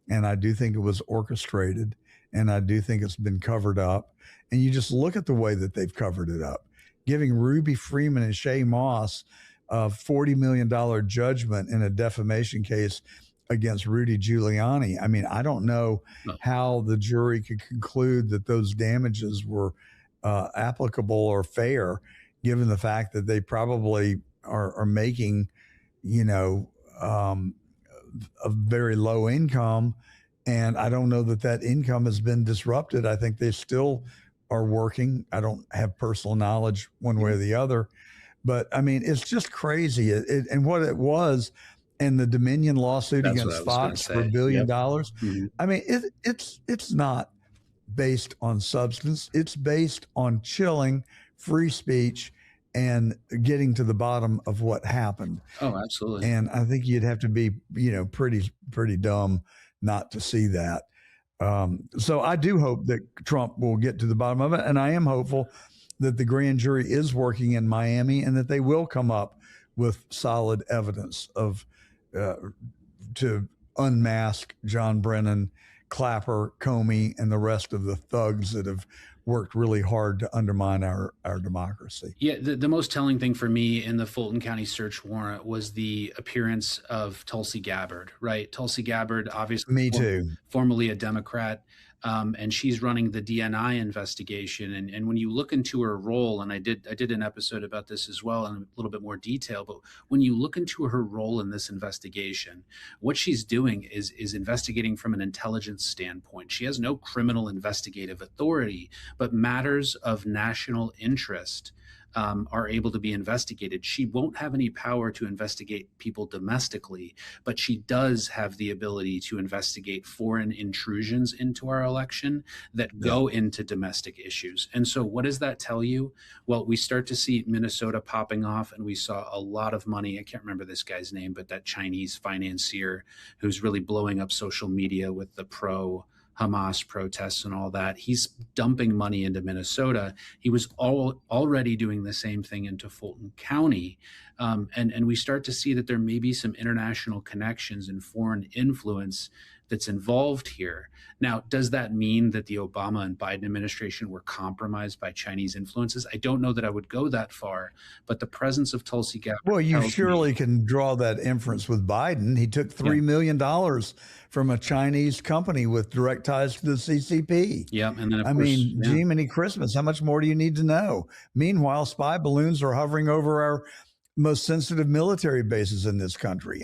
A: and I do think it was orchestrated, and I do think it's been covered up. And you just look at the way that they've covered it up, giving Ruby Freeman and Shay Moss a $40 million judgment in a defamation case against Rudy Giuliani. I mean, I don't know how the jury could conclude that those damages were applicable or fair, given the fact that they probably are making, a very low income. And I don't know that income has been disrupted. I think they still are working. I don't have personal knowledge one way or the other, but I mean, it's just crazy. And what it was, and the Dominion lawsuit against Fox for $1 billion. Mm-hmm. I mean, it's not based on substance. It's based on chilling free speech and getting to the bottom of what happened.
N: Oh, absolutely.
A: And I think you'd have to be, pretty dumb not to see that. So I do hope that Trump will get to the bottom of it. And I am hopeful that the grand jury is working in Miami and that they will come up with solid evidence of to unmask John Brennan, Clapper, Comey, and the rest of the thugs that have worked really hard to undermine our democracy.
N: Yeah, the most telling thing for me in the Fulton County search warrant was the appearance of Tulsi Gabbard, right? Tulsi Gabbard, obviously,
A: Me too.
N: Formerly a Democrat, and she's running the DNI investigation. And when you look into her role, and I did an episode about this as well in a little bit more detail, but when you look into her role in this investigation, what she's doing is investigating from an intelligence standpoint. She has no criminal investigative authority, but matters of national interest are able to be investigated. She won't have any power to investigate people domestically, but she does have the ability to investigate foreign intrusions into our election that go into domestic issues. And so what does that tell you? Well, we start to see Minnesota popping off, and we saw a lot of money. I can't remember this guy's name, but that Chinese financier who's really blowing up social media with the Hamas protests and all that. He's dumping money into Minnesota. He was already doing the same thing into Fulton County. And we start to see that there may be some international connections and foreign influence that's involved here. Now, does that mean that the Obama and Biden administration were compromised by Chinese influences? I don't know that I would go that far, but the presence of Tulsi Gabbard.
A: Well, you surely can draw that inference with Biden. He took $3 million from a Chinese company with direct ties to the CCP.
N: Yeah, and then
A: Gee, many Christmas. How much more do you need to know? Meanwhile, spy balloons are hovering over our most sensitive military bases in this country.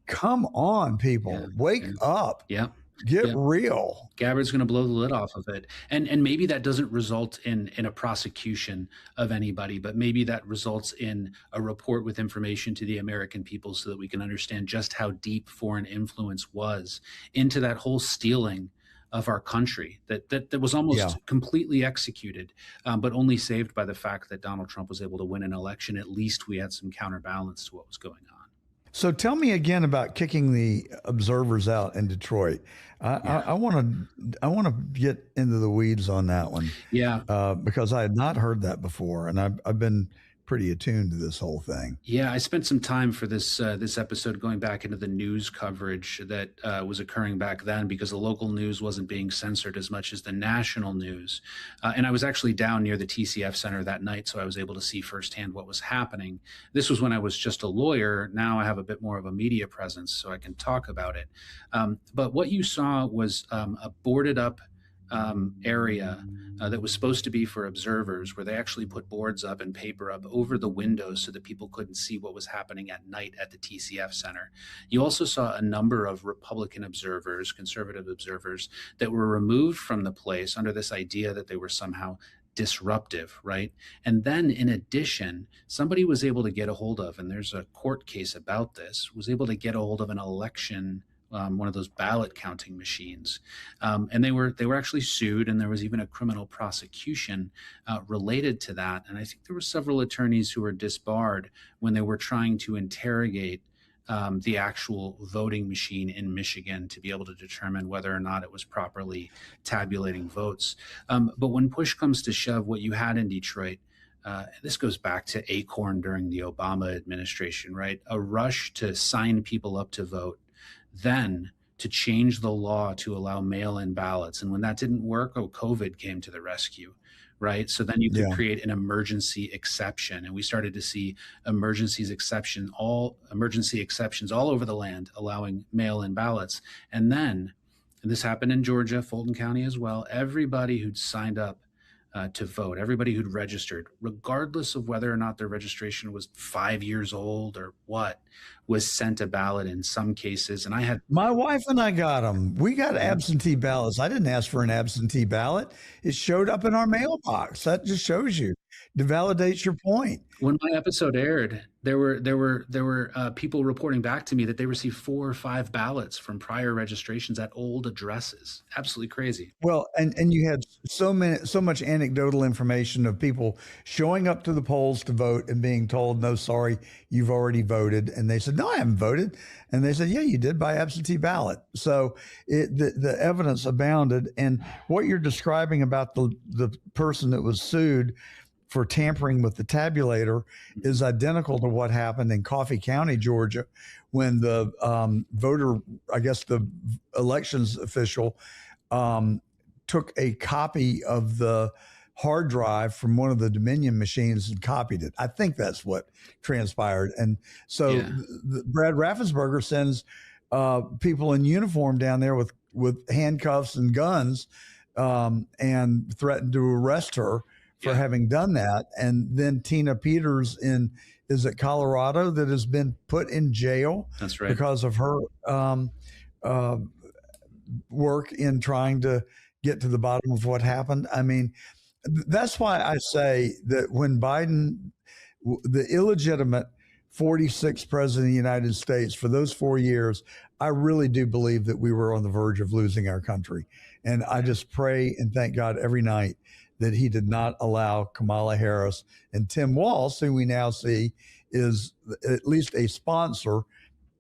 A: Come on, people, wake up. Get real.
N: Gabbard's going to blow the lid off of it. And maybe that doesn't result in a prosecution of anybody, but maybe that results in a report with information to the American people so that we can understand just how deep foreign influence was into that whole stealing of our country that was almost completely executed, but only saved by the fact that Donald Trump was able to win an election. At least we had some counterbalance to what was going on.
A: So tell me again about kicking the observers out in Detroit. I want to get into the weeds on that one. Because I had not heard that before, and I've been pretty attuned to this whole thing.
N: Yeah, I spent some time for this episode going back into the news coverage that was occurring back then, because the local news wasn't being censored as much as the national news. And I was actually down near the TCF Center that night, so I was able to see firsthand what was happening. This was when I was just a lawyer. Now I have a bit more of a media presence, so I can talk about it. But what you saw was a boarded up area that was supposed to be for observers, where they actually put boards up and paper up over the windows so that people couldn't see what was happening at night at the TCF Center. You also saw a number of Republican observers, conservative observers, that were removed from the place under this idea that they were somehow disruptive, right? And then in addition, somebody was able to get a hold of, and there's a court case about this, was able to get a hold of an election, one of those ballot counting machines. And they were actually sued, and there was even a criminal prosecution related to that. And I think there were several attorneys who were disbarred when they were trying to interrogate the actual voting machine in Michigan to be able to determine whether or not it was properly tabulating votes. But when push comes to shove, what you had in Detroit, this goes back to Acorn during the Obama administration, right? A rush to sign people up to vote, then to change the law to allow mail-in ballots. And when that didn't work, COVID came to the rescue, right? So then you could create an emergency exception. And we started to see emergency exceptions all over the land, allowing mail-in ballots. And then, and this happened in Georgia, Fulton County as well, everybody who'd signed up to vote, everybody who'd registered, regardless of whether or not their registration was 5 years old or what, was sent a ballot in some cases. And I had
A: my wife and I got them. We got absentee ballots. I didn't ask for an absentee ballot. It showed up in our mailbox. That just shows you. validates your point.
N: When my episode aired, there were people reporting back to me that they received 4 or 5 ballots from prior registrations at old addresses. Absolutely crazy.
A: Well, and you had so much anecdotal information of people showing up to the polls to vote and being told, no, sorry, you've already voted. And they said, no, I haven't voted. And they said, yeah, you did by absentee ballot. So the evidence abounded. And what you're describing about the person that was sued for tampering with the tabulator is identical to what happened in Coffee County, Georgia, when the the elections official took a copy of the hard drive from one of the Dominion machines and copied it. I think that's what transpired. And so Brad Raffensperger sends people in uniform down there with handcuffs and guns and threatened to arrest her for having done that. And then Tina Peters is it Colorado that has been put in jail?
N: That's right.
A: Because of her work in trying to get to the bottom of what happened. I mean, that's why I say that when Biden, the illegitimate 46th president of the United States for those 4 years, I really do believe that we were on the verge of losing our country. And I just pray and thank God every night that he did not allow Kamala Harris and Tim Walz, who we now see is at least a sponsor,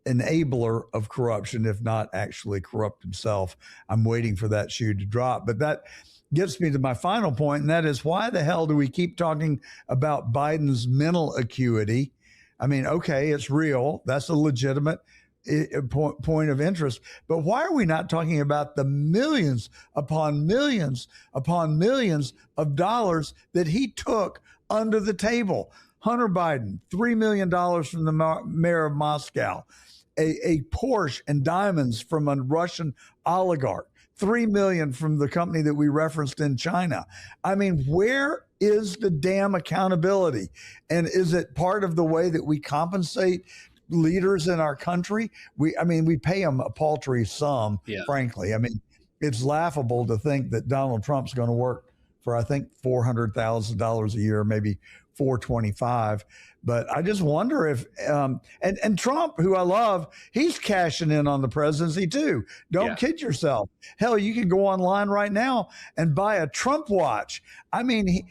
A: enabler of corruption, if not actually corrupt himself. I'm waiting for that shoe to drop. But that gets me to my final point, and that is, why the hell do we keep talking about Biden's mental acuity? I mean, okay, it's real. That's a legitimate point of interest. But why are we not talking about the millions upon millions of dollars that he took under the table? Hunter Biden, $3 million from the mayor of Moscow, a Porsche and diamonds from a Russian oligarch, $3 million from the company that we referenced in China. I mean, where is the damn accountability? And is it part of the way that we compensate leaders in our country? We pay them a paltry sum, frankly. I mean, it's laughable to think that Donald Trump's going to work for, I think, $400,000 a year, maybe $425,000. But I just wonder if, and Trump, who I love, he's cashing in on the presidency too. Don't kid yourself. Hell, you can go online right now and buy a Trump watch. I mean,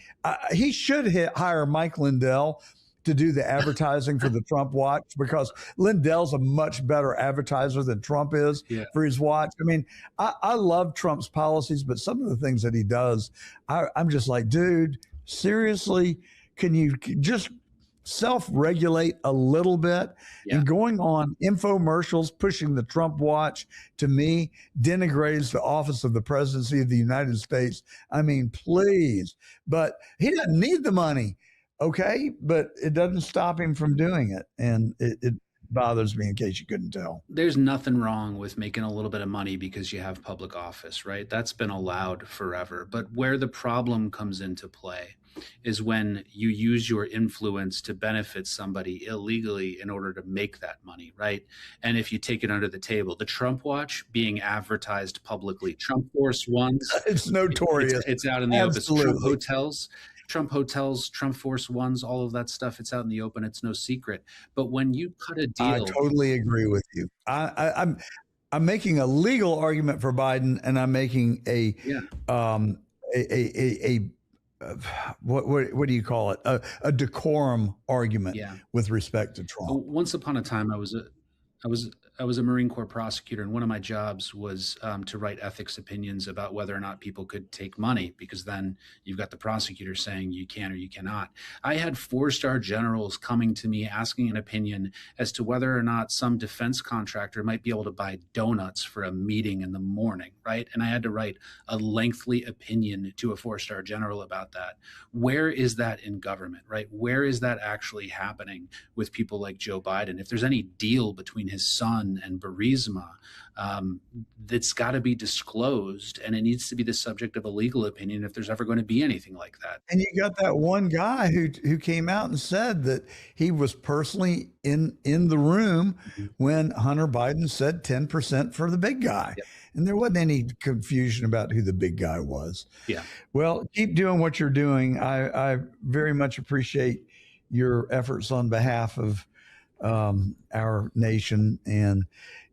A: he should hire Mike Lindell to do the advertising for the Trump watch, because Lindell's a much better advertiser than Trump is for his watch. I mean, I love Trump's policies, but some of the things that he does, I'm just like, dude, seriously, can you just self-regulate a little bit? And going on infomercials pushing the Trump watch, to me, denigrates the office of the presidency of the United States. I mean, please. But he doesn't need the money. Okay, but it doesn't stop him from doing it. And it bothers me, in case you couldn't tell.
N: There's nothing wrong with making a little bit of money because you have public office, right? That's been allowed forever. But where the problem comes into play is when you use your influence to benefit somebody illegally in order to make that money, right? And if you take it under the table, the Trump watch being advertised publicly, Trump Force Ones,
A: it's notorious.
N: It's out in the open. Trump hotels, Trump Force Ones, all of that stuff, it's out in the open. It's no secret. But when you cut a deal,
A: I totally agree with you. I'm making a legal argument for Biden, and I'm making what do you call it? A decorum argument with respect to Trump.
N: Once upon a time, I was a Marine Corps prosecutor, and one of my jobs was to write ethics opinions about whether or not people could take money, because then you've got the prosecutor saying you can or you cannot. I had 4-star generals coming to me asking an opinion as to whether or not some defense contractor might be able to buy donuts for a meeting in the morning, right? And I had to write a lengthy opinion to a 4-star general about that. Where is that in government, right? Where is that actually happening with people like Joe Biden? If there's any deal between his son and Burisma, that's got to be disclosed, and it needs to be the subject of a legal opinion if there's ever going to be anything like that.
A: And you got that one guy who came out and said that he was personally in the room when Hunter Biden said 10% for the big guy.
N: Yep.
A: And there wasn't any confusion about who the big guy was.
N: Yeah.
A: Well, keep doing what you're doing. I very much appreciate your efforts on behalf of our nation. And,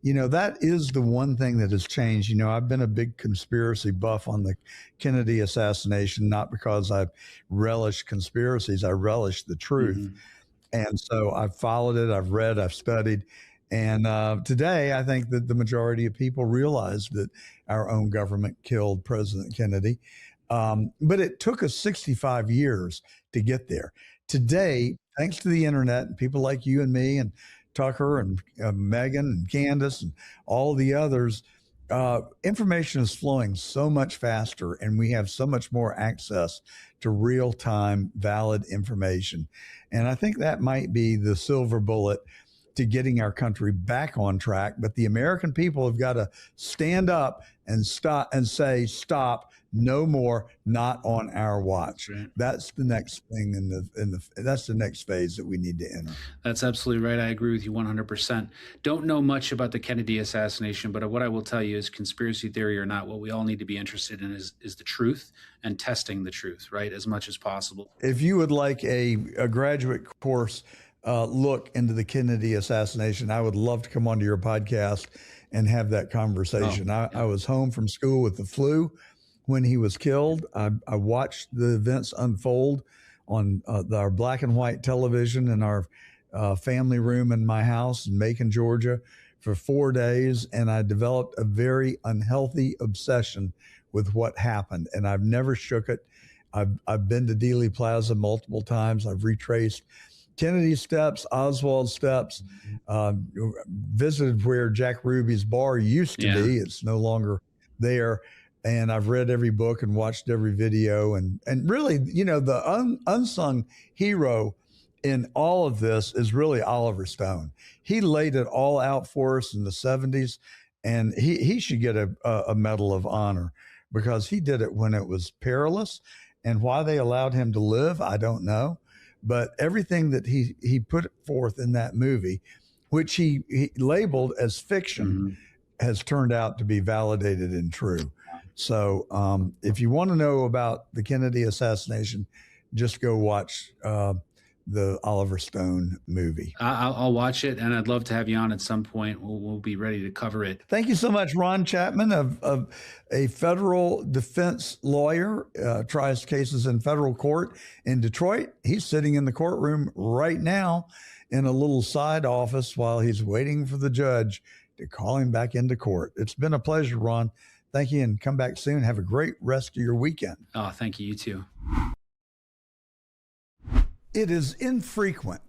A: that is the one thing that has changed. I've been a big conspiracy buff on the Kennedy assassination, not because I relish conspiracies, I relish the truth. And so I've followed it, I've read, I've studied. And today, I think that the majority of people realize that our own government killed President Kennedy. But it took us 65 years to get there. Today, thanks to the internet and people like you and me and Tucker and Megyn and Candace and all the others, information is flowing so much faster, and we have so much more access to real-time, valid information. And I think that might be the silver bullet to getting our country back on track. But the American people have got to stand up and stop and say, stop, no more, not on our watch.
N: Right.
A: That's the next thing that's the next phase that we need to enter.
N: That's absolutely right. I agree with you 100%. Don't know much about the Kennedy assassination, but what I will tell you is, conspiracy theory or not, what we all need to be interested in is the truth and testing the truth, right, as much as possible.
A: If you would like a graduate course look into the Kennedy assassination, I would love to come onto your podcast and have that conversation. I was home from school with the flu when he was killed. I watched the events unfold on our black and white television in our family room in my house in Macon, Georgia, for 4 days. And I developed a very unhealthy obsession with what happened. And I've never shook it. I've been to Dealey Plaza multiple times. I've retraced Kennedy steps, Oswald steps, visited where Jack Ruby's bar used to be. It's no longer there. And I've read every book and watched every video. And really, the unsung hero in all of this is really Oliver Stone. He laid it all out for us in the 70s, and he should get a Medal of Honor, because he did it when it was perilous. And why they allowed him to live, I don't know. But everything that he put forth in that movie, which he labeled as fiction, has turned out to be validated and true. So if you want to know about the Kennedy assassination, just go watch the Oliver Stone movie.
N: I'll watch it, and I'd love to have you on at some point. We'll be ready to cover it.
A: Thank you so much, Ron Chapman, of a federal defense lawyer, tries cases in federal court in Detroit. He's sitting in the courtroom right now in a little side office while he's waiting for the judge to call him back into court. It's been a pleasure, Ron. Thank you, and come back soon. Have a great rest of your weekend.
N: Oh, thank you. You too.
A: It is infrequent,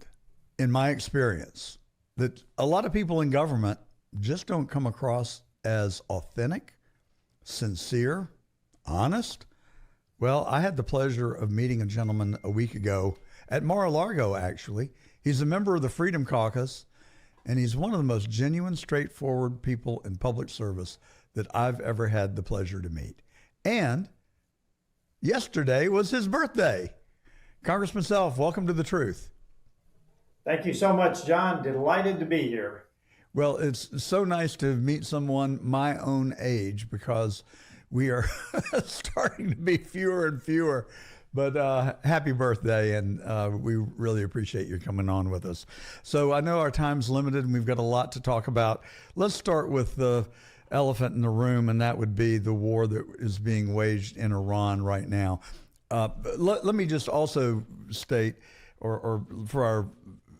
A: in my experience, that a lot of people in government just don't come across as authentic, sincere, honest. Well, I had the pleasure of meeting a gentleman a week ago at Mar-a-Lago, actually. He's a member of the Freedom Caucus, and he's one of the most genuine, straightforward people in public service that I've ever had the pleasure to meet. And yesterday was his birthday. Congressman Self, welcome to The Truth.
O: Thank you so much, John. Delighted to be here.
A: Well, it's so nice to meet someone my own age, because we are starting to be fewer and fewer. But happy birthday, and we really appreciate you coming on with us. So I know our time's limited, and we've got a lot to talk about. Let's start with the elephant in the room, and that would be the war that is being waged in Iran right now. Let me just also state, or for our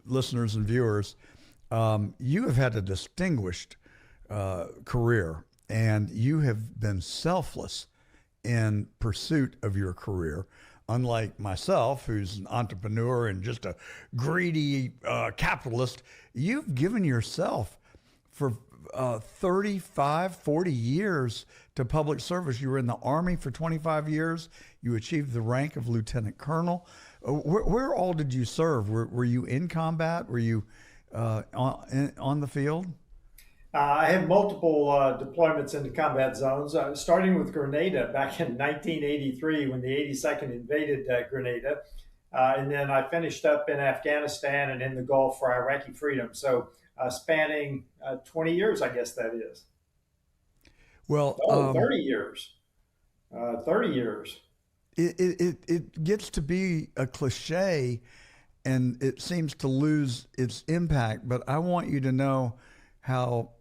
A: listeners and viewers, you have had a distinguished career, and you have been selfless in pursuit of your career. Unlike myself, who's an entrepreneur and just a greedy capitalist, you've given yourself for 35, 40 years to public service. You were in the Army for 25 years. You achieved the rank of lieutenant colonel. Where all did you serve? Were you in combat? Were you on the field?
O: I had multiple deployments into combat zones, starting with Grenada back in 1983 when the 82nd invaded Grenada. And then I finished up in Afghanistan and in the Gulf for Iraqi freedom. So spanning 20 years, I guess that is.
A: Well,
O: 30 years. 30 years.
A: It gets to be a cliche and it seems to lose its impact, but I want you to know how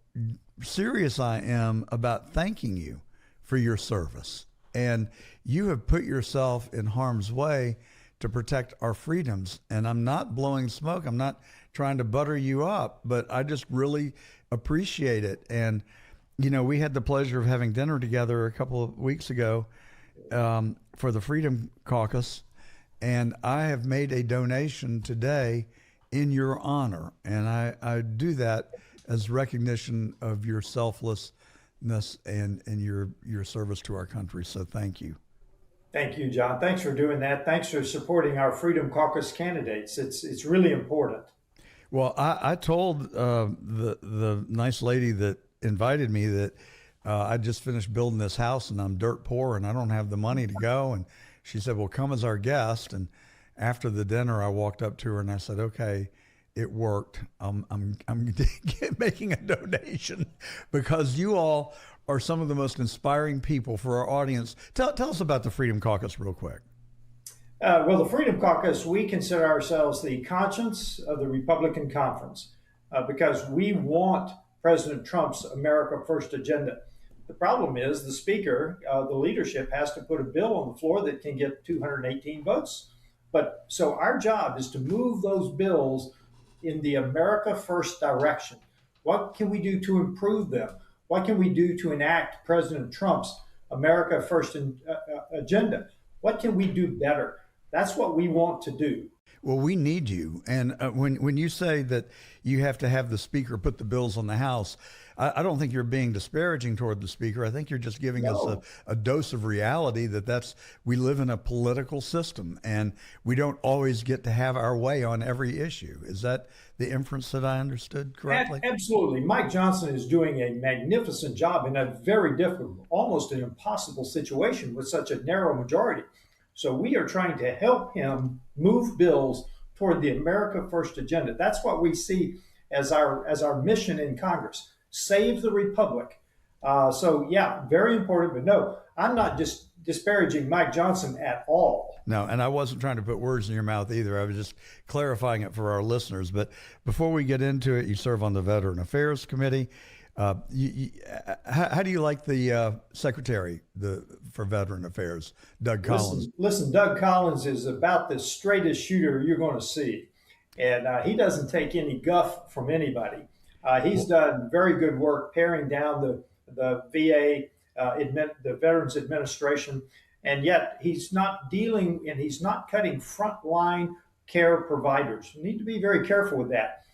A: serious I am about thanking you for your service. And you have put yourself in harm's way to protect our freedoms. And I'm not blowing smoke. I'm not trying to butter you up, but I just really appreciate it. And, you know, we had the pleasure of having dinner together a couple of weeks ago for the Freedom Caucus. And I have made a donation today in your honor. And I do that as recognition of your selflessness and your service to our country. So thank you.
O: Thank you, John. Thanks for doing that. Thanks for supporting our Freedom Caucus candidates. It's really important.
A: Well, I told the nice lady that invited me that I just finished building this house and I'm dirt poor and I don't have the money to go. And she said, well, come as our guest. And after the dinner, I walked up to her and I said, okay, it worked. I'm making a donation because you all are some of the most inspiring people for our audience. Tell us about the Freedom Caucus real quick.
O: Well, the Freedom Caucus, we consider ourselves the conscience of the Republican conference because we want President Trump's America First agenda. The problem is the speaker, the leadership has to put a bill on the floor that can get 218 votes. But so our job is to move those bills in the America First direction. What can we do to improve them? What can we do to enact President Trump's America First agenda? What can we do better? That's what we want to do.
A: Well, we need you. And when you say that you have to have the speaker put the bills on the House, I don't think you're being disparaging toward the speaker. I think you're just giving us a dose of reality that we live in a political system and we don't always get to have our way on every issue. Is that the inference that I understood correctly?
O: Absolutely. Mike Johnson is doing a magnificent job in a very difficult, almost an impossible situation with such a narrow majority. So we are trying to help him move bills toward the America First agenda. That's what we see as our mission in Congress. Save the Republic. So yeah, very important. But no, I'm not just disparaging Mike Johnson at all.
A: No, and I wasn't trying to put words in your mouth either. I was just clarifying it for our listeners. But before we get into it, you serve on the Veteran Affairs Committee. How do you like the secretary for Veteran Affairs, Doug Collins?
O: Listen, Doug Collins is about the straightest shooter you're going to see. And he doesn't take any guff from anybody. He's done very good work paring down the VA, the Veterans Administration, and yet he's not dealing and he's not cutting frontline care providers. We need to be very careful with that.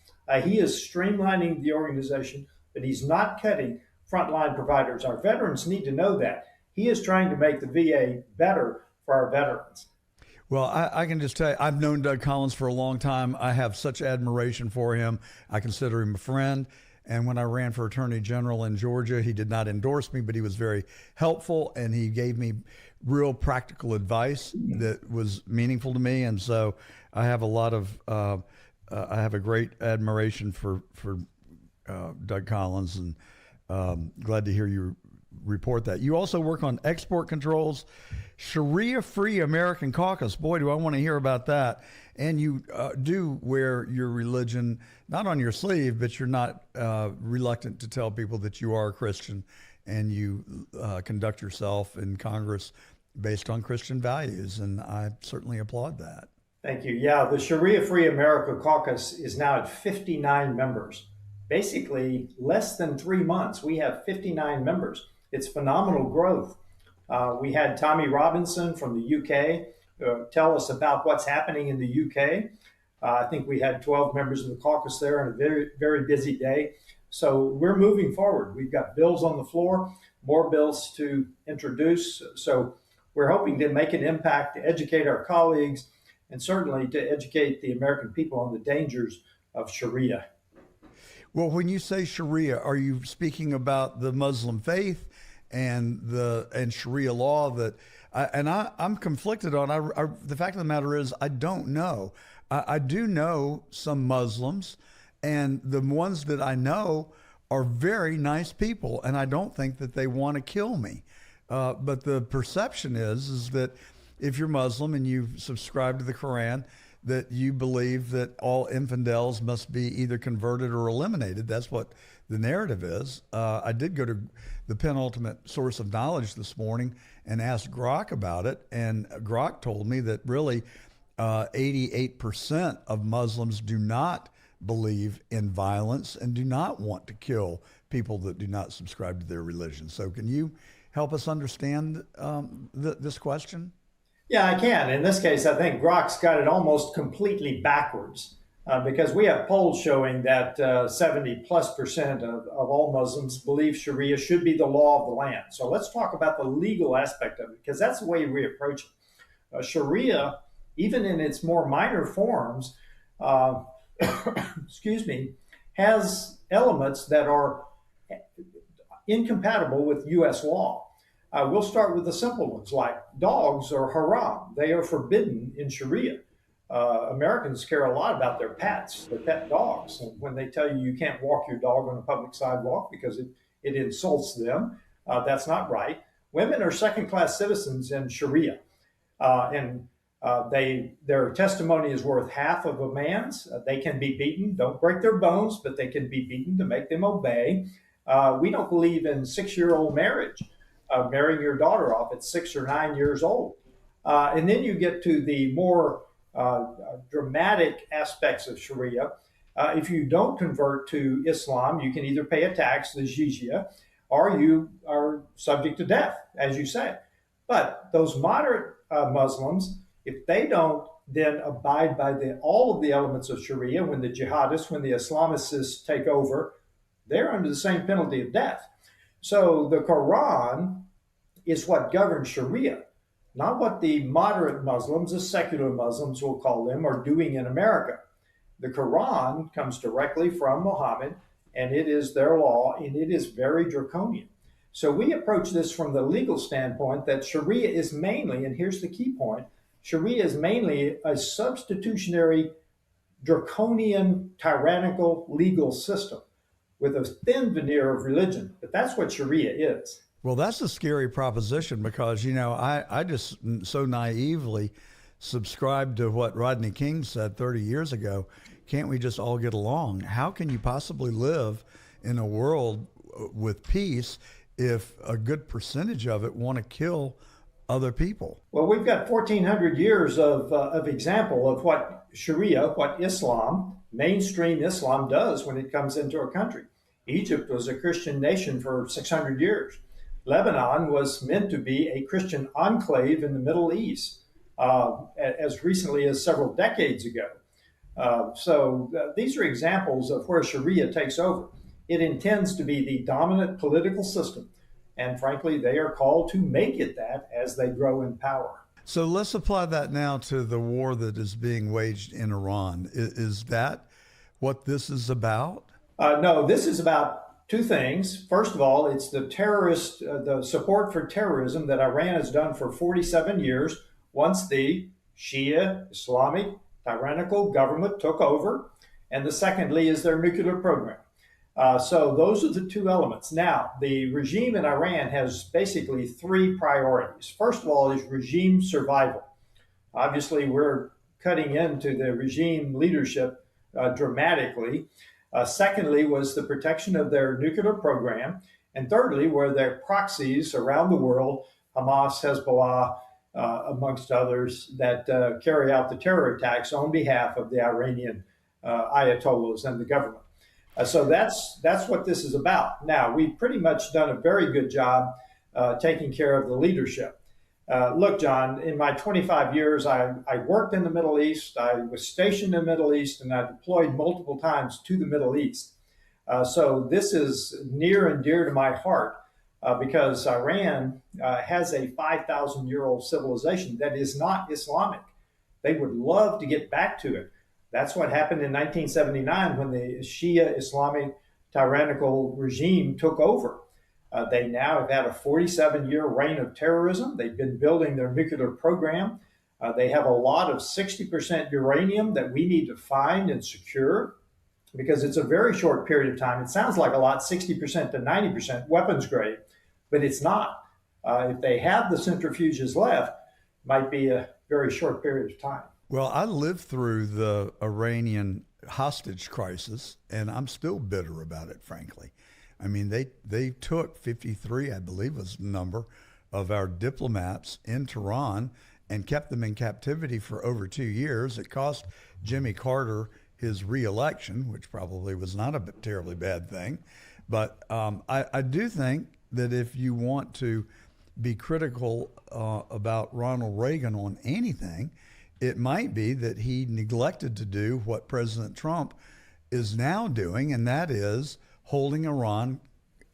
O: He is streamlining the organization, but he's not cutting frontline providers. Our veterans need to know that. He is trying to make the VA better for our veterans.
A: Well, I can just tell you, I've known Doug Collins for a long time. I have such admiration for him. I consider him a friend. And when I ran for Attorney General in Georgia, he did not endorse me, but he was very helpful and he gave me real practical advice that was meaningful to me. And so I have I have a great admiration for Doug Collins, and glad to hear you report that. You also work on export controls, Sharia-free American Caucus. Boy, do I want to hear about that. And you do wear your religion not on your sleeve, but you're not reluctant to tell people that you are a Christian and you conduct yourself in Congress based on Christian values. And I certainly applaud that.
O: Thank you. Yeah, the Sharia-free America Caucus is now at 59 members. Basically, less than 3 months, we have 59 members. It's phenomenal growth. We had Tommy Robinson from the UK tell us about what's happening in the UK. I think we had 12 members of the caucus there on a very, very busy day. So we're moving forward. We've got bills on the floor, more bills to introduce. So we're hoping to make an impact, to educate our colleagues, and certainly to educate the American people on the dangers of Sharia.
A: Well, when you say Sharia, are you speaking about the Muslim faith and Sharia law that? I'm conflicted on. The fact of the matter is, I don't know. I do know some Muslims, and the ones that I know are very nice people, and I don't think that they want to kill me. But the perception is that if you're Muslim and you subscribe to the Quran, that you believe that all infidels must be either converted or eliminated. That's what the narrative is. I did go to the penultimate source of knowledge this morning and asked Grok about it, and Grok told me that really 88% of Muslims do not believe in violence and do not want to kill people that do not subscribe to their religion. So can you help us understand this question?
O: Yeah, I can. In this case, I think Grok's got it almost completely backwards because we have polls showing that 70+% of all Muslims believe Sharia should be the law of the land. So let's talk about the legal aspect of it, because that's the way we approach it. Sharia, even in its more minor forms, excuse me, has elements that are incompatible with U.S. law. We'll start with the simple ones, like dogs are haram. They are forbidden in Sharia. Americans care a lot about their pets, their pet dogs. And when they tell you you can't walk your dog on a public sidewalk because it insults them, that's not right. Women are second-class citizens in Sharia. Their testimony is worth half of a man's. They can be beaten. Don't break their bones, but they can be beaten to make them obey. We don't believe in 6-year-old marriage, marrying your daughter off at 6 or 9 years old. And then you get to the more dramatic aspects of Sharia. If you don't convert to Islam, you can either pay a tax, the jizya, or you are subject to death, as you say. But those moderate Muslims, if they don't then abide by all of the elements of Sharia, when the jihadists, when the Islamists take over, they're under the same penalty of death. So the Quran is what governs Sharia, not what the moderate Muslims, the secular Muslims we'll call them, are doing in America. The Quran comes directly from Muhammad, and it is their law, and it is very draconian. So we approach this from the legal standpoint that Sharia is mainly, and here's the key point, Sharia is mainly a substitutionary, draconian, tyrannical legal system with a thin veneer of religion. But that's what Sharia is.
A: Well, that's a scary proposition because, I just so naively subscribed to what Rodney King said 30 years ago. Can't we just all get along? How can you possibly live in a world with peace if a good percentage of it want to kill other people?
O: Well, we've got 1,400 years of example of what Sharia, what Islam, mainstream Islam does when it comes into a country. Egypt was a Christian nation for 600 years. Lebanon was meant to be a Christian enclave in the Middle East as recently as several decades ago. So these are examples of where Sharia takes over. It intends to be the dominant political system. And frankly, they are called to make it that as they grow in power.
A: So let's apply that now to the war that is being waged in Iran. Is that what this is about?
O: No, this is about two things. First of all, it's the support for terrorism that Iran has done for 47 years once the Shia Islamic tyrannical government took over. And the secondly is their nuclear program. So those are the two elements. Now, the regime in Iran has basically three priorities. First of all is regime survival. Obviously, we're cutting into the regime leadership dramatically. Secondly was the protection of their nuclear program. And thirdly were their proxies around the world, Hamas, Hezbollah, amongst others, that carry out the terror attacks on behalf of the Iranian Ayatollahs and the government. So that's what this is about. Now, we've pretty much done a very good job taking care of the leadership. Look, John, in my 25 years, I worked in the Middle East. I was stationed in the Middle East, and I deployed multiple times to the Middle East. So this is near and dear to my heart because Iran has a 5,000-year-old civilization that is not Islamic. They would love to get back to it. That's what happened in 1979 when the Shia Islamic tyrannical regime took over. They now have had a 47-year reign of terrorism. They've been building their nuclear program. They have a lot of 60% uranium that we need to find and secure, because it's a very short period of time. It sounds like a lot, 60% to 90% weapons grade, but it's not. If they have the centrifuges left, it might be a very short period of time.
A: Well, I lived through the Iranian hostage crisis, and I'm still bitter about it, frankly. I mean, they took 53, I believe was the number, of our diplomats in Tehran and kept them in captivity for over 2 years. It cost Jimmy Carter his reelection, which probably was not a terribly bad thing. But I do think that if you want to be critical about Ronald Reagan on anything, it might be that he neglected to do what President Trump is now doing, and that is holding Iran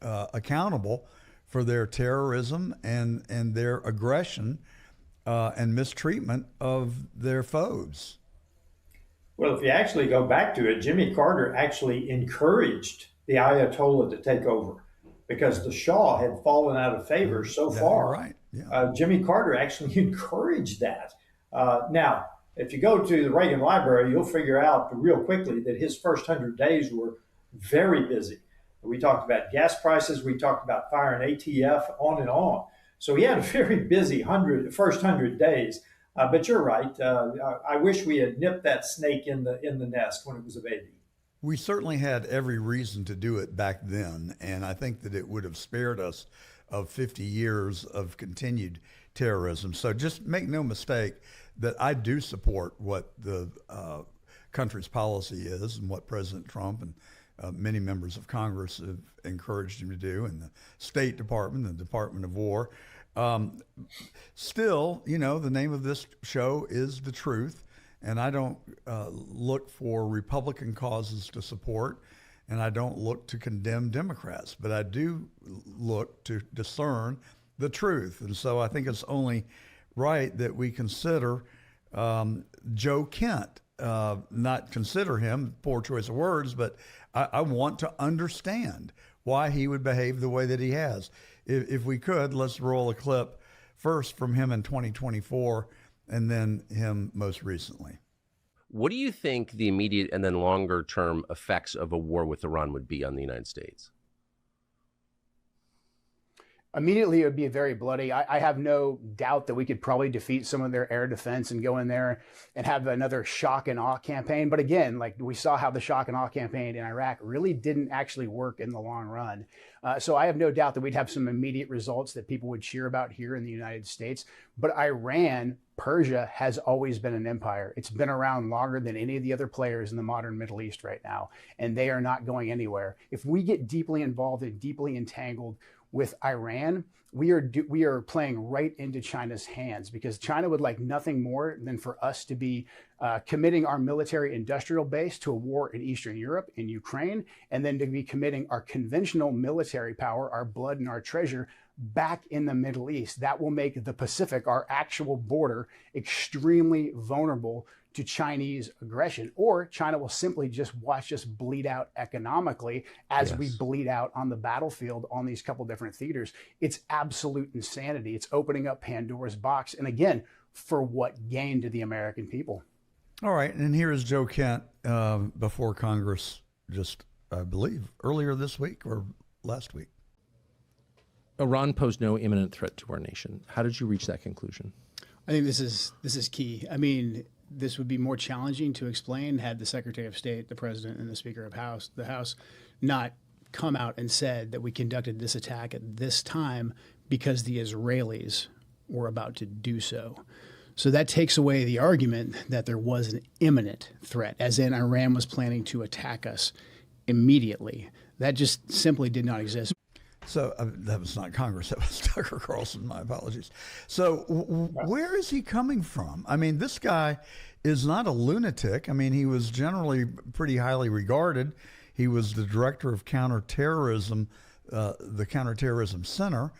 A: accountable for their terrorism and their aggression and mistreatment of their foes.
O: Well, if you actually go back to it, Jimmy Carter actually encouraged the Ayatollah to take over because the Shah had fallen out of favor so far.
A: Right. Yeah.
O: Jimmy Carter actually encouraged that. Now, if you go to the Reagan Library, you'll figure out real quickly that his first 100 days were very busy. We talked about gas prices. We talked about firing ATF, on and on. So he had a very busy first 100 days. But you're right. I wish we had nipped that snake in the nest when it was a baby.
A: We certainly had every reason to do it back then, and I think that it would have spared us of 50 years of continued terrorism. So just make no mistake that I do support what the country's policy is and what President Trump and many members of Congress have encouraged him to do, and the State Department, the Department of War. Still, you know, the name of this show is The Truth, and I don't look for Republican causes to support, and I don't look to condemn Democrats, but I do look to discern the truth. And so I think it's only right that we consider Joe Kent, not consider him, poor choice of words, but I want to understand why he would behave the way that he has. If we could, let's roll a clip first from him in 2024 and then him most recently.
P: What do you think the immediate and then longer term effects of a war with Iran would be on the United States?
Q: Immediately, it would be very bloody. I have no doubt that we could probably defeat some of their air defense and go in there and have another shock and awe campaign. But again, like we saw how the shock and awe campaign in Iraq really didn't actually work in the long run. So I have no doubt that we'd have some immediate results that people would cheer about here in the United States. But Iran, Persia, has always been an empire. It's been around longer than any of the other players in the modern Middle East right now, and they are not going anywhere. If we get deeply involved and deeply entangled with Iran, we are playing right into China's hands, because China would like nothing more than for us to be committing our military industrial base to a war in Eastern Europe, in Ukraine, and then to be committing our conventional military power, our blood and our treasure, back in the Middle East. That will make the Pacific, our actual border, extremely vulnerable to Chinese aggression, or China will simply just watch us bleed out economically as we bleed out on the battlefield on these couple different theaters. It's absolute insanity. It's opening up Pandora's box. And again, for what gain to the American people?
A: All right. And here is Joe Kent before Congress just, I believe, earlier this week or last week.
E: Iran posed no imminent threat to our nation. How did you reach that conclusion?
R: I think this is key. I mean, this would be more challenging to explain had the Secretary of State, the President, and the Speaker of the House not come out and said that we conducted this attack at this time because the Israelis were about to do so. So that takes away the argument that there was an imminent threat, as in Iran was planning to attack us immediately. That just simply did not exist.
A: So that was not Congress, that was Tucker Carlson, my apologies. So where is he coming from? I mean, this guy is not a lunatic. I mean, he was generally pretty highly regarded. He was the director of counterterrorism, the Counterterrorism Center.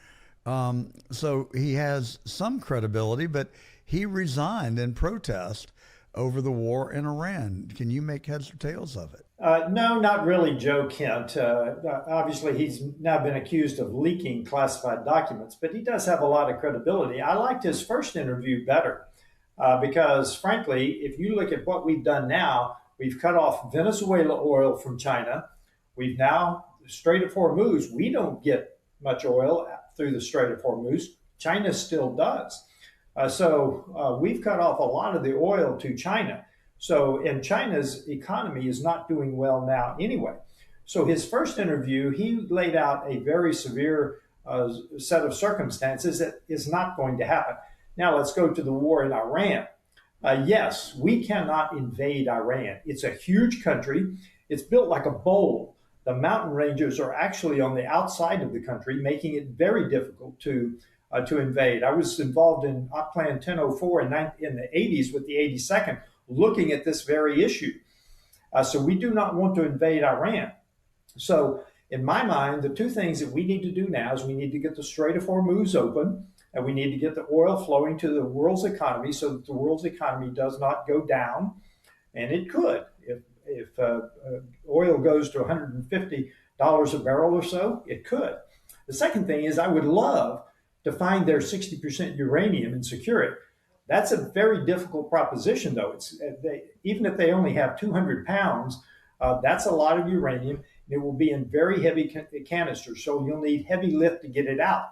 A: So he has some credibility, but he resigned in protest over the war in Iran. Can you make heads or tails of it?
O: No, not really, Joe Kent. Obviously, he's now been accused of leaking classified documents, but he does have a lot of credibility. I liked his first interview better because, frankly, if you look at what we've done now, we've cut off Venezuela oil from China. We've now, Strait of Hormuz, we don't get much oil through the Strait of Hormuz. China still does. So we've cut off a lot of the oil to China. And China's economy is not doing well now anyway. So his first interview, he laid out a very severe set of circumstances that is not going to happen. Now let's go to the war in Iran. Yes, we cannot invade Iran. It's a huge country. It's built like a bowl. The mountain ranges are actually on the outside of the country, making it very difficult to invade. I was involved in Op Plan 1004 in the 80s with the 82nd, looking at this very issue. So we do not want to invade Iran. So in my mind, the two things that we need to do now is we need to get the Strait of Hormuz open, and we need to get the oil flowing to the world's economy so that the world's economy does not go down. And it could. If oil goes to $150 a barrel or so, it could. The second thing is I would love to find their 60% uranium and secure it. That's a very difficult proposition, though. Even if they only have 200 pounds, that's a lot of uranium. It will be in very heavy canisters, so you'll need heavy lift to get it out.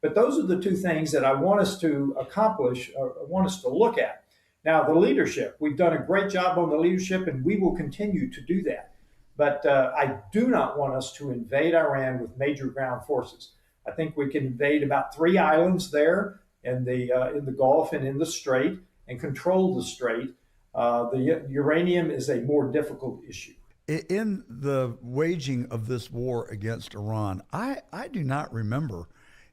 O: But those are the two things that I want us to accomplish, or want us to look at. Now, the leadership, we've done a great job on the leadership, and we will continue to do that. But I do not want us to invade Iran with major ground forces. I think we can invade about 3 islands there in the Gulf and in the Strait and control the Strait. The uranium is a more difficult issue.
A: In the waging of this war against Iran, I do not remember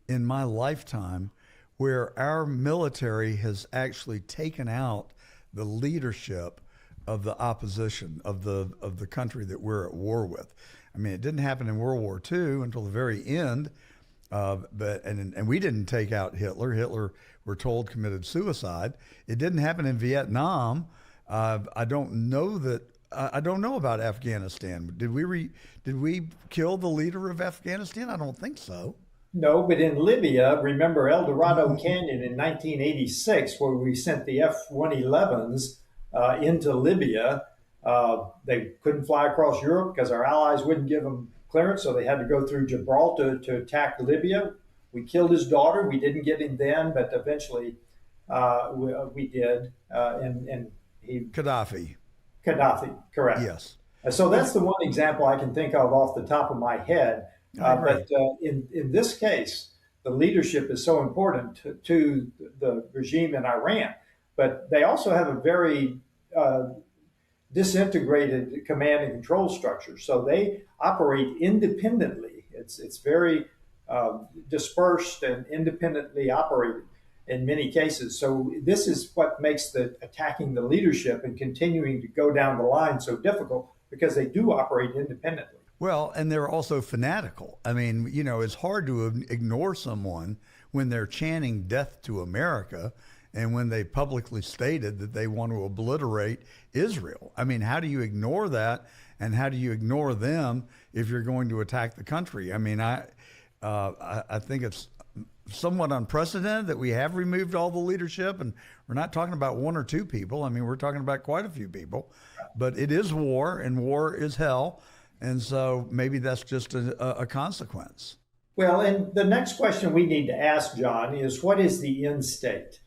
A: in my lifetime where our military has actually taken out the leadership of the opposition of the country that we're at war with. I mean, it didn't happen in World War II until the very end, and we didn't take out Hitler. Hitler, we're told, committed suicide. It didn't happen in Vietnam. I don't know about Afghanistan. Did we kill the leader of Afghanistan? I don't think so.
O: No, but in Libya, remember El Dorado Canyon in 1986, where we sent the F-111s into Libya. They couldn't fly across Europe because our allies wouldn't give them clearance, so they had to go through Gibraltar to attack Libya. We killed his daughter. We didn't get him then, but eventually we did. And he
A: Gaddafi,
O: correct.
A: Yes.
O: So that's the one example I can think of off the top of my head. But in this case, the leadership is so important to the regime in Iran. But they also have a very disintegrated command and control structure. So they operate independently. It's very dispersed and independently operated in many cases. So this is what makes attacking the leadership and continuing to go down the line so difficult, because they do operate independently.
A: Well, and they're also fanatical. I mean, it's hard to ignore someone when they're chanting death to America and when they publicly stated that they want to obliterate Israel. I mean, how do you ignore that? And how do you ignore them if you're going to attack the country? I mean, I think it's somewhat unprecedented that we have removed all the leadership, and we're not talking about 1 or 2 people. I mean, we're talking about quite a few people, but it is war, and war is hell. And so maybe that's just a consequence.
O: Well, and the next question we need to ask, John, is what is the end state?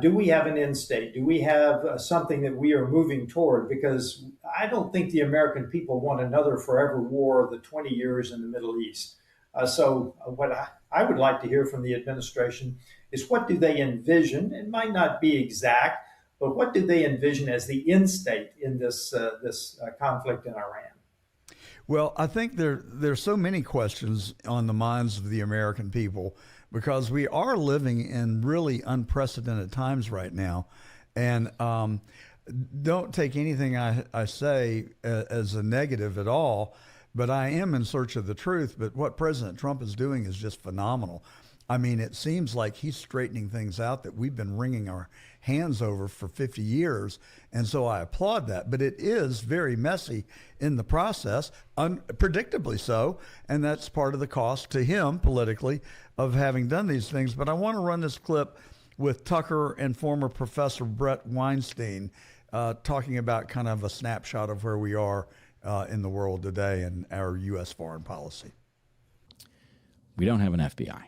O: Do we have an end state? Do we have something that we are moving toward? Because I don't think the American people want another forever war of the 20 years in the Middle East. So what I would like to hear from the administration is, what do they envision? It might not be exact, but what do they envision as the end state in this conflict in Iran?
A: Well, I think there's so many questions on the minds of the American people, because we are living in really unprecedented times right now. And don't take anything I say as a negative at all, but I am in search of the truth. But what President Trump is doing is just phenomenal. I mean, it seems like he's straightening things out that we've been wringing our hands over for 50 years. And so I applaud that. But it is very messy in the process, unpredictably so. And that's part of the cost to him politically of having done these things. But I want to run this clip with Tucker and former Professor Brett Weinstein talking about kind of a snapshot of where we are in the world today and our U.S. foreign policy.
S: We don't have an FBI.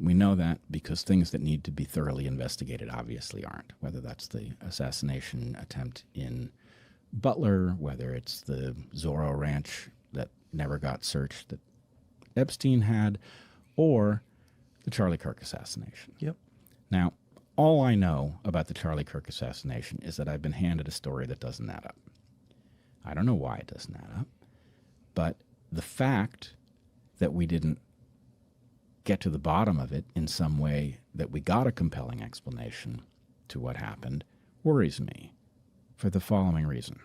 S: We know that because things that need to be thoroughly investigated obviously aren't, whether that's the assassination attempt in Butler, whether it's the Zorro Ranch that never got searched that Epstein had, or the Charlie Kirk assassination.
A: Yep.
S: Now, all I know about the Charlie Kirk assassination is that I've been handed a story that doesn't add up. I don't know why it doesn't add up, but the fact that we didn't get to the bottom of it in some way, that we got a compelling explanation to what happened, worries me for the following reason.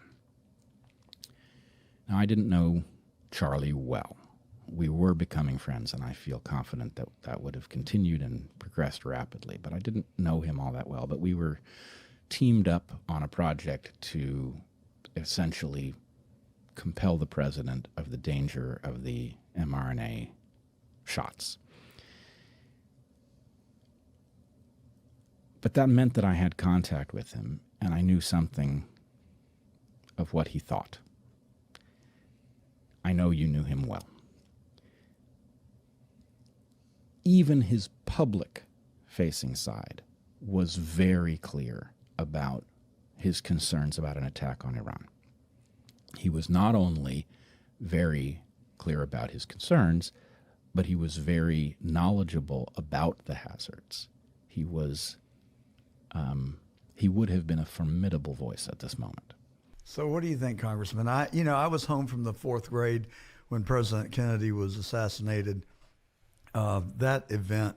S: Now, I didn't know Charlie well. We were becoming friends, and I feel confident that that would have continued and progressed rapidly, but I didn't know him all that well. But we were teamed up on a project to essentially compel the president of the danger of the mRNA shots. But that meant that I had contact with him, and I knew something of what he thought. I know you knew him well. Even his public-facing side was very clear about his concerns about an attack on Iran. He was not only very clear about his concerns, but he was very knowledgeable about the hazards. He was he would have been a formidable voice at this moment.
A: So what do you think, Congressman? I was home from the fourth grade when President Kennedy was assassinated. That event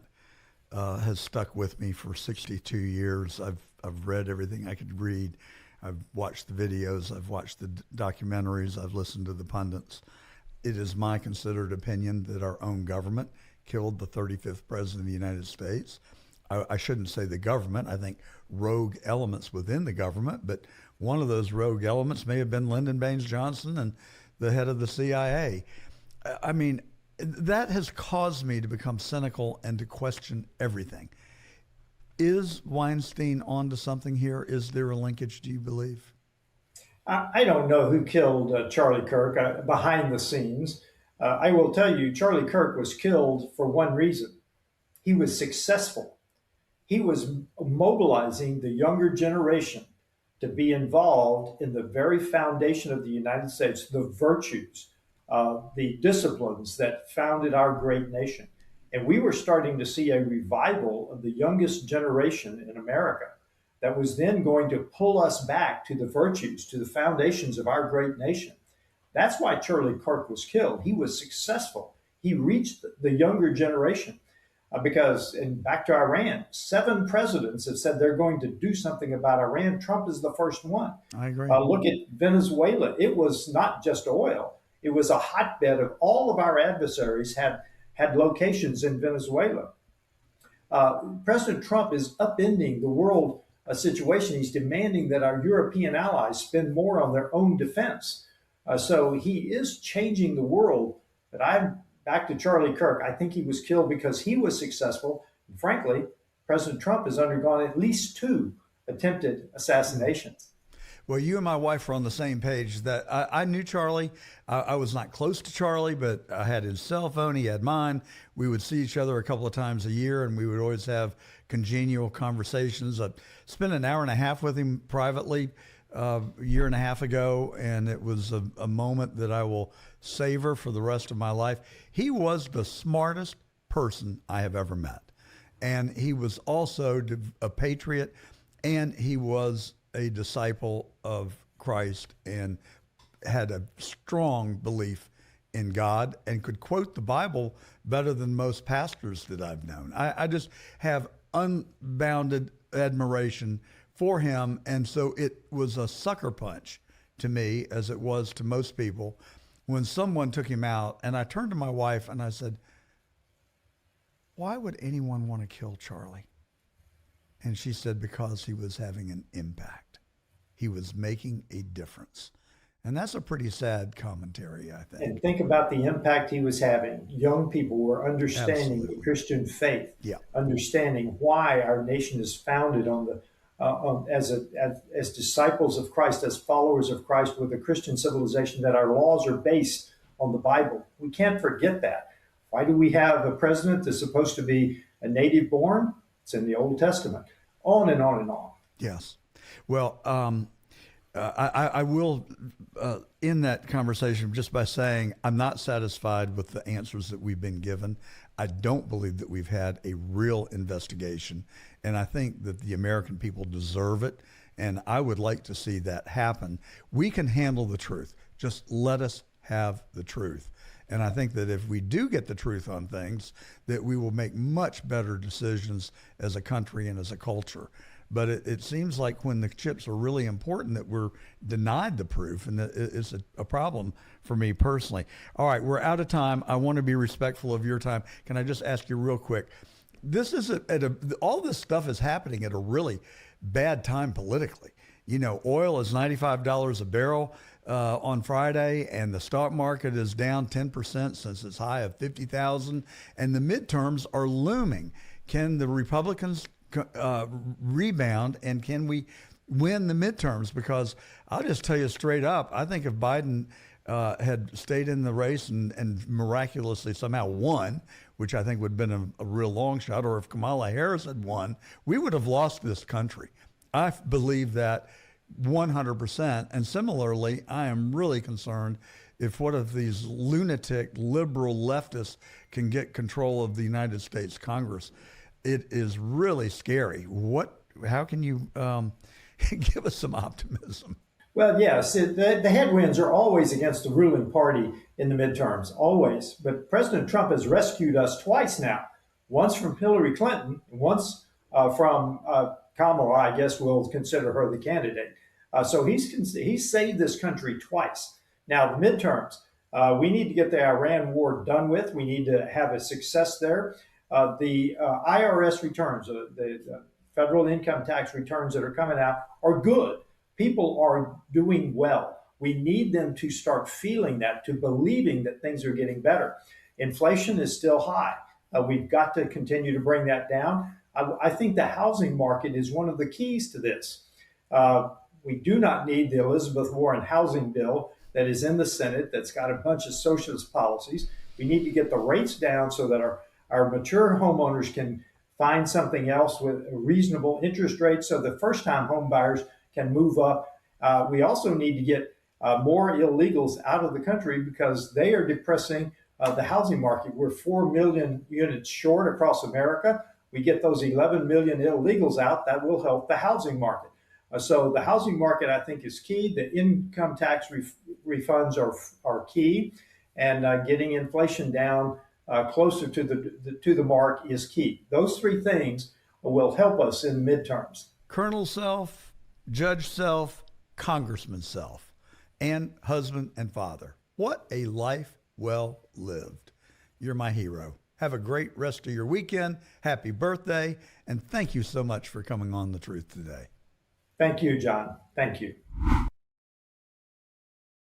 A: has stuck with me for 62 years. I've read everything I could read. I've watched the videos. I've watched the documentaries. I've listened to the pundits. It is my considered opinion that our own government killed the 35th president of the United States. I shouldn't say the government. I think rogue elements within the government, but one of those rogue elements may have been Lyndon Baines Johnson and the head of the CIA. I mean, that has caused me to become cynical and to question everything. Is Weinstein onto something here? Is there a linkage, do you believe?
O: I don't know who killed Charlie Kirk behind the scenes. I will tell you, Charlie Kirk was killed for one reason. He was successful. He was mobilizing the younger generation to be involved in the very foundation of the United States, the virtues, the disciplines that founded our great nation. And we were starting to see a revival of the youngest generation in America that was then going to pull us back to the virtues, to the foundations of our great nation. That's why Charlie Kirk was killed. He was successful. He reached the younger generation. Because, and back to Iran, 7 presidents have said they're going to do something about Iran. Trump is the first one.
A: I agree.
O: Look at Venezuela. It was not just oil. It was a hotbed of all of our adversaries had locations in Venezuela. President Trump is upending the world situation. He's demanding that our European allies spend more on their own defense. So he is changing the world. But I'm back to Charlie Kirk. I think he was killed because he was successful. And frankly, President Trump has undergone at least 2 attempted assassinations.
A: Well, you and my wife are on the same page that I knew Charlie. I was not close to Charlie, but I had his cell phone. He had mine. We would see each other a couple of times a year, and we would always have congenial conversations. I spent an hour and a half with him privately a year and a half ago, and it was a moment that I will savor for the rest of my life. He was the smartest person I have ever met, and he was also a patriot, and he was a disciple of Christ and had a strong belief in God and could quote the Bible better than most pastors that I've known. I just have unbounded admiration for him. And so it was a sucker punch to me, as it was to most people, when someone took him out. And I turned to my wife and I said, why would anyone want to kill Charlie? And she said, because he was having an impact. He was making a difference. And that's a pretty sad commentary, I think.
O: And think about the impact he was having. Young people were understanding the Christian faith, understanding why our nation is founded on the as disciples of Christ, as followers of Christ, with a Christian civilization, that our laws are based on the Bible. We can't forget that. Why do we have a president that's supposed to be a native born? It's in the Old Testament. On and on and on.
A: Yes. Well, I will end that conversation just by saying I'm not satisfied with the answers that we've been given. I don't believe that we've had a real investigation, and I think that the American people deserve it, and I would like to see that happen. We can handle the truth. Just let us have the truth. And I think that if we do get the truth on things, that we will make much better decisions as a country and as a culture. But it seems like when the chips are really important that we're denied the proof, and it's a problem for me personally. All right, we're out of time. I want to be respectful of your time. Can I just ask you real quick? This is all this stuff is happening at a really bad time politically. You know, oil is $95 a barrel on Friday, and the stock market is down 10% since its high of 50,000, and the midterms are looming. Can the Republicans rebound, and can we win the midterms? Because I'll just tell you straight up, I think if Biden had stayed in the race and miraculously somehow won, which I think would have been a real long shot, or if Kamala Harris had won, we would have lost this country. I believe that 100%. And similarly, I am really concerned if one of these lunatic liberal leftists can get control of the United States Congress. It is really scary. How can you give us some optimism?
O: Well, yes, the headwinds are always against the ruling party in the midterms, always. But President Trump has rescued us twice now, once from Hillary Clinton, once from Kamala. I guess we'll consider her the candidate. So he's saved this country twice. Now, the midterms, we need to get the Iran war done with. We need to have a success there. The IRS returns, the federal income tax returns that are coming out are good. People are doing well. We need them to start feeling that, to believing that things are getting better. Inflation is still high. We've got to continue to bring that down. I think the housing market is one of the keys to this. We do not need the Elizabeth Warren housing bill that is in the Senate that's got a bunch of socialist policies. We need to get the rates down so that our mature homeowners can find something else with a reasonable interest rate so the first-time home buyers can move up. We also need to get more illegals out of the country because they are depressing the housing market. We're 4 million units short across America. We get those 11 million illegals out, that will help the housing market. So the housing market, I think, is key. The income tax refunds are key, and getting inflation down closer to the mark is key. Those three things will help us in midterms.
A: Colonel Self, Judge Self, Congressman Self, and husband and father. What a life well lived. You're my hero. Have a great rest of your weekend. Happy birthday. And thank you so much for coming on The Truth Today.
O: Thank you, John. Thank you.